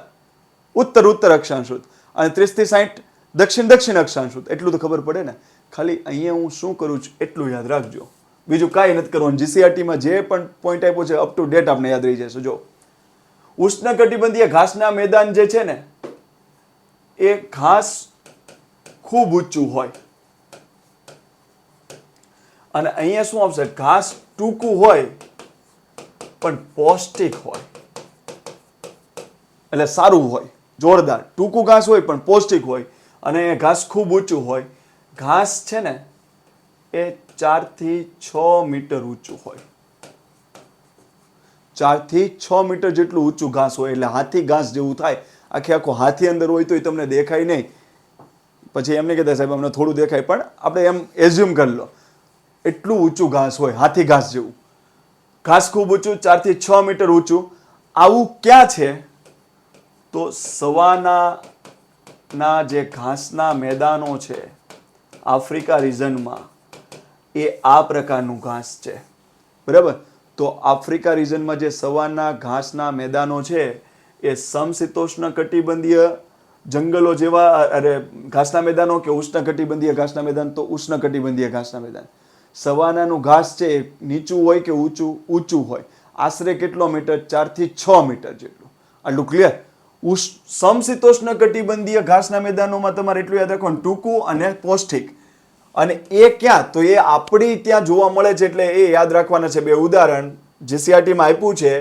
ઉત્તર અક્ષાંશ અને 30 થી 60 દક્ષિણ અક્ષાંશ. એટલું તો ખબર પડે ને. ખાલી અહીંયા હું શું કરું છું એટલું યાદ રાખજો, બીજું કાંઈ નથી કરવાનું. જીસીઆરટીમાં જે પણ પોઈન્ટ આપ્યો છે અપ ટુ ડેટ આપણે યાદ રહી જશે. જો ઉષ્ણકટિબંધીય ઘાસના મેદાન જે છે ને એ ઘાસ ખૂબ ઊંચું હોય અને અહીંયા શું આવશે? ઘાસ ટૂંકું હોય પણ પૌષ્ટિક હોય, એટલે સારું હોય, જોરદાર. ટૂંકું ઘાસ હોય પણ પૌષ્ટિક હોય અને ઘાસ ખૂબ ઊંચું હોય. ઘાસ છે ને એ 4 થી 6 મીટર ઊંચું હોય. 4 થી 6 મીટર જેટલું ઊંચું ઘાસ હોય એટલે હાથી ઘાસ જેવું થાય. આખો હાથી અંદર હોય તો તમને દેખાય નહીં. પછી એમને કહેતા સાહેબ અમને થોડું દેખાય, પણ આપણે એમ એઝ્યુમ કરી લો એટલું ઊંચું ઘાસ હોય, હાથી ઘાસ જેવું. ઘાસ ખૂબ ઊંચું, 4 થી 6 મીટર ઊંચું. આવું ક્યાં છે? તો સવાના જે ઘાસના મેદાનો છે આફ્રિકા રીજનમાં, એ આ પ્રકારનું ઘાસ છે, બરાબર. તો આફ્રિકા રીજનમાં જે સવાના ઘાસના મેદાનો છે એ સમશીતોષ્ણ કટિબંધીય જંગલો જેવા, અરે ઘાસના મેદાનો કે ઉષ્ણકટિબંધીય ઘાસના મેદાન? તો ઉષ્ણકટિબંધીય ઘાસના મેદાન. સવાનાનું ઘાસ છે નીચું હોય કે ઊંચું? ઊંચું હોય. આશરે કેટલો મીટર? 4 થી 6 મીટર જેટલું. આટલું ક્લિયર? સમશીતોષ્ણ કટિબંધીય ઘાસના મેદાનોમાં તમારે એટલું યાદ રાખવાનું, ટૂંકું અને પૌષ્ટિક. અને એ ક્યાં? તો એ આપણી ત્યાં જોવા મળે છે, એટલે એ યાદ રાખવાના છે. બે ઉદાહરણ જીસીઆરટીમાં આપ્યું છે.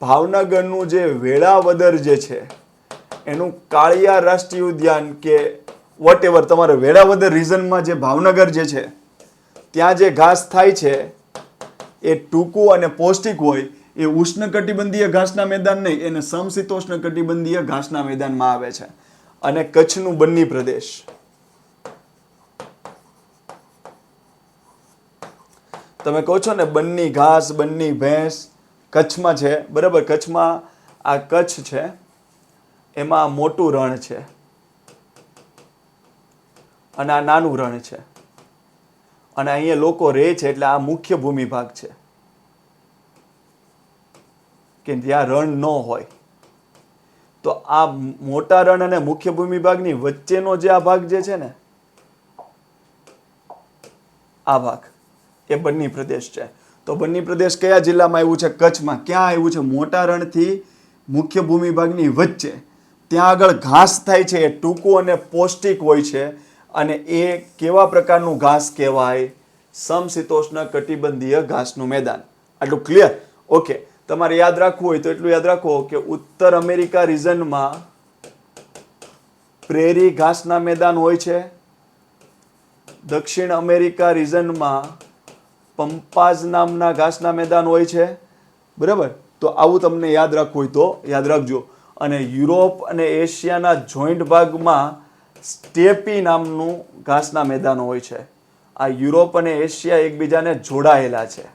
ભાવનગરનું જે વેળાવદર જે છે એનું કાળિયા રાષ્ટ્રીય ઉદ્યાન કે વોટ એવર, તમારે વેળાવદર રીજનમાં જે ભાવનગર જે છે ત્યાં જે ઘાસ થાય છે એ ટૂંકું અને પૌષ્ટિક હોય. એ ઉષ્ણકટિબંધીય ઘાસના મેદાન નહીં, એને સમશીતોષ્ણ કટિબંધીય ઘાસના મેદાનમાં આવે છે. અને કચ્છનું બન્ની પ્રદેશ, તમે કહો છો ને બન્ની ઘાસ, બન્ની ભેંસ, કચ્છમાં છે, બરાબર. કચ્છમાં આ કચ્છ છે, એમાં મોટું રણ છે અને આ નાનું રણ છે અને અહીંયા લોકો રહે છે, એટલે આ મુખ્ય ભૂમિ ભાગ છે. કે જ્યાં રણ ન હોય. તો આ મોટા રણ અને મુખ્ય ભૂમિભાગની વચ્ચેનો જે આ ભાગ જે છે ને, આ ભાગ એ બન્ની પ્રદેશ છે. તો બન્ની પ્રદેશ કયા જિલ્લામાં આવ્યું છે? કચ્છમાં. ક્યાં આવ્યું છે? મોટા રણથી મુખ્ય ભૂમિભાગની વચ્ચે. ત્યાં આગળ ઘાસ થાય છે, એ ટૂંકું અને પૌષ્ટિક હોય છે. અને એ કેવા પ્રકારનું ઘાસ કહેવાય? સમશીતોષ્ણ કટિબંધીય ઘાસનું મેદાન. આટલું ક્લિયર? ઓકે. તમારે યાદ રાખવું હોય તો એટલું યાદ રાખો કે ઉત્તર અમેરિકા રિજનમાં પ્રેરી ઘાસના મેદાન હોય છે. દક્ષિણ અમેરિકા રિજનમાં પંપાઝ નામના ઘાસના મેદાન હોય છે. બરાબર? તો આવું તમને યાદ રાખવું હોય તો યાદ રાખજો. અને યુરોપ અને એશિયાના જોઈન્ટ ભાગમાં સ્ટેપી નામનું ઘાસના મેદાનો હોય છે. આ યુરોપ અને એશિયા એકબીજાને જોડાયેલા છે.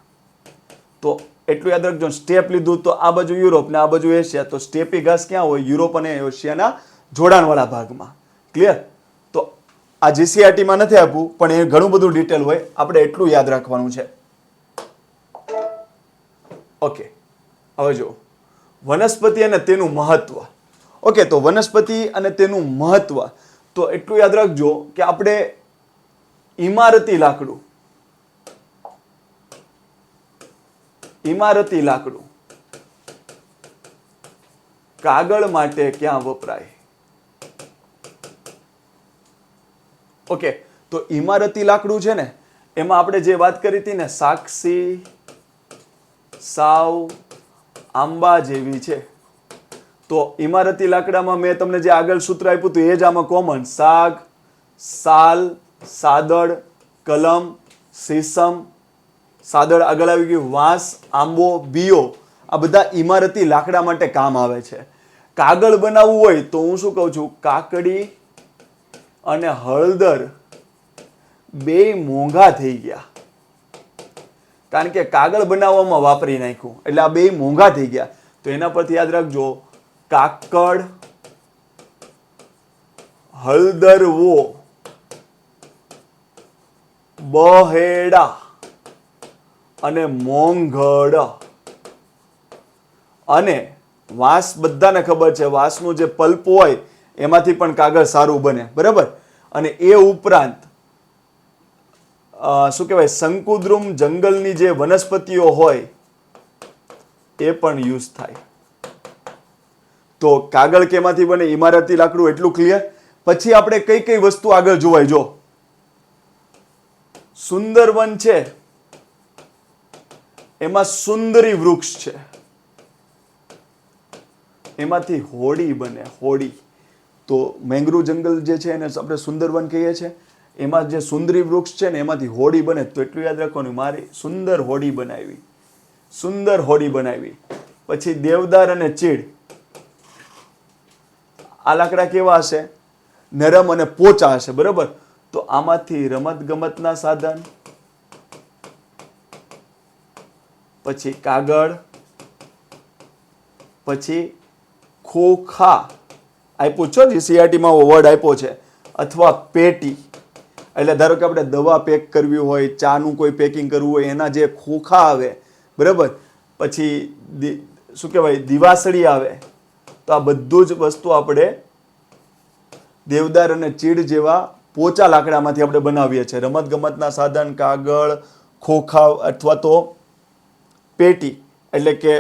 તો એટલું યાદ રાખજો. સ્ટેપ લીધું તો આ બાજુ યુરોપ ને આ બાજુ એશિયા. તો સ્ટેપી ઘાસ ક્યાં હોય? યુરોપ અને એશિયાના જોડાણવાળા ભાગમાં. ક્લિયર? તો આ જીસીઆરટીમાં નથી આપવું, પણ એ ઘણું બધું ડિટેલ હોય. આપણે એટલું યાદ રાખવાનું છે. ઓકે. હવે જો વનસ્પતિ અને તેનું મહત્વ. ઓકે. તો વનસ્પતિ અને તેનું મહત્વ તો એટલું યાદ રાખજો કે આપણે ઇમારતી લાકડું કાગળ માટે ક્યાં વપરાય? ઓકે. તો ઇમારતી લાકડું છે ને, એમાં આપણે જે વાત કરી હતી ને, સાક્ષી, સાવ, આંબા જેવી છે. તો ઇમારતી લાકડામાં મેં તમને જે આગળ સૂત્ર આપ્યું હતું એ જ આમાં કોમન. સાગ, સાલ, સાદડ, કલમ, સીસમ, સાદડ આગળ આવી ગયું, વાંસ, આંબો, બીયો, આ બધા ઇમારતી લાકડા માટે કામ આવે છે. કાગળ બનાવવું હોય તો હું શું કહું છું? કાકડી અને હળદર બે મોંઘા થઈ ગયા, કારણ કે કાગળ બનાવવામાં વાપરી નાખ્યું, એટલે આ બે મોંઘા થઈ ગયા. તો એના પરથી યાદ રાખજો, કાકડ, હળદરવો, બહેડા અને મોંઘડ. અને વાંસ બધાને ખબર છે, વાંસનું જે પલ્પ હોય એમાંથી પણ કાગળ સારું બને. બરાબર? અને એ ઉપરાંત શું કહેવાય, શંકુદ્રુમ જંગલની જે વનસ્પતિઓ હોય એ પણ યુઝ થાય. તો કાગળ કેમાંથી બને? ઇમારતી લાકડું. એટલું ક્લિયર? પછી આપણે કઈ કઈ વસ્તુ આગળ જોવાય. જો સુંદરવન છે, એમાં સુંદરી વૃક્ષ છે, એમાંથી હોડી બને. હોડી. તો મેંગ્રુવ જંગલ જે છે એને આપણે સુંદરવન કહીએ છીએ. એમાં જે સુંદરી વૃક્ષ છે ને એમાંથી હોડી બને. તો એટલું યાદ રાખવાનું, મારી સુંદર હોડી બનાવી. સુંદર હોડી બનાવી. પછી દેવદાર અને ચીડ. આ લાકડા કેવા હશે? નરમ અને પોચા હશે. બરાબર? તો આમાંથી રમત ગમતના સાધન, પછી કાગળ, પછી ખોખા આપ્યું છો, જીસીઆરટીમાં વર્ડ આપ્યો છે, અથવા પેટી. એટલે ધારો કે આપણે દવા પેક કરવી હોય, ચાનું કોઈ પેકિંગ કરવું હોય, એના જે ખોખા આવે. બરાબર? પછી શું કહેવાય, દિવાસળી આવે. તો આ બધું જ વસ્તુ આપણે દેવદાર અને ચીડ જેવા પોચા લાકડામાંથી આપણે બનાવીએ છીએ. રમત ગમતના સાધન, કાગળ, ખોખા અથવા તો પેટી, એટલે કે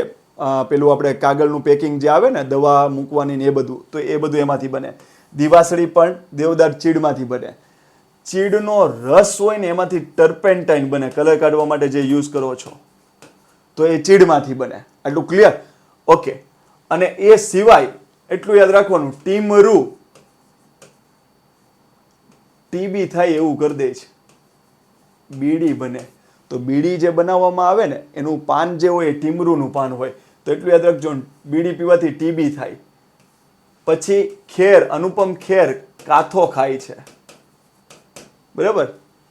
પેલું આપણે કાગળનું પેકિંગ જે આવે ને, દવા મૂકવાની ને એ બધું, તો એ બધું એમાંથી બને. દિવાસળી પણ દેવદાર ચીડમાંથી બને. ચીડનો રસ હોય ને એમાંથી ટર્પેન્ટાઇન બને, કલર કાઢવા માટે જે યુઝ કરો છો, તો એ ચીડમાંથી બને. આટલું ક્લિયર? ઓકે. અને એ સિવાય એટલું યાદ રાખવાનું, ટીમરૂ, ટીબી થાય એવું કરી દે છે, બીડી બને. તો બીડી જે બનાવવામાં આવે ને એનું પાન જે હોય એ ટીમરૂનું પાન હોય. તો એટલું યાદ રાખજો, બીડી પીવાથી ટીબી થાય. પછી ખેર, અનુપમ ખેર કાથો ખાય છે. બરાબર?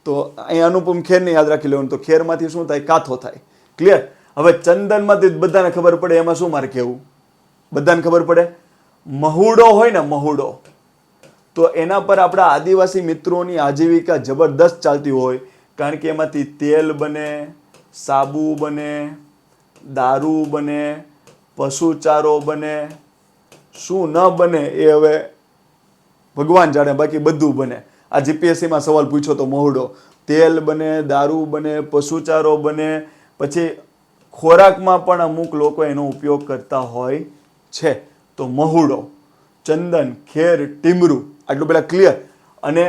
તો અહીં અનુપમ ખેરને યાદ રાખી લેવાનું. તો ખેરમાંથી શું થાય? કાથો થાય. ક્લિયર? હવે ચંદનમાંથી બધાને ખબર પડે, એમાં શું મારે કહેવું? બધાને ખબર પડે. મહુડો હોય ને, મહુડો, તો એના પર આપણા આદિવાસી મિત્રોની આજીવિકા જબરદસ્ત ચાલતી હોય, કારણ કે એમાંથી તેલ બને, સાબુ બને, દારૂ બને, પશુચારો બને, શું ન બને એ હવે ભગવાન જાણે, બાકી બધું બને. આ જીપીએસસીમાં સવાલ પૂછ્યો તો મહુડો. તેલ બને, દારૂ બને, પશુચારો બને, પછી ખોરાકમાં પણ અમુક લોકો એનો ઉપયોગ કરતા હોય છે. તો મહુડો, ચંદન, ખેર, ટીમરું, આટલું પેલા ક્લિયર. અને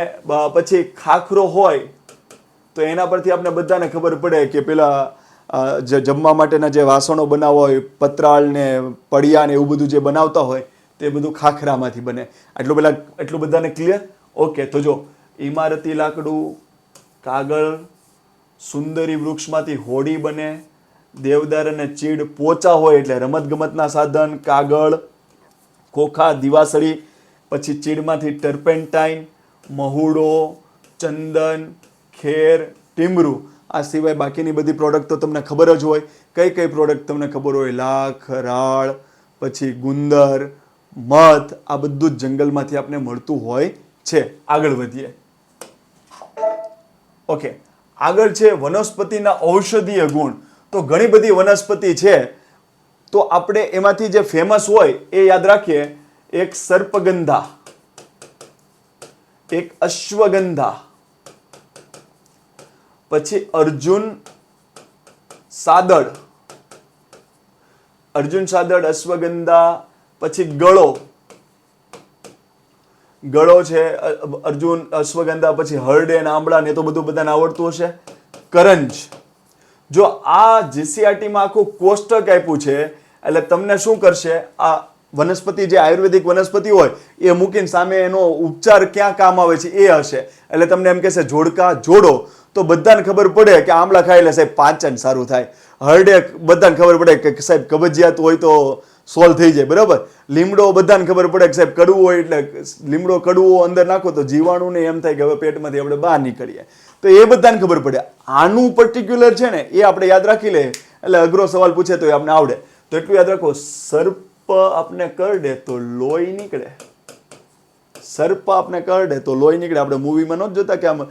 પછી ખાખરો હોય તો એના પરથી આપણે બધાને ખબર પડે કે પેલા જે જમવા માટેના જે વાસણો બનાવવા હોય, પતરાળ ને પડિયા ને એવું બધું જે બનાવતા હોય તે બધું ખાખરામાંથી બને. એટલું બધાને ક્લિયર? ઓકે. તો જો ઇમારતી લાકડું, કાગળ, સુંદરી વૃક્ષમાંથી હોડી બને, દેવદાર અને ચીડ પોચા હોય એટલે રમતગમતના સાધન, કાગળ, ખોખા, દિવાસળી, પછી ચીડમાંથી ટર્પેન્ટાઇન, મહુડો, ચંદન, ખેર, ટીમરું. આ સિવાય બાકીની બધી પ્રોડક્ટ તો તમને ખબર જ હોય. કઈ કઈ પ્રોડક્ટ તમને ખબર હોય? લાખ, રાળ, પછી ગુંદર, મધ, આ બધું જ જંગલમાંથી આપણે મળતું હોય છે. આગળ વધીએ. ઓકે, આગળ છે વનસ્પતિના ઔષધીય ગુણ. તો ઘણી બધી વનસ્પતિ છે, તો આપણે એમાંથી જે ફેમસ હોય એ યાદ રાખીએ. એક સર્પગંધા, એક અશ્વગંધા, પછી અર્જુન સાદડ, અશ્વગંધા, પછી ગળો છે, અર્જુન, અશ્વગંધા, પછી હરડે, આંબળા ને તો બધું બધાને આવડતું હશે. કરંજ. જો આ જીસીઆરટીમાં આખું કોષ્ટક આપ્યું છે એટલે તમને શું કરશે, આ વનસ્પતિ જે આયુર્વેદિક વનસ્પતિ હોય એ મૂકીને સામે એનો ઉપચાર ક્યાં કામ આવે છે એ હશે. એટલે તમને એમ કહેશે જોડકા જોડો, તો બધાને ખબર પડે કે આમળા ખાય એટલે સાહેબ પાચન સારું થાય. હરડે બધાને ખબર પડે કે સાહેબ કબજિયાત હોય તો સોલ્વ થઈ જાય, બરાબર. લીમડો બધાને ખબર પડે કે સાહેબ કડવું હોય એટલે લીમડો કડવો અંદર નાખો તો જીવાણુને એમ થાય કે હવે પેટમાંથી આપણે બહાર નીકળીએ, તો એ બધાને ખબર પડે. આનું પર્ટિક્યુલર છે ને એ આપણે યાદ રાખી લે એટલે અઘરો સવાલ પૂછે તો એ આપણે આવડે. તો એટલું યાદ રાખો, સર્પ આપણે કરડે તો લોહી નીકળે. સર્પ આપણે કરડે તો લોહી નીકળે. આપણે મૂવીમાં નહોતું જોતા કે આમ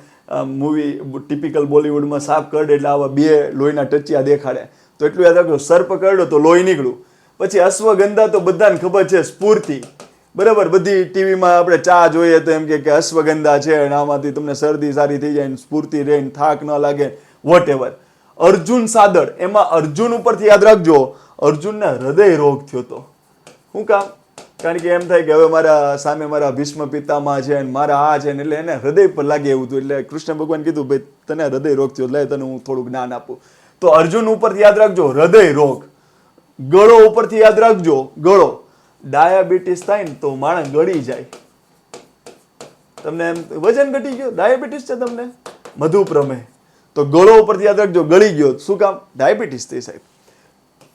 મૂવી ટિપિકલ બોલિવૂડમાં સાપ કરડે એટલે આવા બે લોહીના ટચિયા દેખાડે. તો એટલું યાદ રાખજો, સર્પ કરડો તો લોહી નીકળ્યું. પછી અશ્વગંધા તો બધાને ખબર છે, સ્ફૂર્તિ, બરાબર. બધી ટીવીમાં આપણે ચા જોઈએ તો એમ કે અશ્વગંધા છે અને આમાંથી તમને શરદી સારી થઈ જાય, સ્ફૂર્તિ રહે, થાક ન લાગે, વોટ એવર. અર્જુન સાદડ, એમાં અર્જુન ઉપરથી યાદ રાખજો, અર્જુનને હૃદય રોગ થયો હતો. શું કામ? કારણ કે એમ થાય કે હવે મારા સામે મારા ભીષ્મ પિતામહ છે અને મારા આ છે ને, એટલે એને હૃદય પર લાગે એવું હતું. એટલે કૃષ્ણ ભગવાન કીધું ભાઈ તને હૃદય રોગ થયો, એટલે તને હું થોડું જ્ઞાન આપું. તો અર્જુન ઉપરથી યાદ રાખજો હૃદય રોગ. ગળો ઉપરથી યાદ રાખજો, ગળો. ડાયાબિટીસ થાય ને તો માણસ ગળી જાય. તમને એમ વજન ઘટી ગયો, ડાયાબિટીસ છે તમને, મધુપ્રમેહ, તો ગળો ઉપરથી યાદ રાખજો ગળી ગયો. શું કામ? ડાયાબિટીસ થઈ સાહેબ.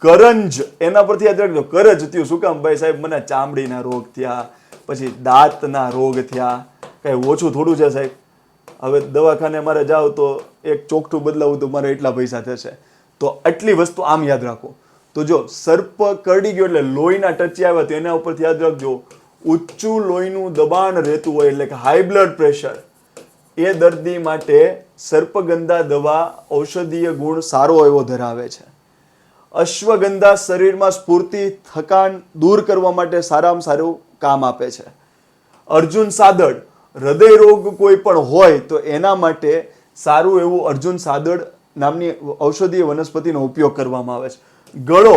કરંજ, એના પરથી યાદ રાખજો કરજ થયું. શું કામ? ભાઈ સાહેબ મને ચામડીના રોગ થયા, પછી દાંતના રોગ થયા. કઈ ઓછું થોડું છે સાહેબ? હવે દવાખાને મારે જાવ તો એક ચોકઠું બદલાવું તો મારે એટલા પૈસા થશે. તો આટલી વસ્તુ આમ યાદ રાખો. તો જો સર્પ કરડી ગયો એટલે લોહીના ટચી આવ્યા તો એના ઉપરથી યાદ રાખજો ઊંચું લોહીનું દબાણ રહેતું હોય એટલે કે હાઈ બ્લડ પ્રેશર, એ દર્દી માટે સર્પગંધા દવા ઔષધીય ગુણ સારો એવો ધરાવે છે. અશ્વગંધા શરીરમાં સ્ફૂર્તિ, થકાન દૂર કરવા માટે સારામાં સારું કામ આપે છે. અર્જુન સાદડ, હૃદય રોગ કોઈ પણ હોય તો એના માટે સારું એવું અર્જુન સાદડ નામની ઔષધીય વનસ્પતિનો ઉપયોગ કરવામાં આવે છે. ગળો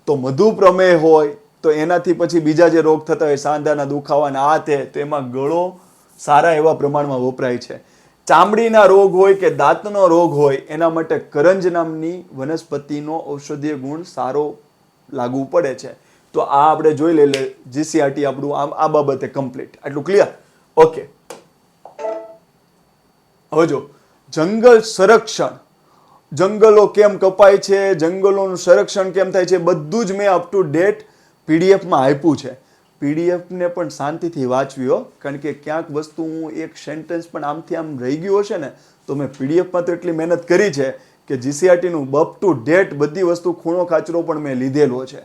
તો મધુપ્રમેહ હોય તો એનાથી પછી બીજા જે રોગ થતા હોય, સાંધાના દુખાવાના આ તે, તો એમાં ગળો સારા એવા પ્રમાણમાં વપરાય છે. ચામડીના રોગ હોય કે દાંતનો રોગ હોય એના માટે કરંજ નામની વનસ્પતિનો ઔષધીય ગુણ સારો લાગુ પડે છે. તો આ આપણે જોઈ લઈએ. જીસીઆરટી આપણું આ બાબતે કમ્પ્લીટ. આટલું ક્લિયર? ઓકે. હવે જો જંગલ સંરક્ષણ, જંગલો કેમ કપાય છે, જંગલોનું સંરક્ષણ કેમ થાય છે, બધું જ મેં અપ ટુ ડેટ પીડીએફમાં આપ્યું છે. પીડીએફને પણ શાંતિથી વાંચવી હો, કારણ કે ક્યાંક વસ્તુ હું એક સેન્ટેન્સ પણ આમથી આમ રહી ગયું હશે ને તો મેં પીડીએફમાં તો એટલી મહેનત કરી છે કે જીસીઆરટીનું અપ ટુ ડેટ બધી વસ્તુ ખૂણો ખાચરો પણ મેં લીધેલો છે.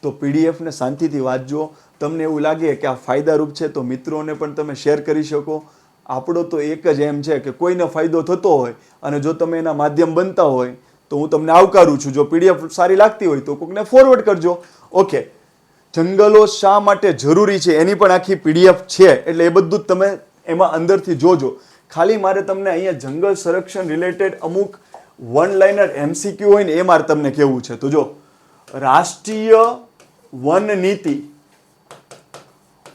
તો પીડીએફને શાંતિથી વાંચજો. તમને એવું લાગે કે આ ફાયદારૂપ છે તો મિત્રોને પણ તમે શેર કરી શકો. આપણો તો એક જ એમ છે કે કોઈને ફાયદો થતો હોય અને જો તમે એના માધ્યમ બનતા હોય તો હું તમને આવકારું છું. જો પીડીએફ સારી લાગતી હોય તો કોકને ફોરવર્ડ કરજો. ઓકે, જંગલો શા માટે જરૂરી છે એની પણ આખી પીડીએફ છે, એટલે એ બધું જ તમે એમાં અંદરથી જોજો. ખાલી મારે તમને અહીંયા જંગલ સંરક્ષણ રિલેટેડ અમુક વન લાઇનર એમસીક્યુ હોય ને એ મારે તમને કહેવું છે. તો જો રાષ્ટ્રીય વન નીતિ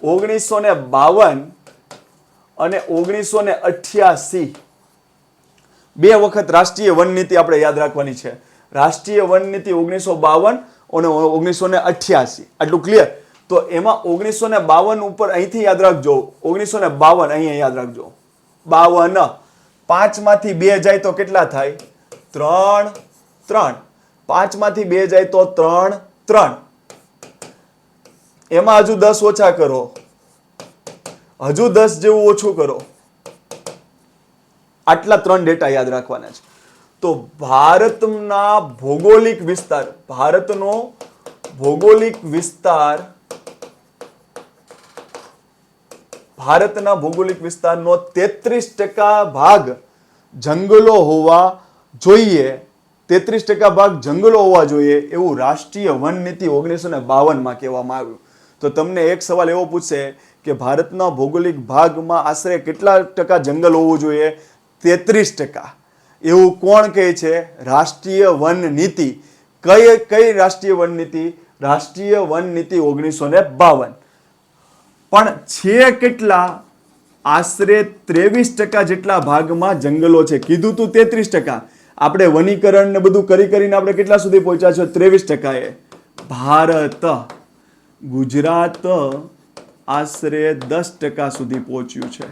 1952 અને 1988, બે વખત રાષ્ટ્રીય વન નીતિ આપણે યાદ રાખવાની છે. રાષ્ટ્રીય વન નીતિ 1952 અને 1988, આટલું ક્લિયર. તો એમાં 1952 ઉપર અહીંથી યાદ રાખજો, 1952 અહીંયા યાદ રાખજો. 52, 5 માંથી 2 જાય તો કેટલા થાય? 3, 3. 5 માંથી 2 જાય તો 3, 3. એમાં હજુ 10 ઓછા કરો, હજુ 10 જેવું ઓછું કરો. આટલા 3 ડેટા યાદ રાખવાના છે. તો ભારતના ભૌગોલિક વિસ્તાર, ભારતનો ભૌગોલિક વિસ્તાર, ભારતના ભૌગોલિક વિસ્તારનો 33% ભાગ જંગલો હોવા જોઈએ. 33% ભાગ જંગલો હોવા જોઈએ એવું રાષ્ટ્રીય વન નીતિ 1952 કહેવામાં આવ્યું. તો તમને એક સવાલ એવો પૂછશે કે ભારતના ભૌગોલિક ભાગમાં આશરે કેટલા ટકા જંગલ હોવું જોઈએ? 33%. એવું કોણ કહે છે? રાષ્ટ્રીય વન નીતિ. કઈ રાષ્ટ્રીય વન નીતિ? રાષ્ટ્રીય વન નીતિ 1952. પણ છે કેટલા? આશરે 23% જેટલા ભાગમાં જંગલો છે. કીધું તું 33%. આપણે વનીકરણ ને બધું કરીને આપણે કેટલા સુધી પહોંચ્યા છે? 23%. ભારત, ગુજરાત આશરે 10% સુધી પહોંચ્યું છે.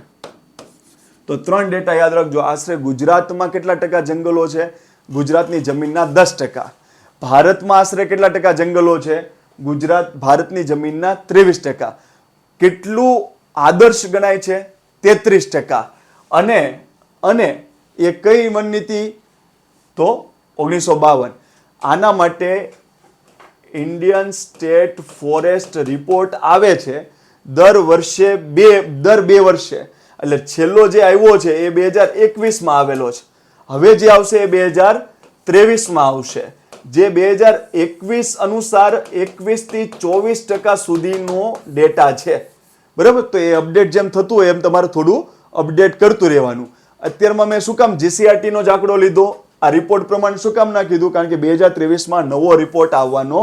તો 3 ડેટા યાદ રાખજો. આશરે ગુજરાતમાં કેટલા ટકા જંગલો છે? ગુજરાતની જમીનના 10%. ભારતમાં આશરે કેટલા ટકા જંગલો છે? ભારતની જમીનના 23%. કેટલું આદર્શ ગણાય છે? 33%. અને એ કઈ વન નીતિ? તો 1952. આના માટે ઇન્ડિયન સ્ટેટ ફોરેસ્ટ રિપોર્ટ આવે છે દર બે વર્ષે. એટલે છેલ્લો જે આવ્યો છે એ 2021 આવેલો છે. હવે જે આવશે એ 2023 આવશે. જે 2021 અનુસાર 21 થી 24% સુધીનો ડેટા છે. બરાબર? તો એ અપડેટ જેમ થતું હોય એમ તમારે થોડું અપડેટ કરતું રહેવાનું. અત્યારમાં મેં શું કામ GCRT નો જ આંકડો લીધો? આ રિપોર્ટ પ્રમાણે શું કામ ના કીધું? કારણ કે 2023 નવો રિપોર્ટ આવવાનો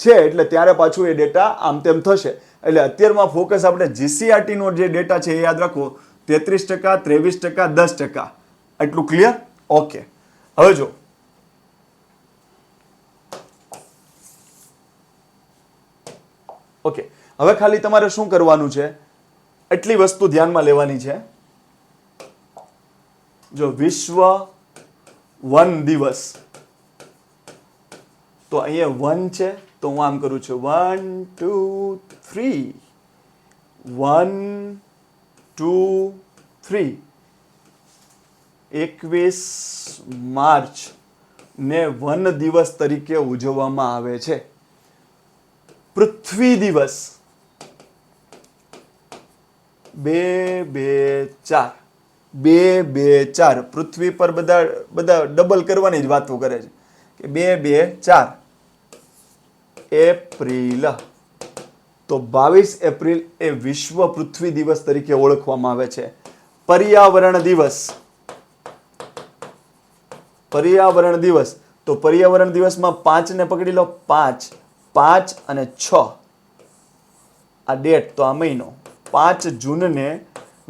છે, એટલે ત્યારે પાછું એ ડેટા આમ તેમ થશે. એટલે અત્યારમાં ફોકસ આપણે GCRT નો જે ડેટા છે એ યાદ રાખો. 33%, 23%, 10%. આટલું ક્લિયર? ઓકે. હવે જો ઓકે, હવે ખાલી તમારે શું કરવાનું છે? એટલી વસ્તુ ધ્યાનમાં લેવાની છે. જો વિશ્વ વન દિવસ, તો અહીંયા વન છે, તો હું આમ કરું છું 1 2 3, 1 2 3. 21 માર્ચ ને વન દિવસ તરીકે ઉજવવામાં આવે છે. પૃથ્વી દિવસ 2 2 4, 2 2 4. પૃથ્વી પર બધા ડબલ કરવાની જ વાતો કરે છે કે 2 2 4 એપ્રિલ. તો 22 એપ્રિલ એ વિશ્વ પૃથ્વી દિવસ તરીકે ઓળખવામાં આવે છે. પર્યાવરણ દિવસ, પર્યાવરણ દિવસ. તો પર્યાવરણ દિવસમાં 5 ને પકડી લો. 5 5 અને 6 આ ડેટ, તો આ મહિનો. 5 જૂનને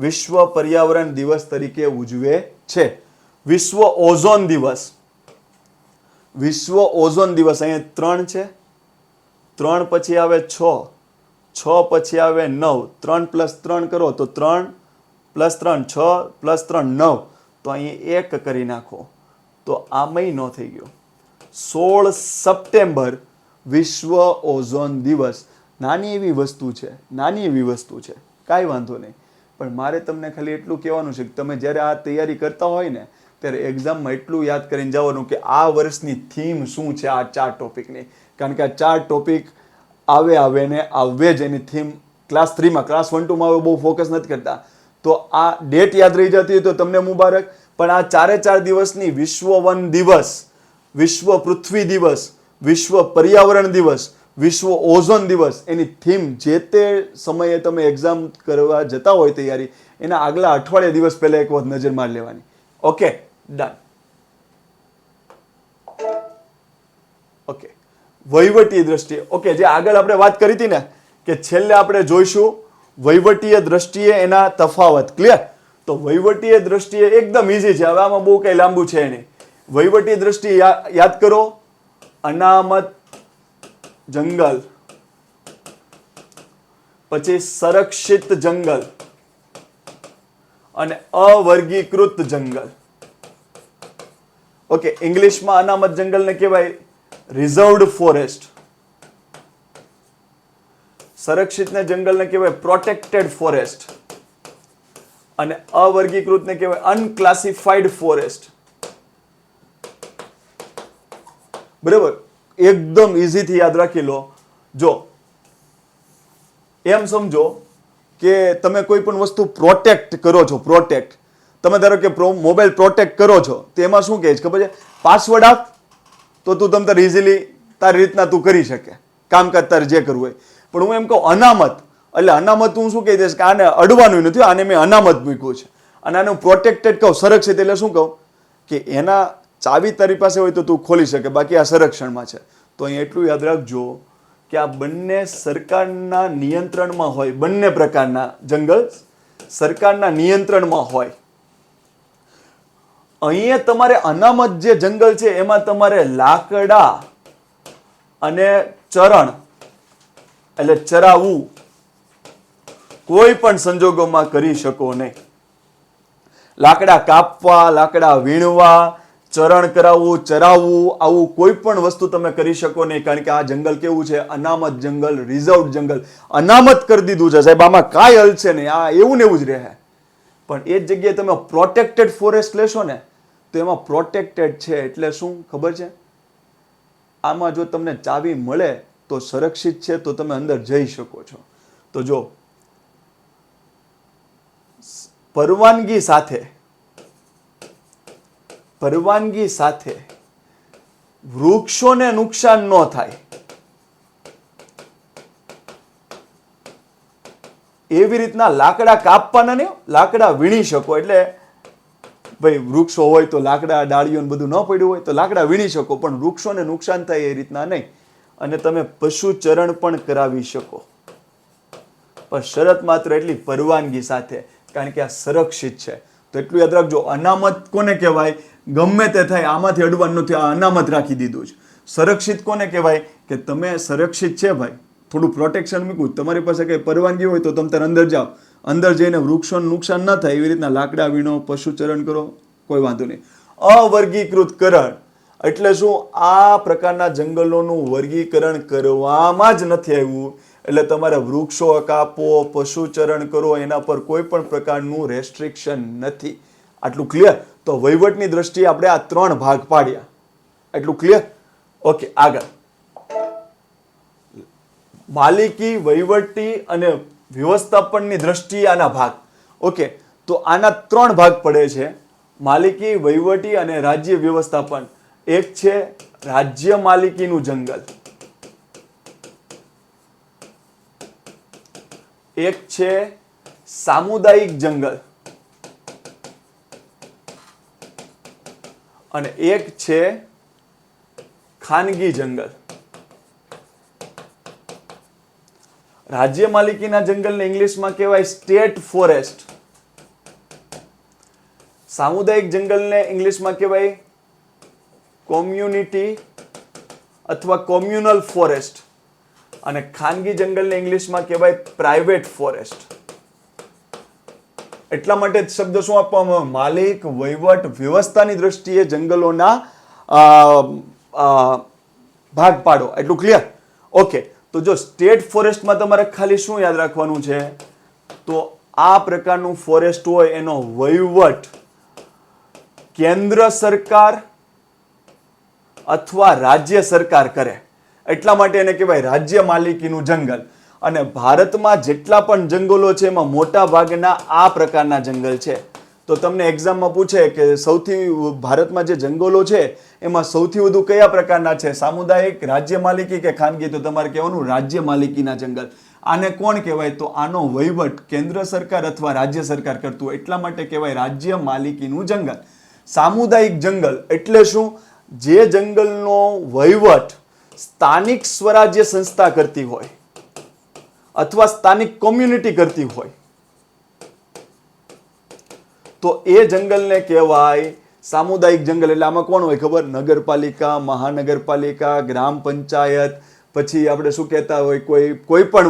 વિશ્વ પર્યાવરણ દિવસ તરીકે ઉજવે છે. વિશ્વ ઓઝોન દિવસ, વિશ્વ ઓઝોન દિવસ અહીંયા 3 છે. 3 પછી આવે 6, 6 પછી આવે 9. 3 + 3 કરો તો 3 + 3 6 + 3 9. તો અહીં 1 કરી નાખો તો આ મહિનો થઈ ગયો. 16 સપ્ટેમ્બર વિશ્વ ઓઝોન દિવસ. નાની એવી વસ્તુ છે, નાની એવી વસ્તુ છે, કાંઈ વાંધો નહીં. પણ મારે તમને ખાલી એટલું કહેવાનું છે કે તમે જ્યારે આ તૈયારી કરતા હોય ને ત્યારે એક્ઝામમાં એટલું યાદ કરીને જવાનું કે આ વર્ષની થીમ શું છે આ 4 ટોપિકની. કારણ કે આ 4 ટોપિક આવે ને આવે જ એની થીમ ક્લાસ 3માં, ક્લાસ 1 2 માં બહુ ફોકસ નથી કરતા. તો આ ડેટ યાદ રહી જતી હોય તો તમને મુબારક. પણ આ 4 દિવસની વિશ્વ વન દિવસ વિશ્વ પૃથ્વી દિવસ, વિશ્વ પર્યાવરણ દિવસ, વિશ્વ ઓઝોન દિવસ, એની થીમ જે તે સમયે તમે એક્ઝામ કરવા જતા હોય તૈયારી, એના આગલા અઠવાડિયા દિવસ પહેલા એક વખત નજર મારી લેવાની. Okay, done. ઓકે, વહીવટીય દ્રષ્ટિએ. ઓકે, જે આગળ આપણે વાત કરી હતી ને કે છેલ્લે આપણે જોઈશું વહીવટીય દ્રષ્ટિએ એના તફાવત. ક્લિયર? તો વહીવટીય દ્રષ્ટિએ એકદમ ઈઝી છે, હવે આમાં બહુ કઈ લાંબુ છે નહીં. વહીવટી દ્રષ્ટિએ યાદ કરો, અનામત જંગલ, પછી સંરક્ષિત જંગલ અને અવર્ગીકૃત જંગલ. ઓકે, ઇંગ્લિશમાં અનામત જંગલને કહેવાય રિઝર્વડ ફોરેસ્ટ, સંરક્ષિતને જંગલને કહેવાય પ્રોટેક્ટેડ ફોરેસ્ટ અને અવર્ગીકૃતને કહેવાય અનક્લાસિફાઈડ ફોરેસ્ટ. બરાબર? એકદમ ઇઝીથી યાદ રાખી લો. જો એમ સમજો કે તમે કોઈ પણ વસ્તુ પ્રોટેક્ટ કરો છો, પ્રોટેક્ટ, તમે ધારો કે મોબાઈલ પ્રોટેક્ટ કરો છો, તો એમાં શું કહે છે ખબર છે? પાસવર્ડ આપ તો તું તમ તારે ઇઝીલી તારી રીતના તું કરી શકે કામકાજ તારે જે કરવું હોય. પણ હું એમ કહું અનામત, એટલે અનામત હું શું કહી દઈશ કે આને અડવાનું નથી, આને મેં અનામત મૂક્યું છે અને આને હું પ્રોટેક્ટેડ કહું, સંરક્ષિત, એટલે શું કહું કે એના ચાવી તારી પાસે હોય તો તું ખોલી શકે, બાકી આ સંરક્ષણમાં છે. તો અહીં એટલું યાદ રાખજો કે આ બંને સરકારના નિયંત્રણમાં હોય, બંને પ્રકારના જંગલ સરકારના નિયંત્રણમાં હોય. અહીંયા તમારે અનામત જે જંગલ છે એમાં તમારે લાકડા અને ચરણ એટલે ચરાવવું કોઈ પણ સંજોગોમાં કરી શકો નહીં. લાકડા કાપવા, લાકડા વીણવા, ચરણ કરાવવું, ચરાવવું, આવું કોઈ પણ વસ્તુ તમે કરી શકો નહીં, કારણ કે આ જંગલ કેવું છે? અનામત જંગલ, રિઝર્વડ જંગલ. અનામત કરી દીધું છે સાહેબ, આમાં કાંઈ હલશે નહીં, આ એવું ને એવું જ રહે. પણ એ જ જગ્યાએ તમે પ્રોટેક્ટેડ ફોરેસ્ટ લેશો ને તો એમાં પ્રોટેક્ટેડ છે એટલે શું ખબર છે? આમાં જો તમને ચાવી મળે તો સંરક્ષિત છે, તો તમે અંદર જઈ શકો છો. તો જો પરવાનગી સાથે વૃક્ષોને નુકસાન ન થાય એવી રીતના લાકડા કાપવાના નહીં, લાકડા વીણી શકો. એટલે ભાઈ વૃક્ષો હોય તો લાકડા, ડાળીઓ બધું ન પડ્યું હોય તો લાકડા વીણી શકો, પણ વૃક્ષોને નુકસાન થાય એ રીતના નહીં. અને તમે પશુ ચરણ પણ કરાવી શકો, પણ શરત માત્ર એટલી, પરવાનગી સાથે, કારણ કે આ સંરક્ષિત છે. તો એટલું યાદ રાખજો, અનામત કોને કહેવાય? ગમે તે થાય આમાંથી અડવાનું નથી, આ અનામત રાખી દીધું છે. સંરક્ષિત કોને કહેવાય? કે તમે સંરક્ષિત છે ભાઈ, થોડું પ્રોટેક્શન મૂકવું, તમારી પાસે કઈ પરવાનગી હોય તો તમે તારે અંદર જાઓ, અંદર જઈને વૃક્ષોને નુકસાન ન થાય એવી રીતના લાકડા વીણો, પશુચરણ કરો, કોઈ વાંધો નહીં. અવર્ગીકૃતકરણ એટલે શું? આ પ્રકારના જંગલોનું વર્ગીકરણ કરવામાં જ નથી આવ્યું, એટલે તમારે વૃક્ષો કાપો, પશુચરણ કરો, એના પર કોઈ પણ પ્રકારનું રેસ્ટ્રિક્શન નથી. આટલું ક્લિયર? તો વહીવટની દ્રષ્ટિએ આપણે આ 3 ભાગ પાડ્યા. એટલું ક્લિયર? ઓકે, આગળ માલિકી, વહીવટી અને વ્યવસ્થાપનની દ્રષ્ટિએ આના ભાગ. ઓકે, તો આના 3 ભાગ પડે છે: માલિકી, વહીવટી અને રાજ્ય વ્યવસ્થાપન. એક છે રાજ્ય માલિકીનું જંગલ, એક છે સામુદાયિક જંગલ અને એક છે ખાનગી જંગલ. રાજ્ય માલિકીના જંગલને ઇંગ્લિશમાં કહેવાય સ્ટેટ ફોરેસ્ટ. સામુદાયિક જંગલને ઇંગ્લિશમાં કહેવાય કોમ્યુનિટી અથવા કોમ્યુનલ ફોરેસ્ટ અને ખાનગી જંગલને ઇંગ્લિશમાં કહેવાય પ્રાઇવેટ ફોરેસ્ટ. એટલા માટે શબ્દ શું આપવામાં? માલિક, વહીવટ, વ્યવસ્થાની દ્રષ્ટિએ જંગલોના ભાગ પાડો. એટલું ક્લિયર? ઓકે, તો જો સ્ટેટ ફોરેસ્ટમાં તમારે ખાલી શું યાદ રાખવાનું છે? તો આ પ્રકારનું ફોરેસ્ટ હોય એનો વહીવટ કેન્દ્ર સરકાર અથવા રાજ્ય સરકાર કરે, એટલા માટે એને કહેવાય રાજ્ય માલિકીનું જંગલ. અને ભારતમાં જેટલા પણ જંગલો છે એમાં મોટા ભાગના આ પ્રકારના જંગલ છે. તો તો તમને એક્ઝામમાં પૂછે કે સૌથી ભારતમાં જે જંગલો છે એમાં સૌથી વધુ કયા પ્રકારના છે, સામુદાયિક, રાજ્ય માલિકી કે ખાનગી? તો તમારે કહેવાનું રાજ્ય માલિકીના જંગલ. આને કોણ કહેવાય? તો આનો વહીવટ કેન્દ્ર સરકાર અથવા રાજ્ય સરકાર કરતું હોય, એટલા માટે કહેવાય રાજ્ય માલિકીનું જંગલ. સામુદાયિક જંગલ એટલે શું? જે જંગલનો વહીવટ સ્થાનિક સ્વરાજ્ય સંસ્થા કરતી હોય અથવા સ્થાનિક કોમ્યુનિટી કરતી હોય, તો એ જંગલને કહેવાય સામુદાયિક જંગલ. એટલે આમાં કોણ હોય ખબર? નગરપાલિકા, મહાનગરપાલિકા, ગ્રામ પંચાયત, પછી આપણે શું કહેતા હોય, કોઈ પણ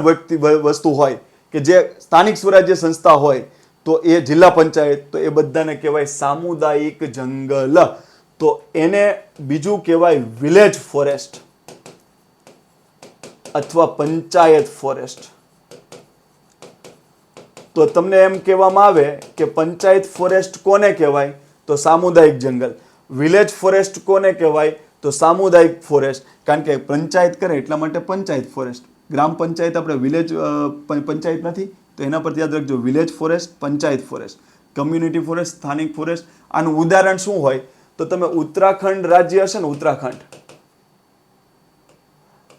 વસ્તુ હોય કે જે સ્થાનિક સ્વરાજ્ય સંસ્થા હોય, તો એ જિલ્લા પંચાયત, તો એ બધાને કહેવાય સામુદાયિક જંગલ. તો એને બીજું કહેવાય વિલેજ ફોરેસ્ટ અથવા પંચાયત ફોરેસ્ટ. તો તમને એમ કહેવામાં આવે કે પંચાયત ફોરેસ્ટ કોને કહેવાય? તો સામુદાયિક જંગલ. વિલેજ ફોરેસ્ટ કોને કહેવાય? તો સામુદાયિક ફોરેસ્ટ. કારણ કે પંચાયત કરે એટલા માટે પંચાયત ફોરેસ્ટ. ગ્રામ પંચાયત આપણે વિલેજ પંચાયત નથી, તો એના પરથી યાદ રાખજો, village forest, panchayat forest, community forest, સ્થાનિક ફોરેસ્ટ. આનું ઉદાહરણ શું હોય? તો તમે ઉત્તરાખંડ રાજ્ય હશે ને, ઉત્તરાખંડ,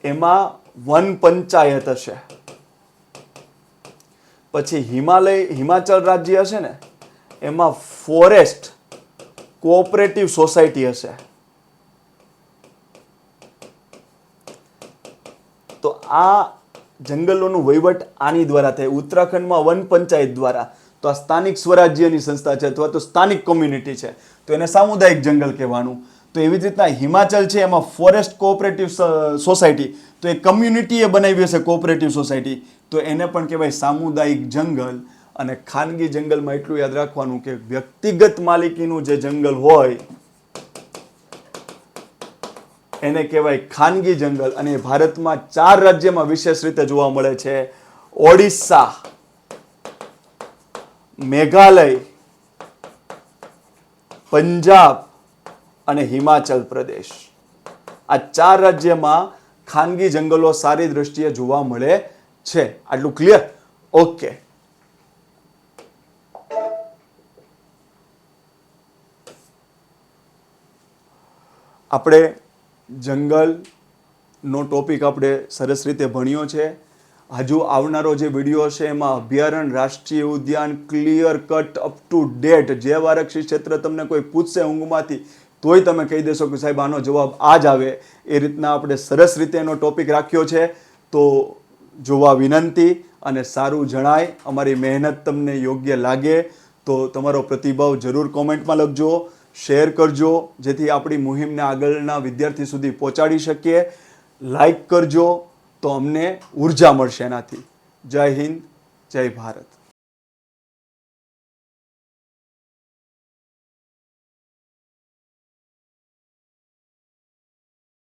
એમાં વન પંચાયત હશે. પછી હિમાચલ રાજ્ય હશે ને, એમાં ફોરેસ્ટ કોઓપરેટિવ સોસાયટી હશે. તો આ જંગલોનું વહીવટ આની દ્વારા થાય. ઉત્તરાખંડમાં વન પંચાયત દ્વારા. તો આ સ્થાનિક સ્વરાજ્યની સંસ્થા છે અથવા તો સ્થાનિક કોમ્યુનિટી છે, તો એને સામુદાયિક જંગલ કહેવાનું. તો એવી જ રીતના હિમાચલ છે, એમાં ફોરેસ્ટ કોઓપરેટિવ સોસાયટી, તો એ કમ્યુનિટીએ બનાવી હશે કોઓપરેટિવ સોસાયટી, તો એને પણ કહેવાય સામુદાયિક જંગલ. અને ખાનગી જંગલમાં એટલું યાદ રાખવાનું કે વ્યક્તિગત માલિકીનું જે જંગલ હોય એને કહેવાય ખાનગી જંગલ. અને ભારતમાં 4 રાજ્યમાં વિશેષ રીતે જોવા મળે છે: ઓડિશા, મેઘાલય, પંજાબ અને હિમાચલ પ્રદેશ. આ 4 રાજ્યમાં ખાનગી જંગલો સારી દ્રષ્ટિએ જોવા મળે છે. આટલું ક્લિયર? ઓકે. આપણે જંગલનો ટોપિક આપણે સરસ રીતે ભણ્યો છે. હજુ આવનારો જે વિડીયો હશે એમાં અભયારણ્ય, રાષ્ટ્રીય ઉદ્યાન, clear cut up to date, જે આરક્ષિત ક્ષેત્ર તમને કોઈ પૂછશે ઊંઘમાંથી, તોય તમે કહી દેશો કે સાહેબ આનો જવાબ આ જ આવે. એ રીતના આપણે સરસ રીતે એનો ટોપિક રાખ્યો છે. તો જોવા વિનંતી, અને સારું જણાય, અમારી મહેનત તમને યોગ્ય લાગે તો તમારો પ્રતિભાવ જરૂર કોમેન્ટમાં લખજો, શેર કરજો, જેથી આપણી મુહિમને આગળના વિદ્યાર્થી સુધી પહોંચાડી શકીએ. લાઈક કરજો તો અમને ઉર્જા મળશે એનાથી. જય હિન્દ, જય ભારત.